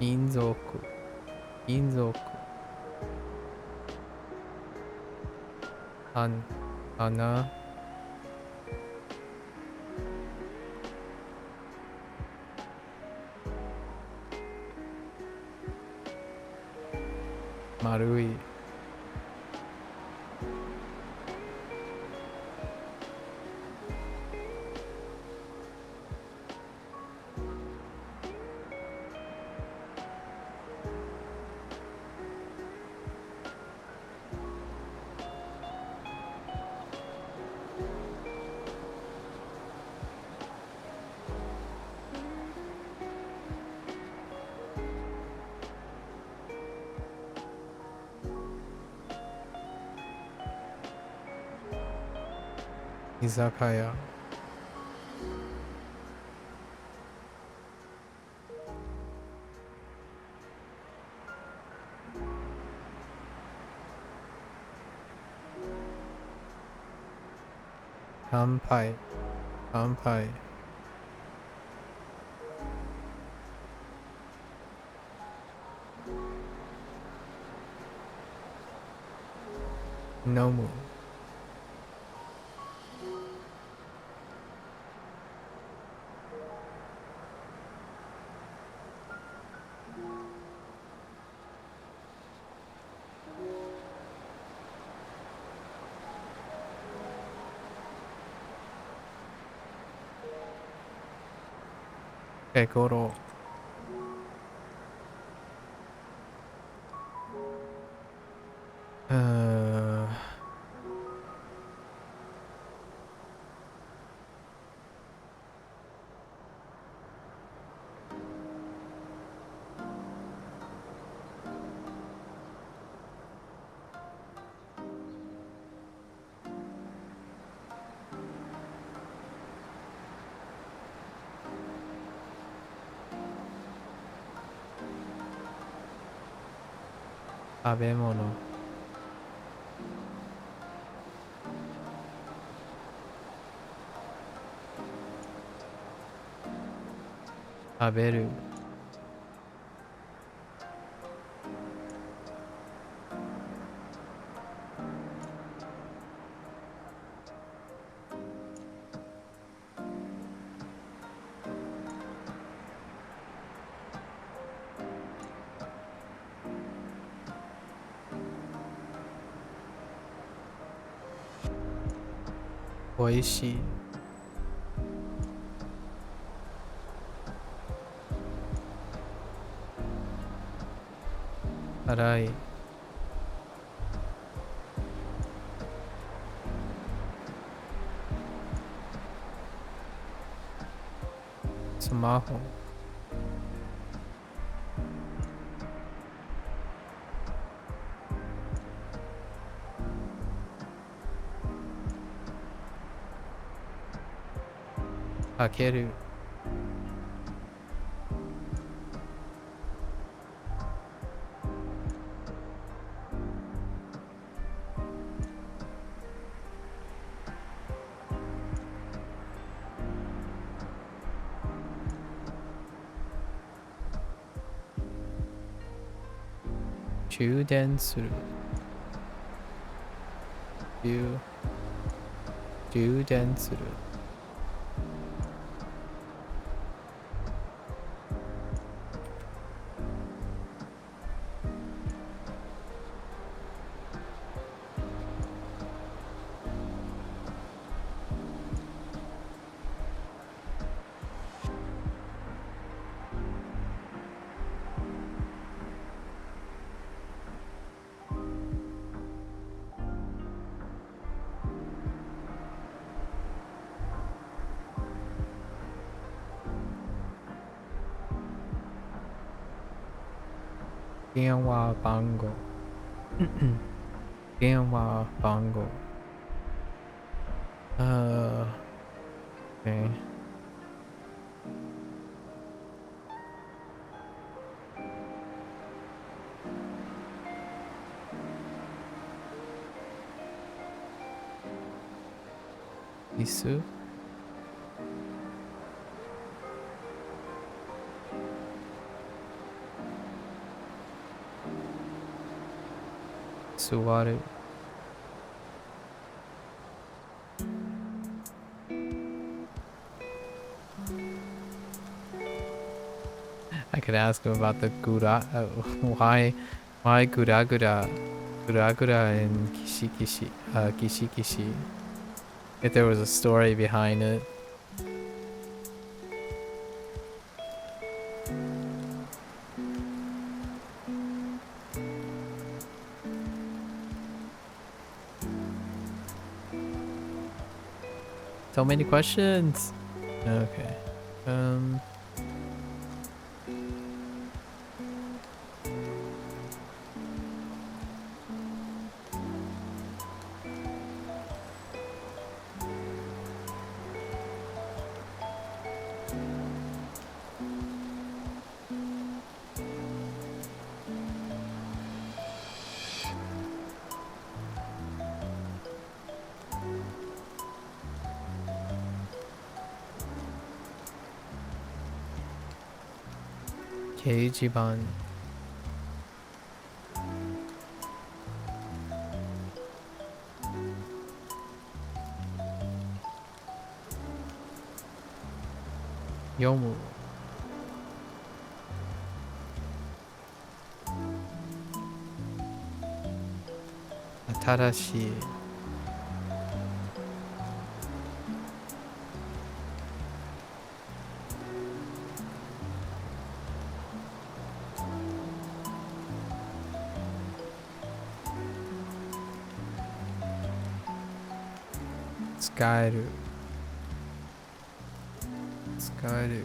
Inzoku. Ana. Marui. Izakaya. Kanpai. Nomu. Okay, ゴロ。食べ物。食べる。おいしい。辛い。スマホ。かける。充電する。充電する。電話番号。電話番号。Okay.椅子。座る。I could ask him about the gura. Why gura gura, gura gura and kishi kishi, kishi kishi. If there was a story behind it. So many questions. Okay. Keijiban. Yomu. Atarashi. Skyru. Skyru.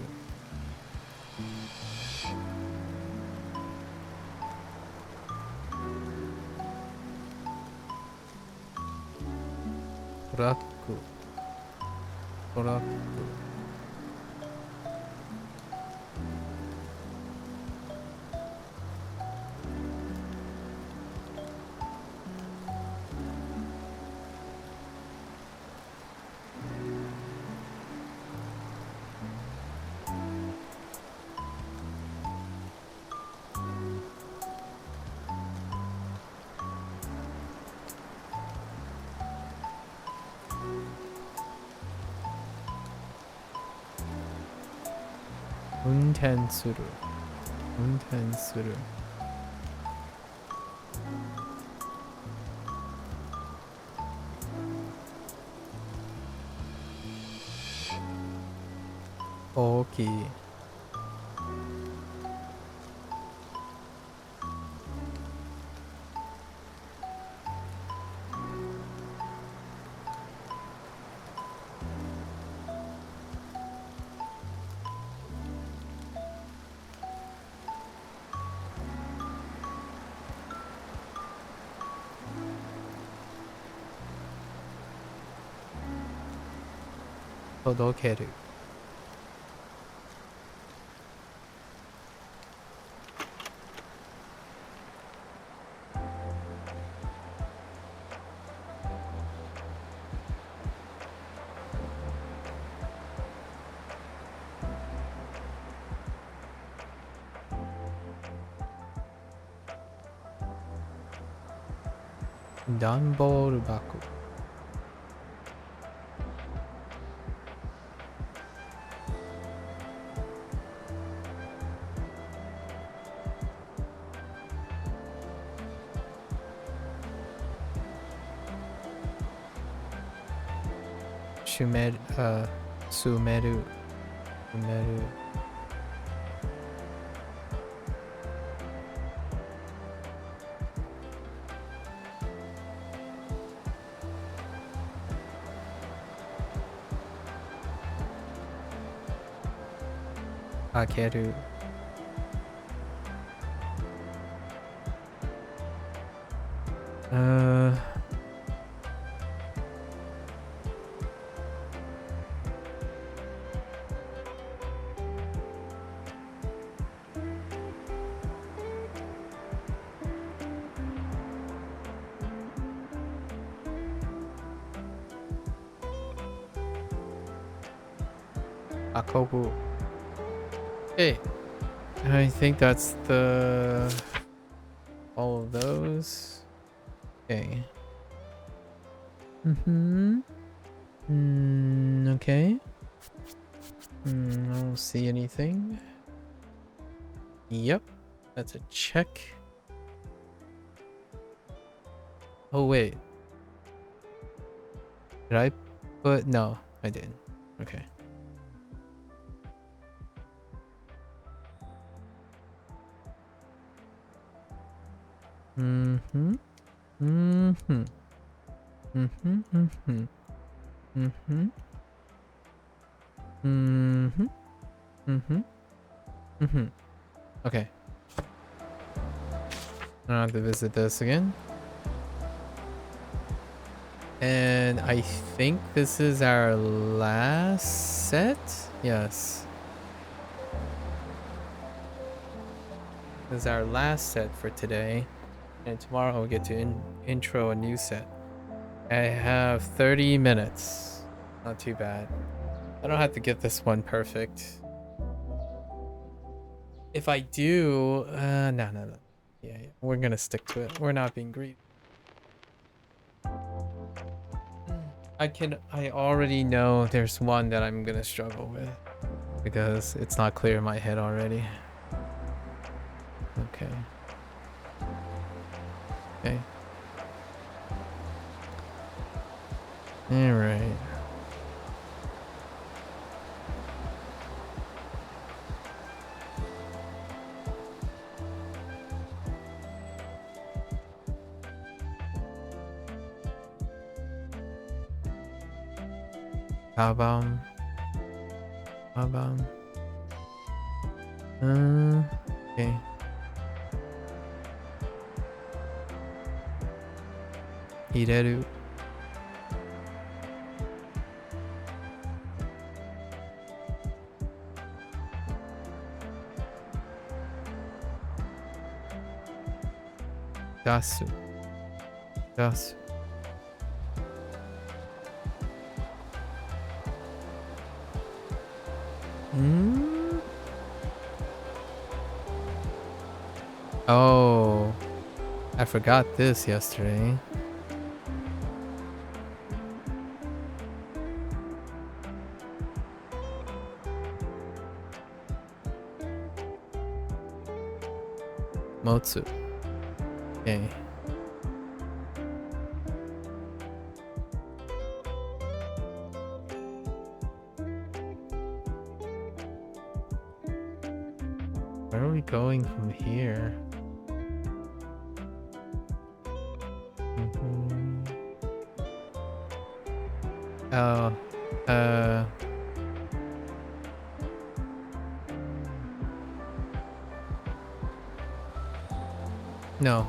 Toraku. Toraku. Unten suru. Unten suru. Okay. Todokeru. Danball baku. Shumeru, sumeru. Sumeru. Akeru. Akobu. Okay. I think that's the all of those. Okay. Okay. I don't see anything. Yep. That's a check. Oh wait. Did I put no, I didn't. Okay. Okay. I don't have to visit this again. And I think this is our last set? Yes. This is our last set for today. And tomorrow we'll get to intro a new set. I have 30 minutes. Not too bad. I don't have to get this one perfect. If I do, no. Yeah, we're gonna stick to it. We're not being greedy. I already know there's one that I'm gonna struggle with because it's not clear in my head already. Okay. Okay. All right. Kabam. Kabam. Okay. Hireru. Dasu. Dasu. Oh, I forgot this yesterday. Motsu. Okay. Where are we going from here? Oh, no.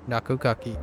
Nakugaki.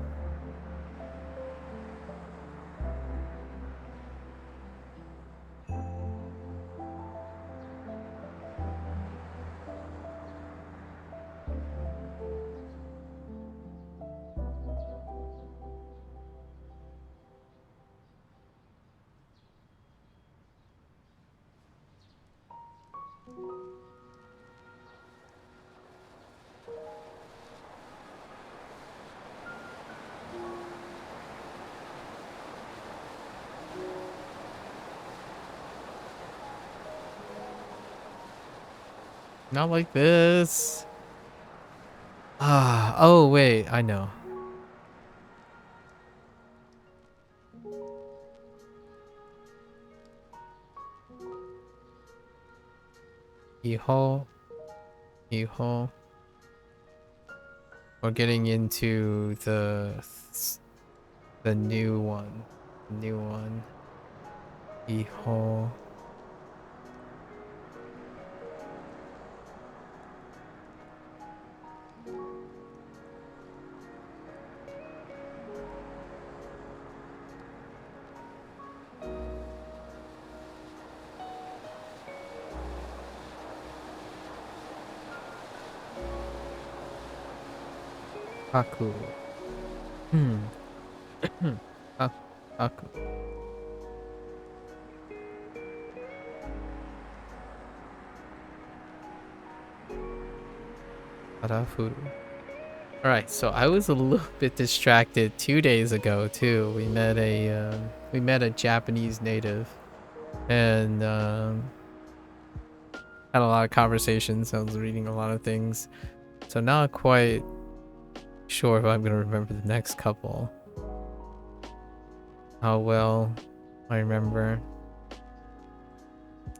Not like this. Ah, oh wait, I know. Iho. Iho. We're getting into the new one. New one. Iho. Aku. Aku. Arafuru. Alright, so I was a little bit distracted 2 days ago too. We met a Japanese native and had a lot of conversations. I was reading a lot of things. So not quite sure if I'm gonna remember the next couple. How well I remember.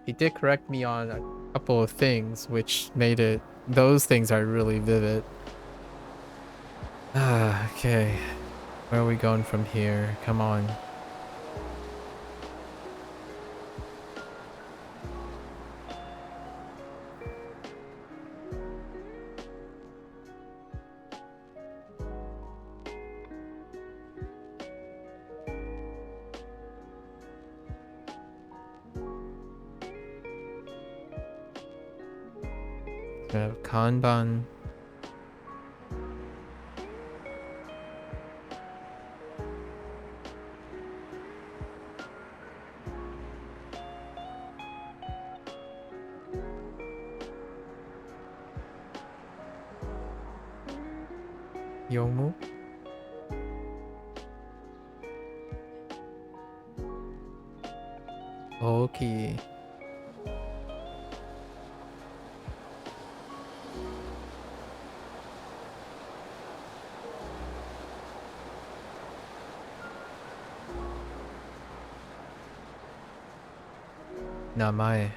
He did correct me on a couple of things, which made it, those things are really vivid. Okay. Where are we going from here? Come on. We have Kanban. Yomu. Okay. Namae.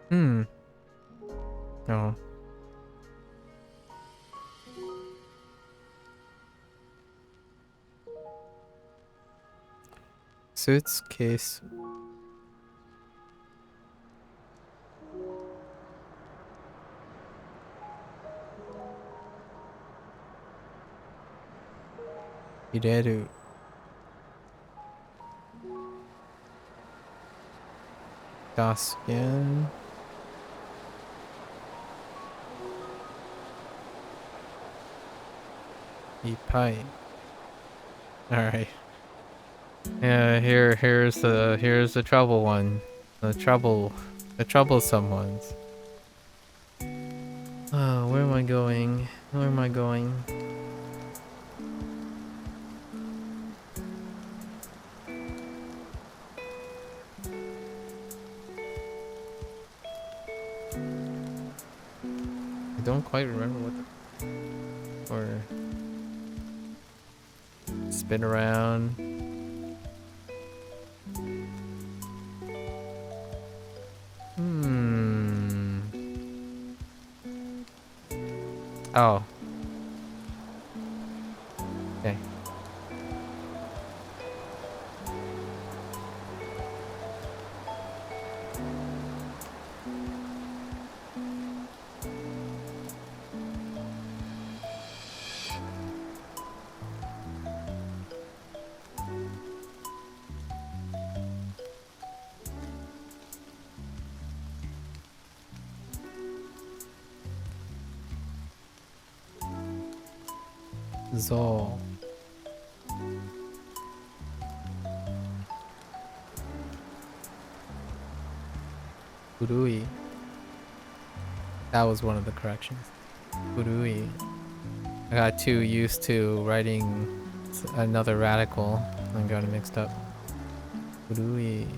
Hmm. Oh. Suits case. Ireru. Dasgen. Ipai. Alright. Yeah, here's the trouble one. The troublesome ones. Oh, where am I going? Where am I going? I don't quite remember what the... Or... Spin around. Hmm... Oh. Okay. Zol. Urui. That was one of the corrections. Urui. I got too used to writing another radical and got it mixed up. Urui.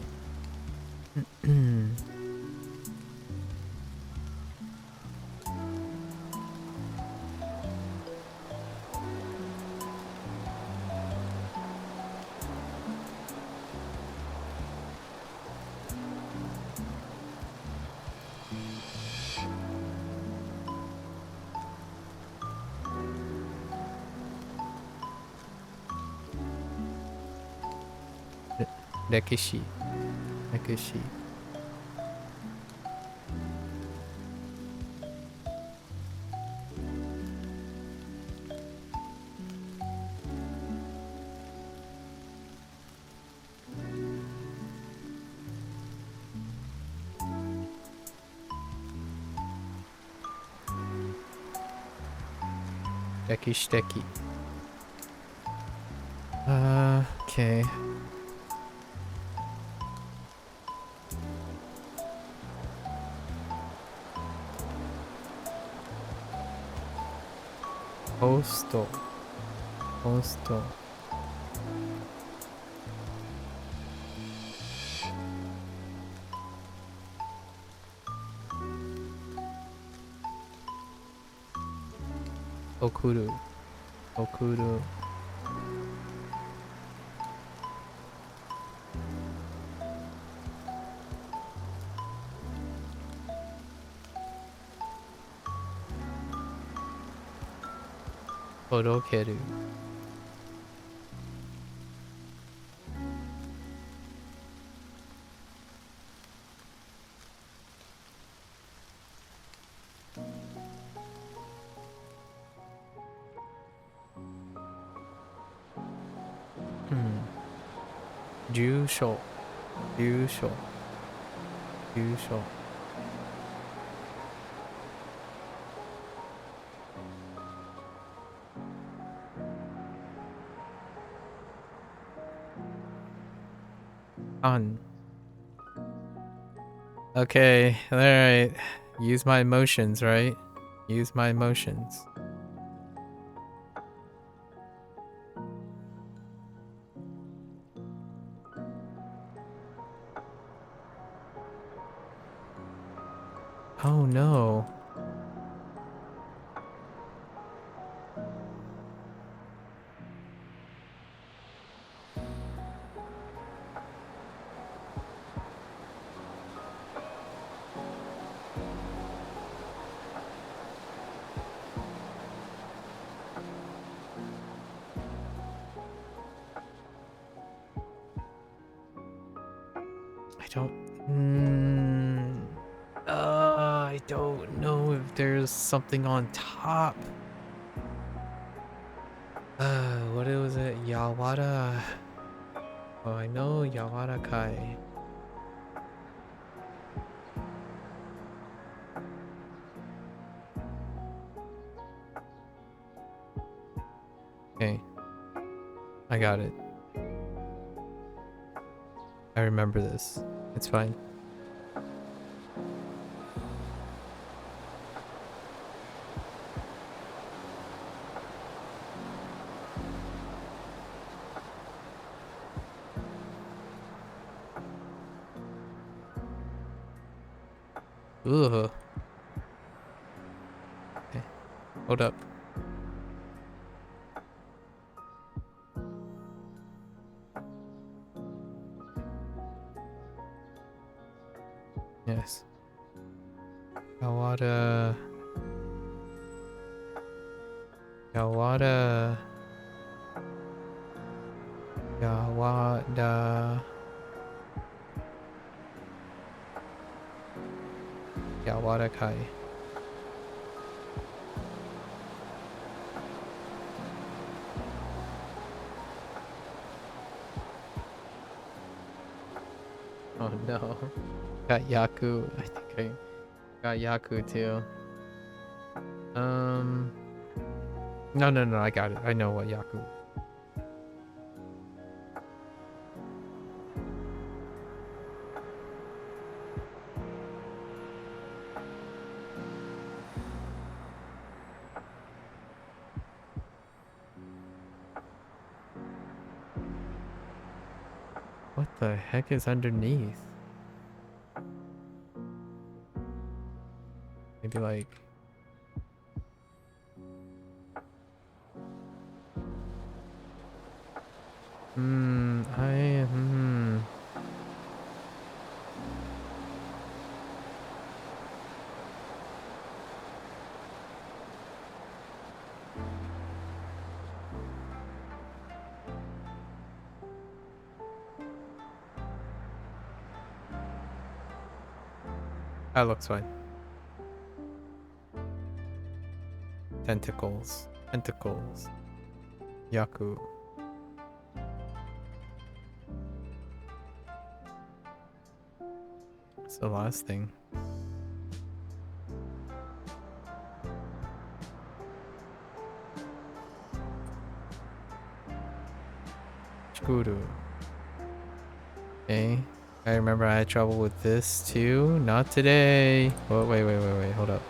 Rekishi. Rekishi. Dekishteki. Okay. Postal. Postal. Okuru. Okuru. Orokeru. Jusho. Jusho. Jusho. On. Okay, alright. Use my emotions, right? Use my emotions. Oh no. I don't know if there's something on top. What was it? Yawada. Oh, I know Yawada Kai. Okay. I got it. I remember this. It's fine. Ugh. Okay. Hold up. Yes. Yawada. Yawada. Yawada. Yawada Kai. Oh no. Got Yaku. I think I got Yaku too. No, I got it. I know what Yaku. What the heck is underneath? Maybe like... That looks fine. Tentacles. Tentacles. Yaku. What's the last thing? Shkuru. Okay. I remember I had trouble with this too. Not today. Oh, wait. Hold up.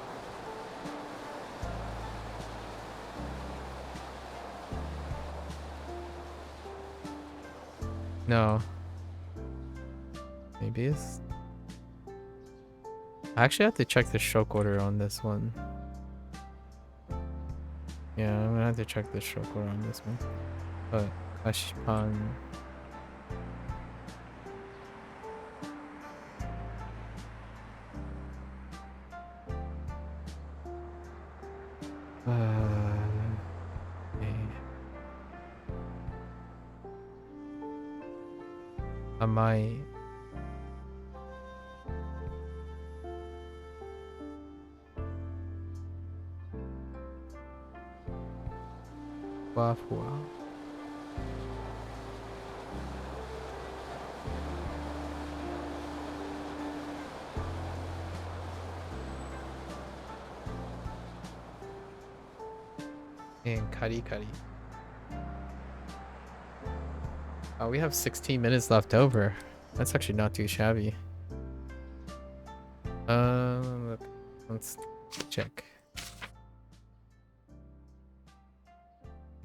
No. Maybe it's... I actually have to check the stroke order on this one. Yeah, I'm gonna have to check the stroke order on this one. But Kashipan... okay. I might... Wafua. And Kari Kari. Oh, we have 16 minutes left over. That's actually not too shabby. Look, let's check.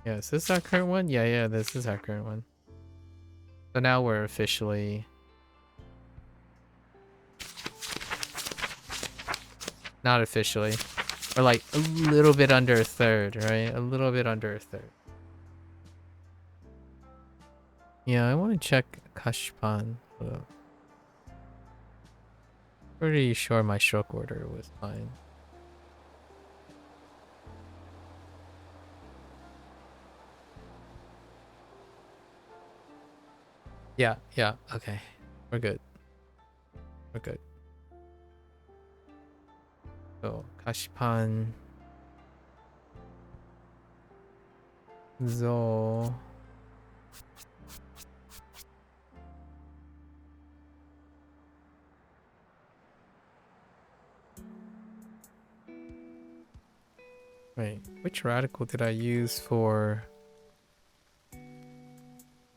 Yeah, is this our current one? Yeah, this is our current one. So now we're officially... Not officially. We're like a little bit under a third, right? A little bit under a third. Yeah, I want to check Kashpan. Pretty sure my stroke order was fine. Yeah, okay. We're good. We're good. So, Kashipan. Zo. Wait, which radical did I use for...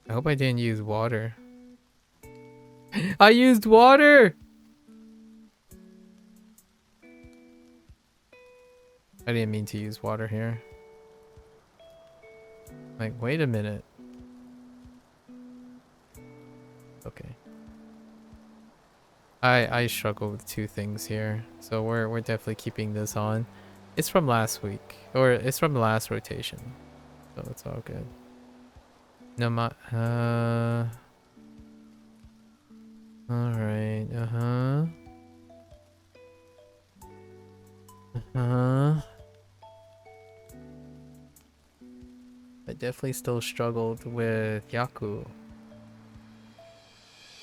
I hope I didn't use water. I used water! I didn't mean to use water here. Like, wait a minute. Okay. I struggle with two things here. So we're definitely keeping this on. It's from last week. Or it's from the last rotation. So it's all good. No alright, I definitely still struggled with Yaku.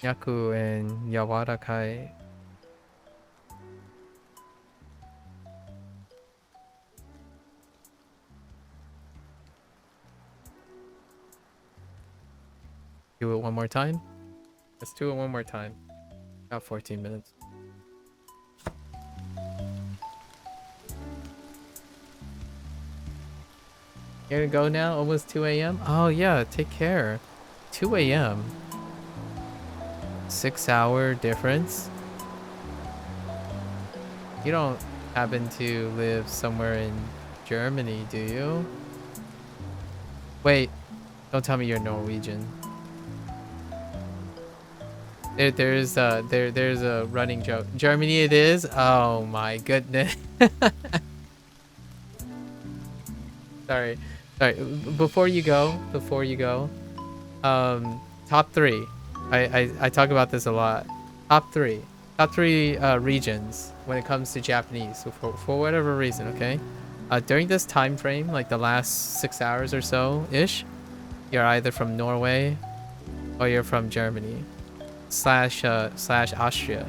Yaku and Yawarakai. Do it one more time? Let's do it one more time. About 14 minutes. Here to go now? Almost 2 a.m.? Oh yeah, take care. 2 a.m. 6-hour difference? You don't happen to live somewhere in Germany, do you? Wait, don't tell me you're Norwegian. There's a running joke. Germany it is? Oh my goodness. Sorry. Before you go, top 3. I talk about this a lot. Top 3 regions when it comes to Japanese. So for whatever reason, okay? During this time frame, like the last 6 hours or so ish, you're either from Norway or you're from Germany slash Austria.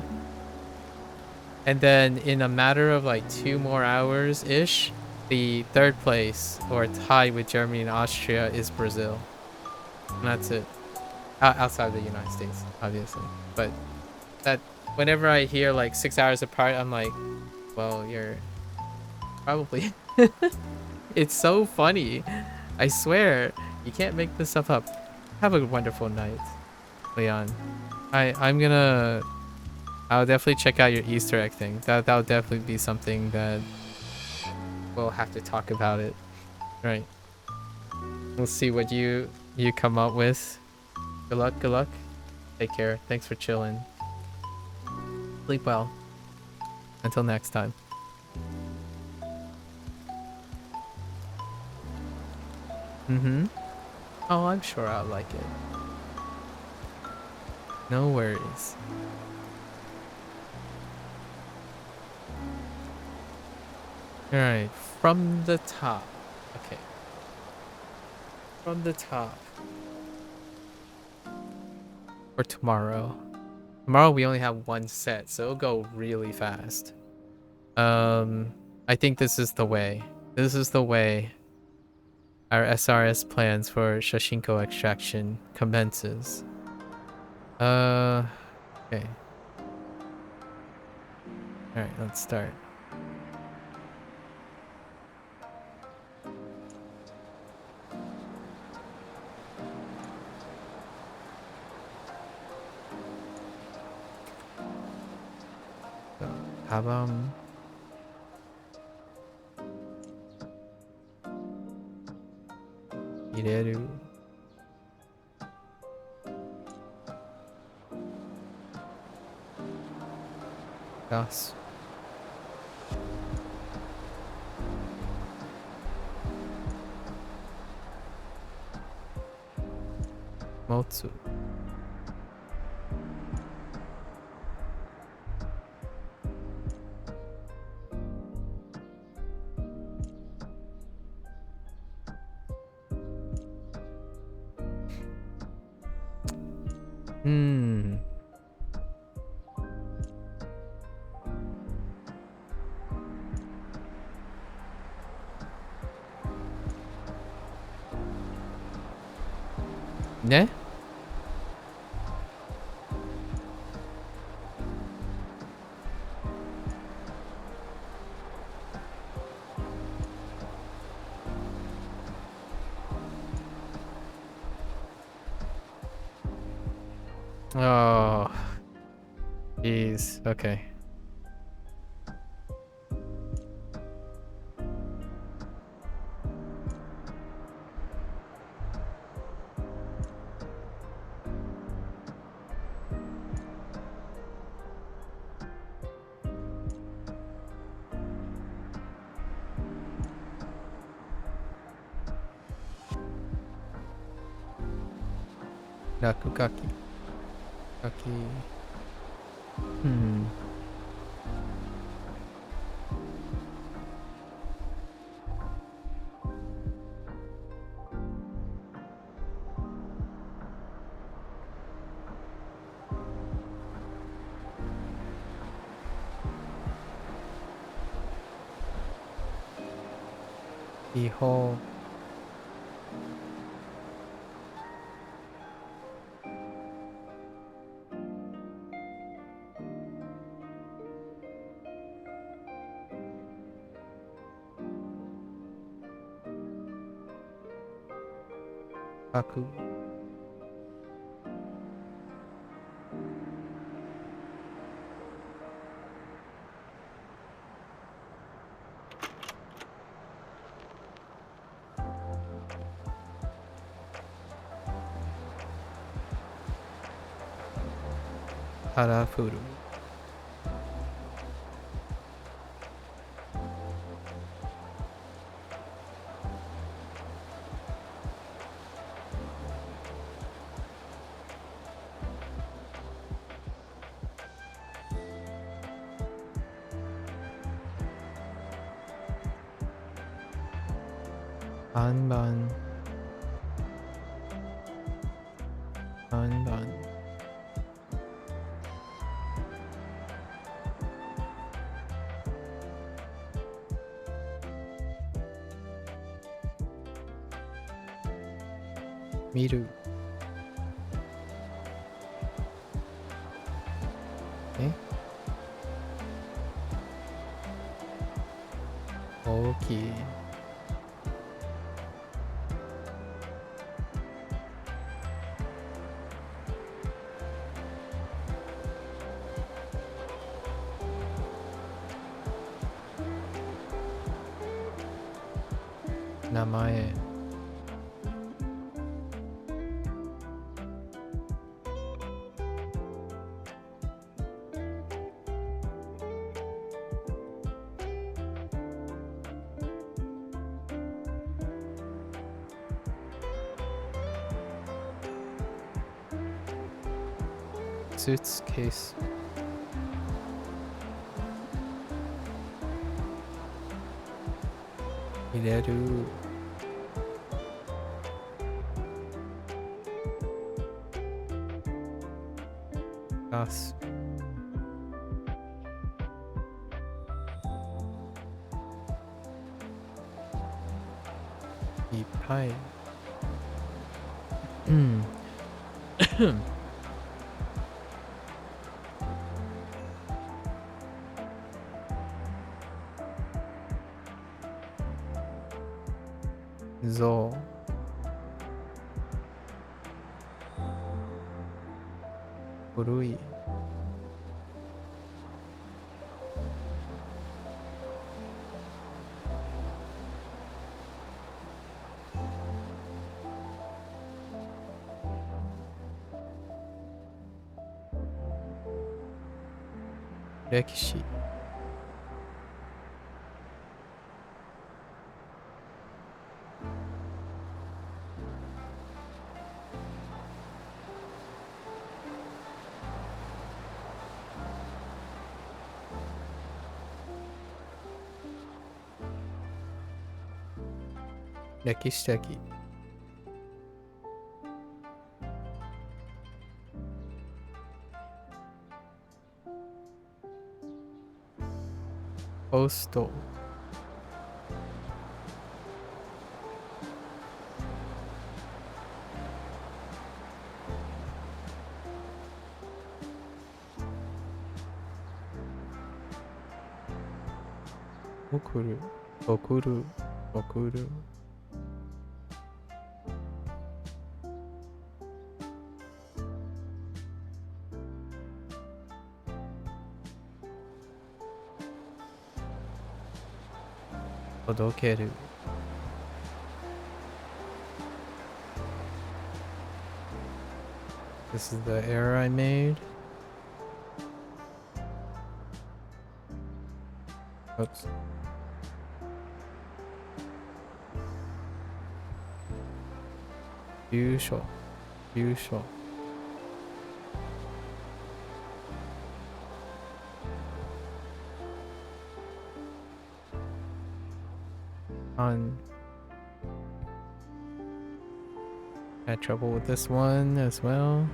And then in a matter of like 2 more hours ish, the third place or tied with Germany and Austria is Brazil. And that's it. Outside of the United States, obviously. But that whenever I hear like 6 hours apart, I'm like, well, you're probably... It's so funny. I swear, you can't make this stuff up. Have a wonderful night, Leon. I'll definitely check out your Easter egg thing. That'll definitely be something that we'll have to talk about it. Right. We'll see what you come up with. Good luck. Take care. Thanks for chilling. Sleep well. Until next time. Oh, I'm sure I'll like it. No worries. Alright, from the top. Okay. From the top. For tomorrow. Tomorrow we only have 1 set, so it'll go really fast. I think this is the way. This is the way our SRS plans for Shashingo extraction commences. Okay. Alright, let's start. So, Habam. Ireru. Gas. Motsu. ね? Oh, jeez. Okay. Nakukaki. Kaki. Hmm. Iho. Kaku. Harafuru. Banban. Banban. Miru. Eh? Okay. Namae. Suitcase. Hireru. Gas. Ipai. Zo. Urui. Rekishi. Rekishiteki. Postal. Okuru. Okuru. Okuru. Todokeru. This is the error I made. Oops. Usual. Usual. On. Had trouble with this one as well.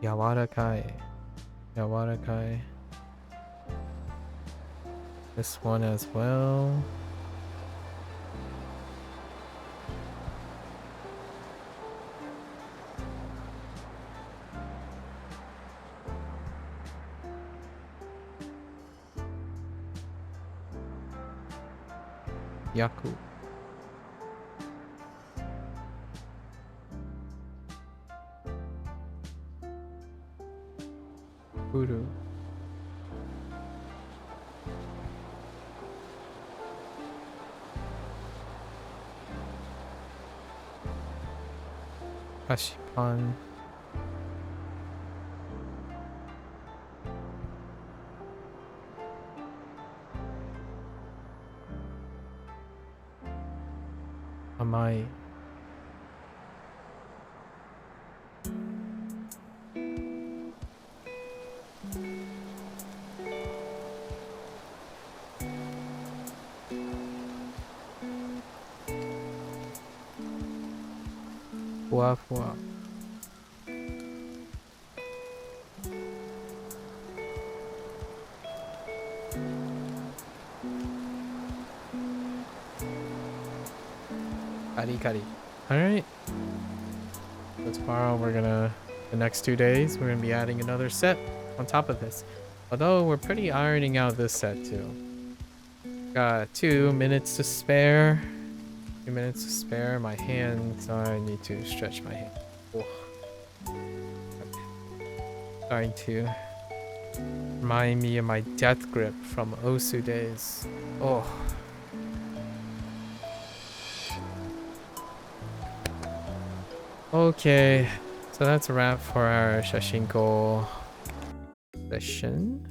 Yawarakai. Yawarakai. This one as well. Yaku. Uru. Kashipan. Amai. Fua fua. Kari kari. Alright. So tomorrow the next 2 days, we're gonna be adding another set on top of this. Although we're pretty ironing out this set too. Got 2 minutes to spare. 2 minutes to spare. My hands, I need to stretch my hand. Oh. Starting to remind me of my death grip from Osu days. Oh. Okay, so that's a wrap for our Shashingo session.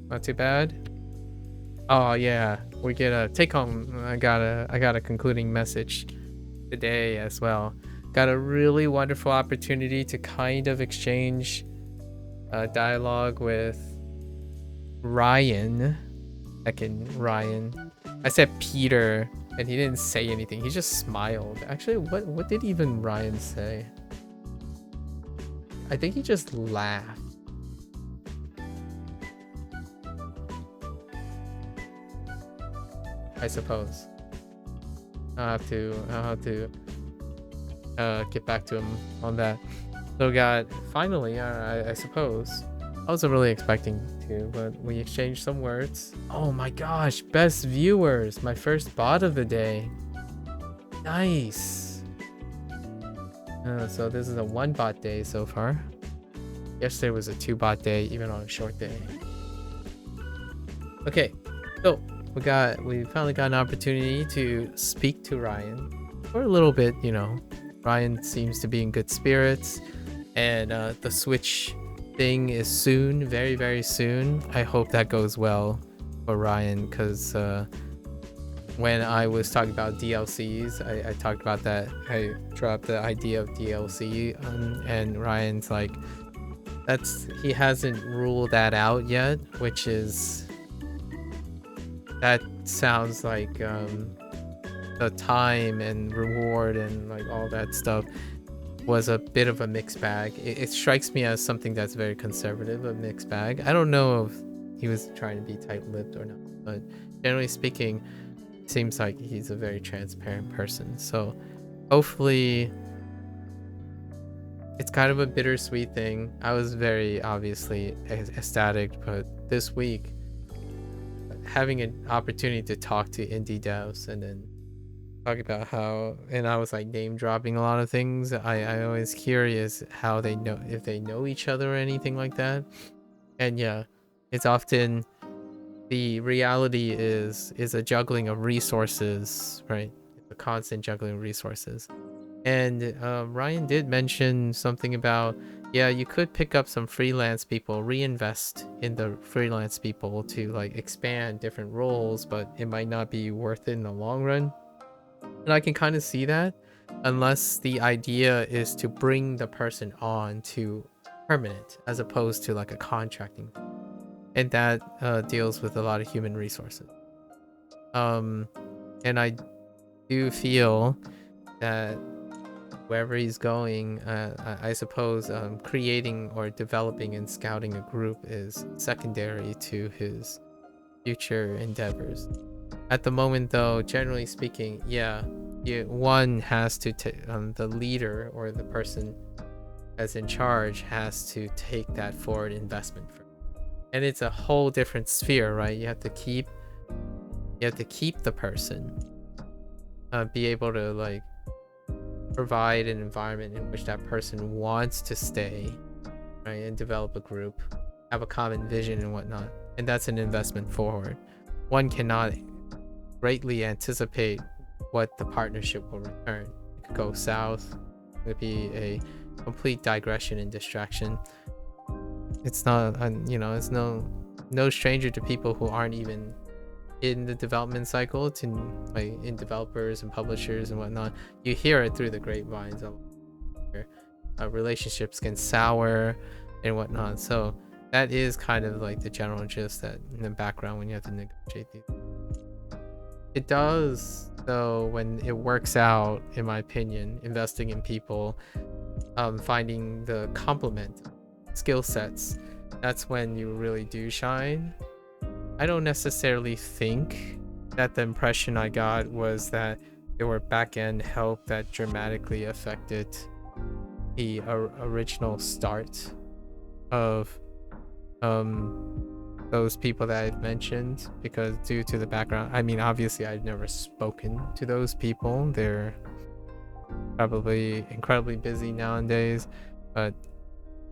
Not too bad. Oh yeah, we get a take home. I got a concluding message today as well. Got a really wonderful opportunity to kind of exchange dialogue with Ryan. Heckin' Ryan. I said Peter, and he didn't say anything. He just smiled. Actually, what did even Ryan say? I think he just laughed. I suppose. I'll have to get back to him on that. So finally, I suppose. I wasn't really expecting to, but we exchanged some words. Oh my gosh, best viewers. My first bot of the day. Nice. So this is a 1 bot day so far. Yesterday was a 2 bot day, even on a short day. Okay, so we finally got an opportunity to speak to Ryan for a little bit. You know, Ryan seems to be in good spirits, and the Switch thing is soon, very very soon. I hope that goes well for Ryan, because when I was talking about DLCs, I talked about that. I dropped the idea of DLC, and Ryan's like, he hasn't ruled that out yet, which is, that sounds like the time and reward and like all that stuff was a bit of a mixed bag. It strikes me as something that's very conservative, a mixed bag. I don't know if he was trying to be tight-lipped or not, but generally speaking, it seems like he's a very transparent person. So hopefully it's kind of a bittersweet thing. I was very obviously ecstatic, but this week having an opportunity to talk to indie devs and then talk about how, and I was like name dropping a lot of things. I always curious how they know, if they know each other or anything like that. And yeah, it's often the reality is a juggling of resources, right? A constant juggling of resources. And Ryan did mention something about, yeah, you could pick up some freelance people, reinvest in the freelance people to like expand different roles, but it might not be worth it in the long run. And I can kind of see that, unless the idea is to bring the person on to permanent as opposed to like a contracting. And that deals with a lot of human resources. And I do feel that wherever he's going, I suppose creating or developing and scouting a group is secondary to his future endeavors. At the moment, though, generally speaking, yeah, one has to take the leader or the person that's in charge has to take that forward investment for, and it's a whole different sphere, right? You have to keep the person, be able to like provide an environment in which that person wants to stay, right, and develop a group, have a common vision and whatnot, and that's an investment forward. One cannot greatly anticipate what the partnership will return. It could go south. It could be a complete digression and distraction. It's not, it's no stranger to people who aren't even in the development cycle, to like in developers and publishers and whatnot. You hear it through the grapevines. Relationships can sour and whatnot. So that is kind of like the general gist that in the background when you have to negotiate these. It does, though, when it works out, in my opinion, investing in people, finding the complement skill sets, that's when you really do shine. I don't necessarily think that the impression I got was that there were back-end help that dramatically affected the original start of those people that I've mentioned, because due to the background, I mean, obviously I've never spoken to those people. They're probably incredibly busy nowadays, but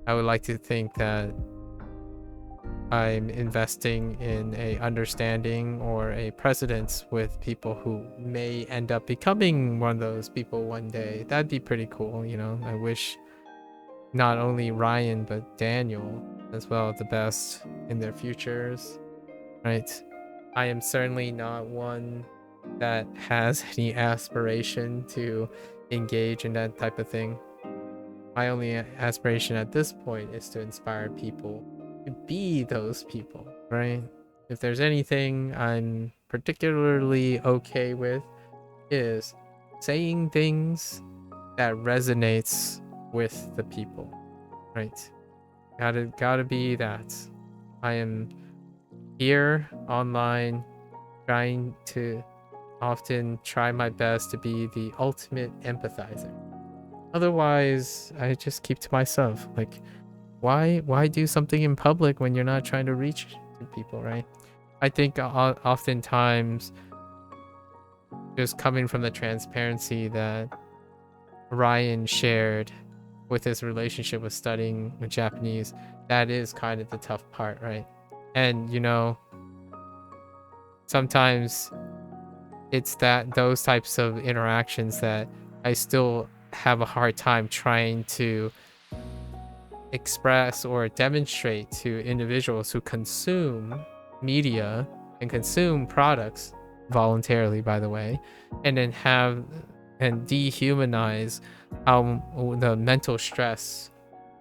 I would like to think that I'm investing in a understanding or a precedence with people who may end up becoming one of those people one day. That'd be pretty cool, I wish not only Ryan but Daniel as well the best in their futures, right? I am certainly not one that has any aspiration to engage in that type of thing. My only aspiration at this point is to inspire people to be those people, right? If there's anything I'm particularly okay with, is saying things that resonates with the people, right? Gotta be that. I am here online trying to often try my best to be the ultimate empathizer. Otherwise, I just keep to myself. Like, why do something in public when you're not trying to reach to people, right? I think oftentimes just coming from the transparency that Ryan shared with his relationship with studying with Japanese, that is kind of the tough part, right? And sometimes it's those types of interactions that I still have a hard time trying to express or demonstrate to individuals who consume media and consume products voluntarily, by the way, and then have and dehumanize the mental stress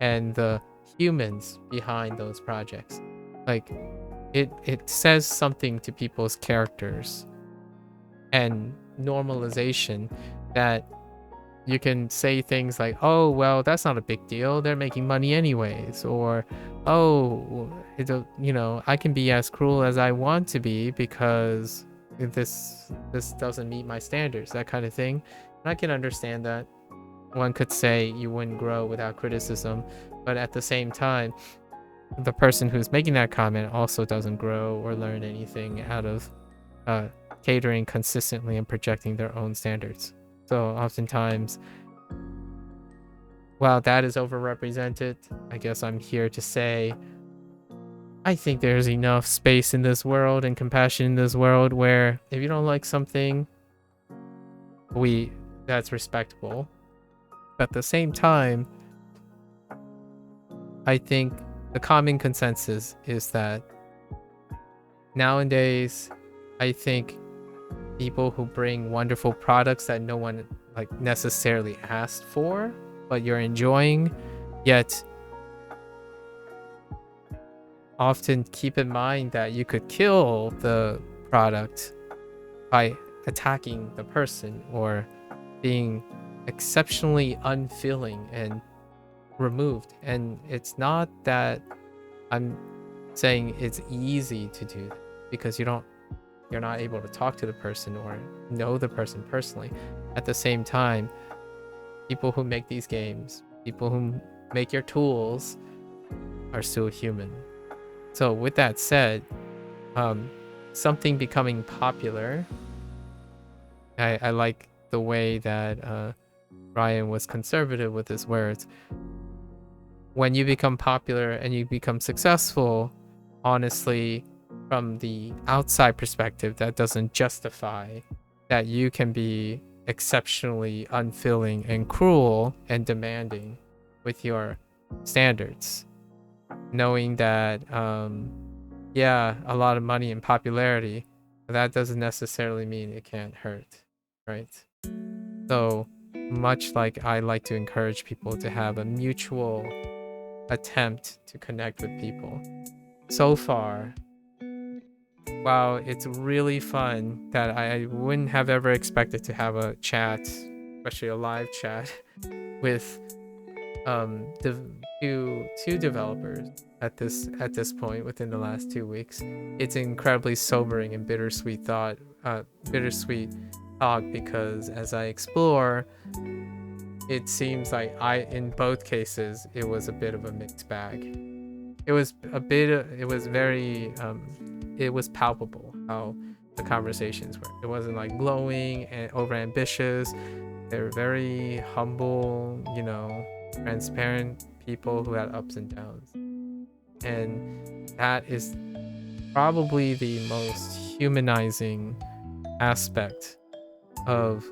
and the humans behind those projects. Like, it says something to people's characters and normalization that you can say things like, oh, well, that's not a big deal, they're making money anyways, or oh, you know, I can be as cruel as I want to be because this doesn't meet my standards, that kind of thing. And I can understand that. One could say you wouldn't grow without criticism, but at the same time, the person who's making that comment also doesn't grow or learn anything out of catering consistently and projecting their own standards. So oftentimes, while that is overrepresented, I guess I'm here to say I think there's enough space in this world and compassion in this world where if you don't like something, that's respectable. At the same time, I think the common consensus is that nowadays, I think people who bring wonderful products that no one like necessarily asked for, but you're enjoying, yet often keep in mind that you could kill the product by attacking the person or being exceptionally unfilling and removed. And it's not that I'm saying it's easy to do that, because you're not able to talk to the person or know the person personally. At the same time, people who make these games, people who make your tools, are still human. So with that said, something becoming popular, I like the way that Ryan was conservative with his words. When you become popular and you become successful, honestly, from the outside perspective, that doesn't justify that you can be exceptionally unfilling and cruel and demanding with your standards. Knowing that, yeah, a lot of money and popularity, but that doesn't necessarily mean it can't hurt, right? So much like I like to encourage people to have a mutual attempt to connect with people. So far, wow, it's really fun that I wouldn't have ever expected to have a chat, especially a live chat, with two developers at this point within the last 2 weeks. It's incredibly sobering and bittersweet talk, because as I explore, it seems like in both cases it was a bit of a mixed bag. It was palpable how the conversations were. It wasn't like glowing and over ambitious. They were very humble, you know, transparent people who had ups and downs. And that is probably the most humanizing aspect of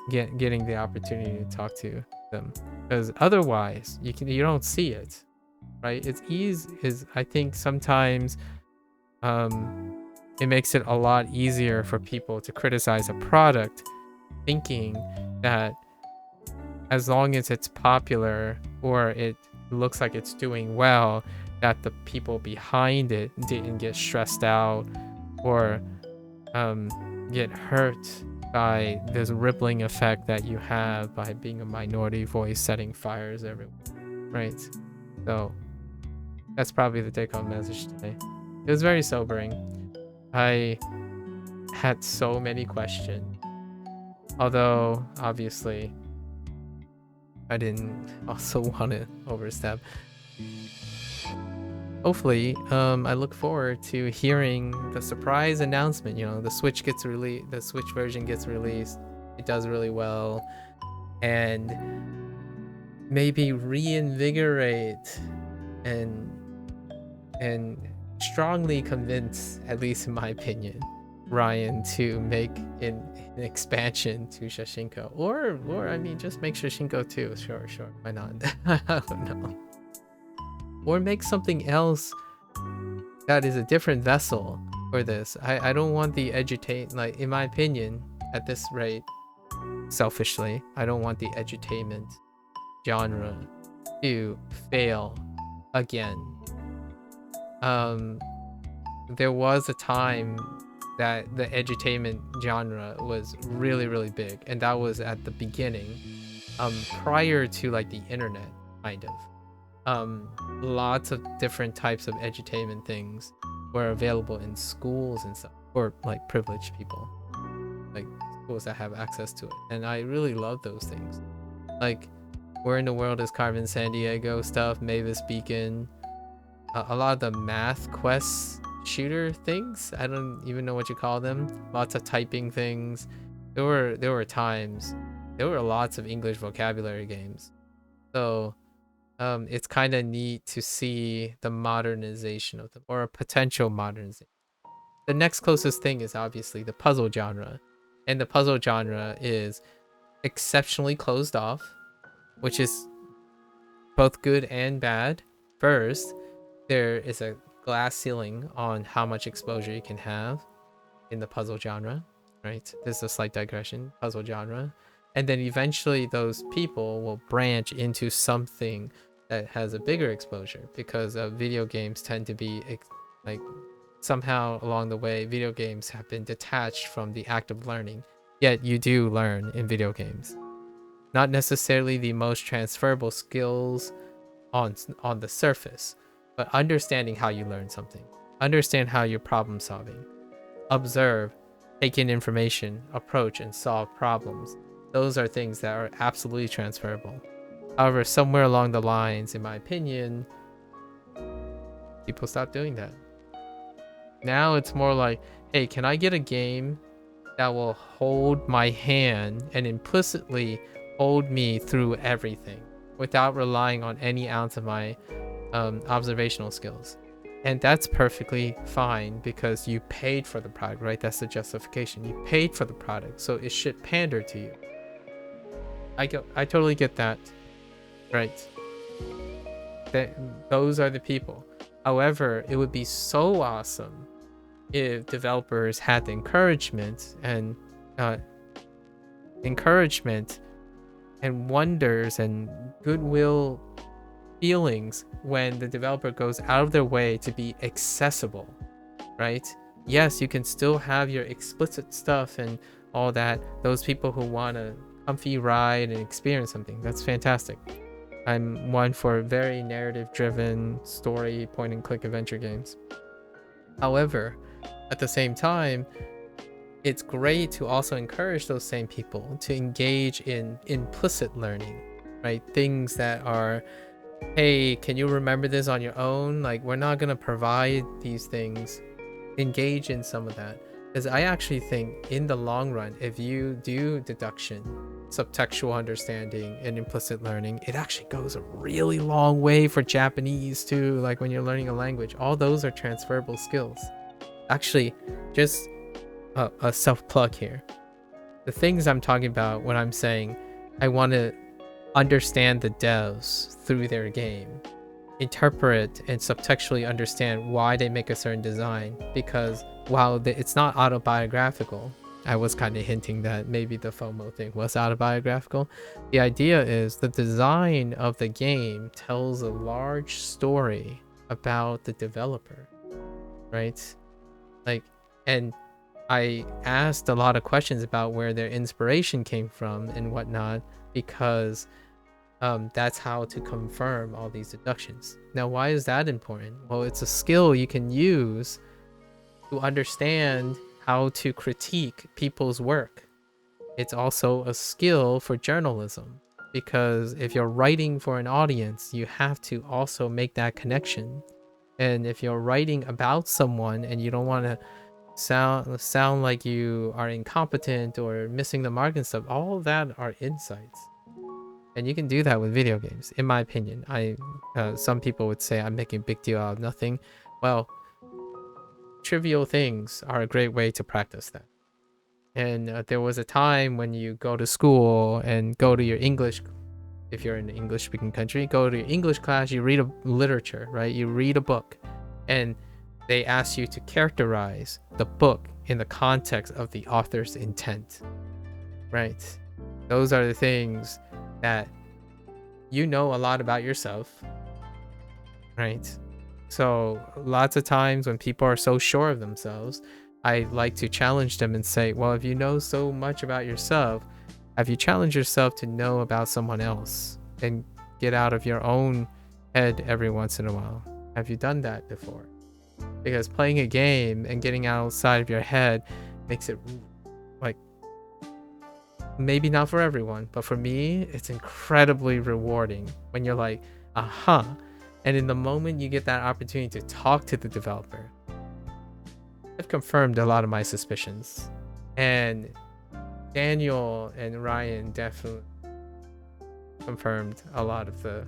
getting the opportunity to talk to them, because otherwise you don't see it, right? I think sometimes it makes it a lot easier for people to criticize a product, thinking that as long as it's popular or it looks like it's doing well, that the people behind it didn't get stressed out or get hurt by this rippling effect that you have by being a minority voice setting fires everywhere, right? So that's probably the take-home message today. It was very sobering. I had so many questions, although obviously I didn't also want to overstep. Hopefully, I look forward to hearing the surprise announcement. You know, the Switch version gets released. It does really well, and maybe reinvigorate and strongly convince, at least in my opinion, Ryan to make an expansion to Shashingo, or I mean, just make Shashingo too. Sure, why not? I don't know. Or make something else that is a different vessel for this. I don't want the like, in my opinion, at this rate, selfishly, I don't want the edutainment genre to fail again. There was a time that the edutainment genre was really, really big, and that was at the beginning prior to like the internet, kind of. Lots of different types of edutainment things were available in schools and stuff, or like privileged people, like schools that have access to it. And I really love those things. Like Where in the World is Carmen Sandiego stuff, Mavis Beacon, a lot of the math quests shooter things. I don't even know what you call them. Lots of typing things. There were times there were lots of English vocabulary games. So it's kind of neat to see the modernization of them, or a potential modernization. The next closest thing is obviously the puzzle genre, and the puzzle genre is exceptionally closed off, which is both good and bad. First, there is a glass ceiling on how much exposure you can have in the puzzle genre, right? This is a slight digression. Puzzle genre. And then eventually those people will branch into something that has a bigger exposure, because video games tend to be like somehow along the way video games have been detached from the act of learning. Yet you do learn in video games. Not necessarily the most transferable skills on the surface, but understanding how you learn something, understand how you're problem solving, observe, take in information, approach, and solve problems. Those are things that are absolutely transferable. However, somewhere along the lines, in my opinion, people stop doing that. Now it's more like, hey, can I get a game that will hold my hand and implicitly hold me through everything without relying on any ounce of my observational skills? And that's perfectly fine, because you paid for the product, right? That's the justification. You paid for the product, so it should pander to you. I totally get that, right? Those are the people. However, it would be so awesome if developers had the encouragement and wonders and goodwill feelings when the developer goes out of their way to be accessible, right? Yes, you can still have your explicit stuff and all that. Those people who want a comfy ride and experience something, that's fantastic. I'm one for very narrative driven story point and click adventure games. However, at the same time, it's great to also encourage those same people to engage in implicit learning, right? Things that are, hey, can you remember this on your own? Like, we're not going to provide these things. Engage in some of that. Because I actually think in the long run, if you do deduction, subtextual understanding, and implicit learning, it actually goes a really long way for Japanese too. Like when you're learning a language, all those are transferable skills. Actually, just a self-plug here. The things I'm talking about when I'm saying I want to understand the devs through their game, interpret and subtextually understand why they make a certain design, because while it's not autobiographical, I was kind of hinting that maybe the FOMO thing was autobiographical. The idea is the design of the game tells a large story about the developer, right? Like, and I asked a lot of questions about where their inspiration came from and whatnot, because that's how to confirm all these deductions. Now, why is that important? Well, it's a skill you can use to understand how to critique people's work. It's also a skill for journalism, because if you're writing for an audience, you have to also make that connection. And if you're writing about someone and you don't want to sound like you are incompetent or missing the mark and stuff, all of that are insights. And you can do that with video games, in my opinion. Some people would say I'm making a big deal out of nothing. Well, trivial things are a great way to practice that. And there was a time when you go to school and go to your English, if you're in an English speaking country, go to your English class, you read a literature, right? You read a book, and they ask you to characterize the book in the context of the author's intent, right? Those are the things that you know a lot about yourself, right? So lots of times when people are so sure of themselves, I like to challenge them and say, well, if you know so much about yourself, Have you challenged yourself to know about someone else and get out of your own head every once in a while? Have you done that before? Because playing a game and getting outside of your head makes it, like, maybe not for everyone, but for me, it's incredibly rewarding when you're like, and in the moment you get that opportunity to talk to the developer, I've confirmed a lot of my suspicions. And Daniel and Ryan definitely confirmed a lot of the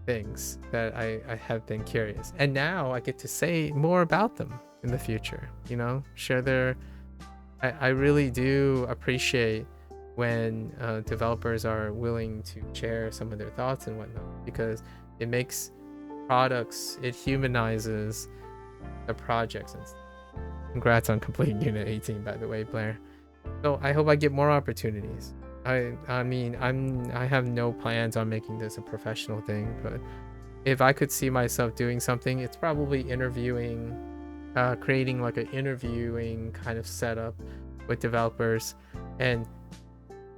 things that I have been curious. And now I get to say more about them in the future, you know, share their... I really do appreciate when developers are willing to share some of their thoughts and whatnot, because it makes products, it humanizes the projects and stuff. Congrats on completing Unit 18, by the way, Blair. So I hope I get more opportunities. I mean, I have no plans on making this a professional thing, but if I could see myself doing something, it's probably interviewing, creating like an interviewing kind of setup with developers. And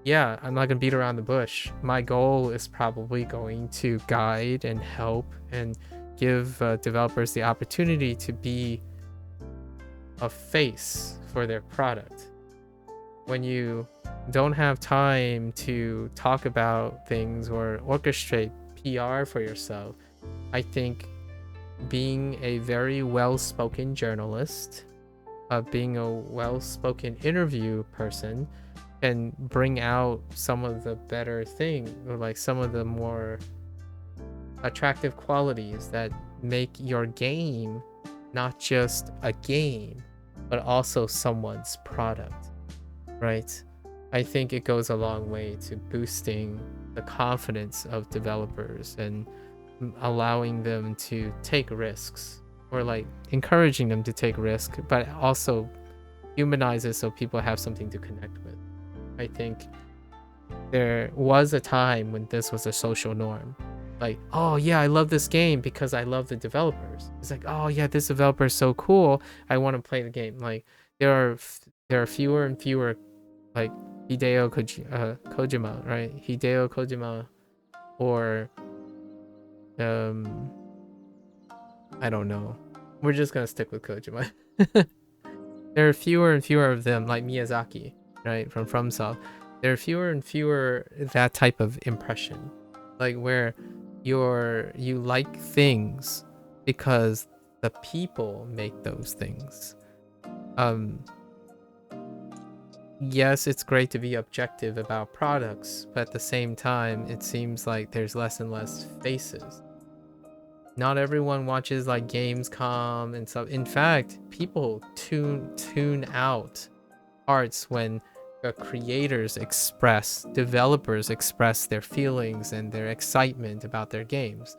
yeah, I'm not gonna beat around the bush. My goal is probably going to guide and help and give developers the opportunity to be a face for their product. When you don't have time to talk about things or orchestrate PR for yourself, I think being a very well-spoken journalist, being a well-spoken interview person, can bring out some of the better things, or like some of the more attractive qualities that make your game not just a game, but also someone's product, right? I think it goes a long way to boosting the confidence of developers and allowing them to take risks, or like encouraging them to take risks, but also humanizes so people have something to connect with. I think there was a time when this was a social norm. Like, oh yeah, I love this game because I love the developers. It's like, oh yeah, this developer is so cool, I want to play the game. Like, there are fewer and fewer, like Hideo Kojima, right? Hideo Kojima, or I don't know. We're just gonna stick with Kojima. There are fewer and fewer of them, like Miyazaki, right, from FromSoft. There are fewer and fewer that type of impression, like where you like things because the people make those things. Yes, it's great to be objective about products, but at the same time, it seems like there's less and less faces. Not everyone watches like Gamescom and stuff. In fact, people tune out parts when the developers express their feelings and their excitement about their games.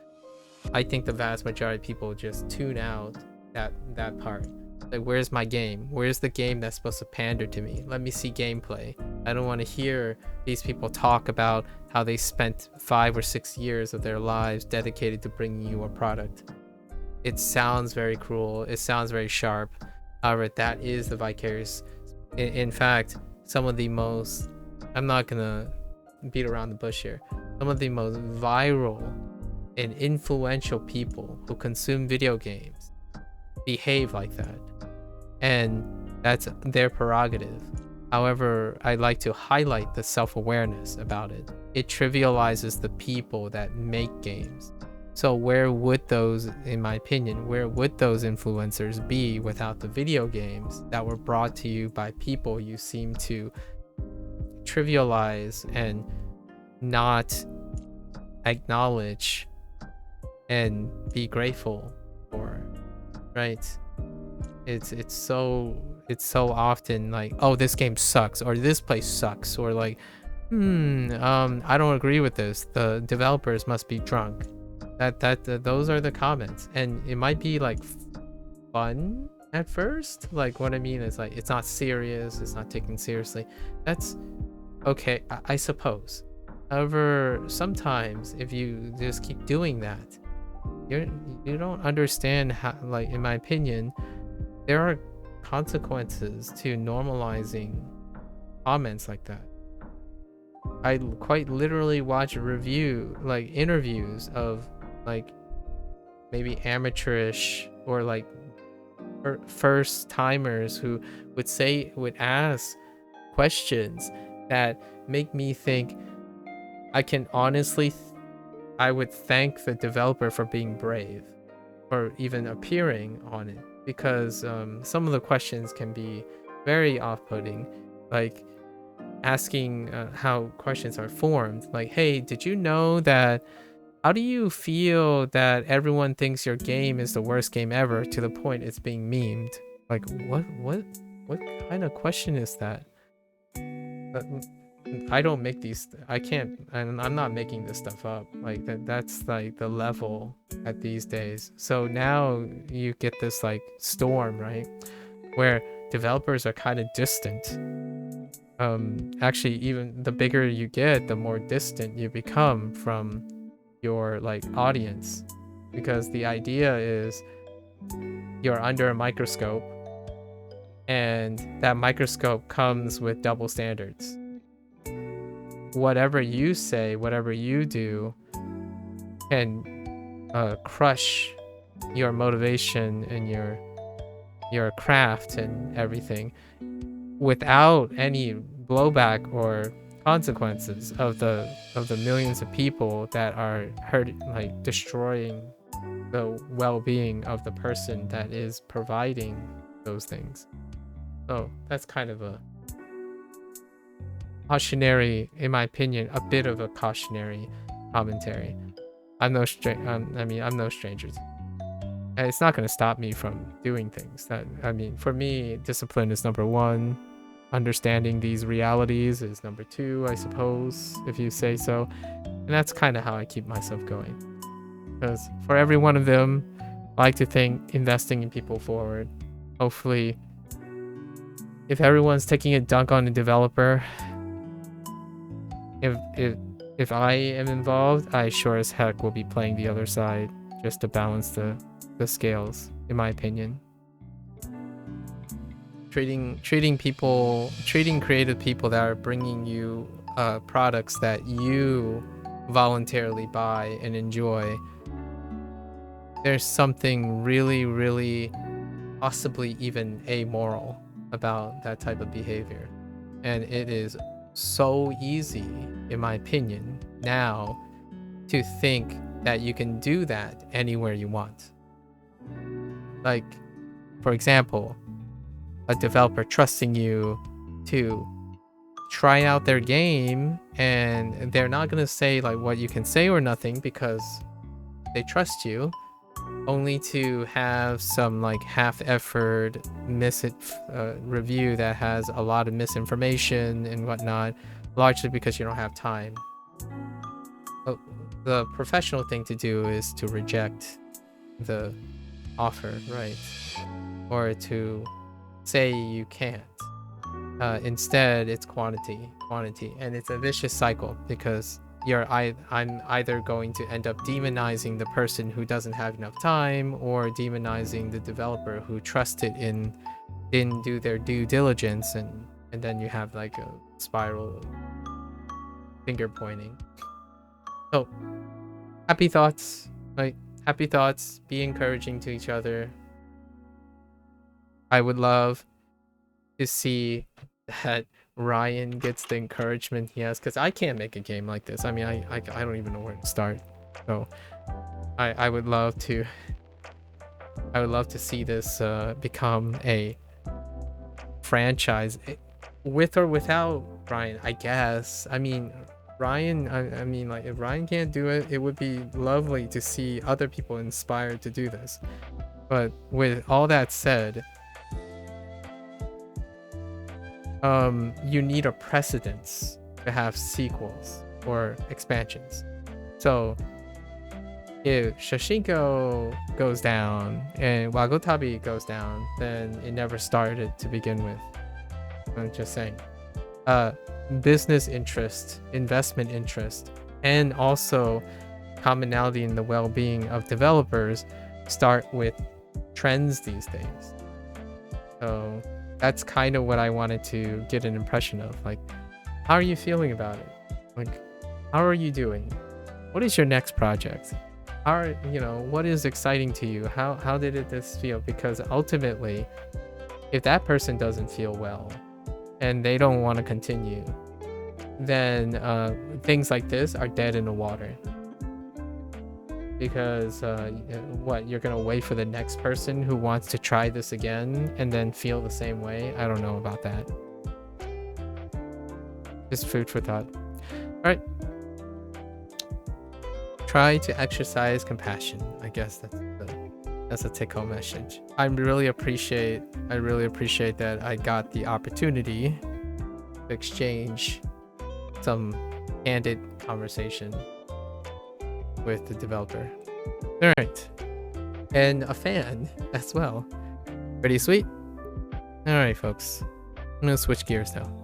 I think the vast majority of people just tune out that part. Like, where's my game? Where's the game that's supposed to pander to me? Let me see gameplay. I don't want to hear these people talk about how they spent 5 or 6 years of their lives dedicated to bringing you a product. It sounds very cruel. It sounds very sharp. However, that is the vicarious. In fact, some of the most... I'm not gonna beat around the bush here. Some of the most viral and influential people who consume video games behave like that. And that's their prerogative. However, I like to highlight the self-awareness about it. It trivializes the people that make games. So where would those, in my opinion, where would those influencers be without the video games that were brought to you by people you seem to trivialize and not acknowledge and be grateful for, right? It's so often like, oh, this game sucks, or this place sucks, or like, I don't agree with this. The developers must be drunk. Those are the comments, and it might be like fun at first. Like, what I mean is, like, it's not serious, it's not taken seriously. That's okay, I suppose. However, sometimes if you just keep doing that, you don't understand how, like, in my opinion, there are consequences to normalizing comments like that. I quite literally watch interviews of like maybe amateurish or like first timers who would ask questions that make me think. I would thank the developer for being brave or even appearing on it, because some of the questions can be very off-putting, like asking how questions are formed, like, hey, did you know that, how do you feel that everyone thinks your game is the worst game ever to the point it's being memed? Like, what kind of question is that? I don't make these. I can't. I'm not making this stuff up. Like that's like the level at these days. So now you get this like storm, right, where developers are kind of distant. Actually, even the bigger you get, the more distant you become from your like audience, because the idea is you're under a microscope, and that microscope comes with double standards. Whatever you say, whatever you do, can crush your motivation and your craft and everything without any blowback or consequences of the millions of people that are like destroying the well-being of the person that is providing those things. So that's kind of a cautionary, in my opinion, a bit of a cautionary commentary. I'm no stranger. I'm no stranger. And it's not going to stop me from doing things. For me, discipline is number one. Understanding these realities is number two, I suppose, if you say so. And that's kind of how I keep myself going. Because for every one of them, I like to think investing in people forward. Hopefully, if everyone's taking a dunk on a developer, if I am involved, I sure as heck will be playing the other side just to balance the scales, in my opinion. Treating creative people that are bringing you products that you voluntarily buy and enjoy. There's something really, really possibly even amoral about that type of behavior, and it is so easy, in my opinion, now to think that you can do that anywhere you want. Like, for example, a developer trusting you to try out their game, and they're not going to say like what you can say or nothing because they trust you, only to have some like half-effort review that has a lot of misinformation and whatnot, largely because you don't have time. The professional thing to do is to reject the offer, right? Or to say you can't. Instead, it's quantity, and it's a vicious cycle, because I'm either going to end up demonizing the person who doesn't have enough time, or demonizing the developer who didn't do their due diligence, and then you have like a spiral of finger pointing. So, happy thoughts, like happy thoughts. Be encouraging to each other. I would love to see that Ryan gets the encouragement he has, because I can't make a game like this. I mean, I don't even know where to start. So I would love to see this become a franchise, with or without Ryan, I guess. I mean, Ryan, I mean, like, if Ryan can't do it, it would be lovely to see other people inspired to do this. But with all that said, you need a precedence to have sequels or expansions. So if Shashingo goes down and Wagotabi goes down, then it never started to begin with. I'm just saying. Business interest, investment interest, and also commonality in the well-being of developers start with trends these days. So that's kind of what I wanted to get an impression of. Like, how are you feeling about it? Like, how are you doing? What is your next project? What is exciting to you? How did this feel? Because ultimately, if that person doesn't feel well and they don't want to continue, then things like this are dead in the water. Because what, you're gonna wait for the next person who wants to try this again and then feel the same way? I don't know about that. Just food for thought. All right. Try to exercise compassion. I guess that's a take-home message. I really appreciate that I got the opportunity to exchange some candid conversation with the developer. All right, and a fan as well. Pretty sweet. All right, folks. I'm gonna switch gears now.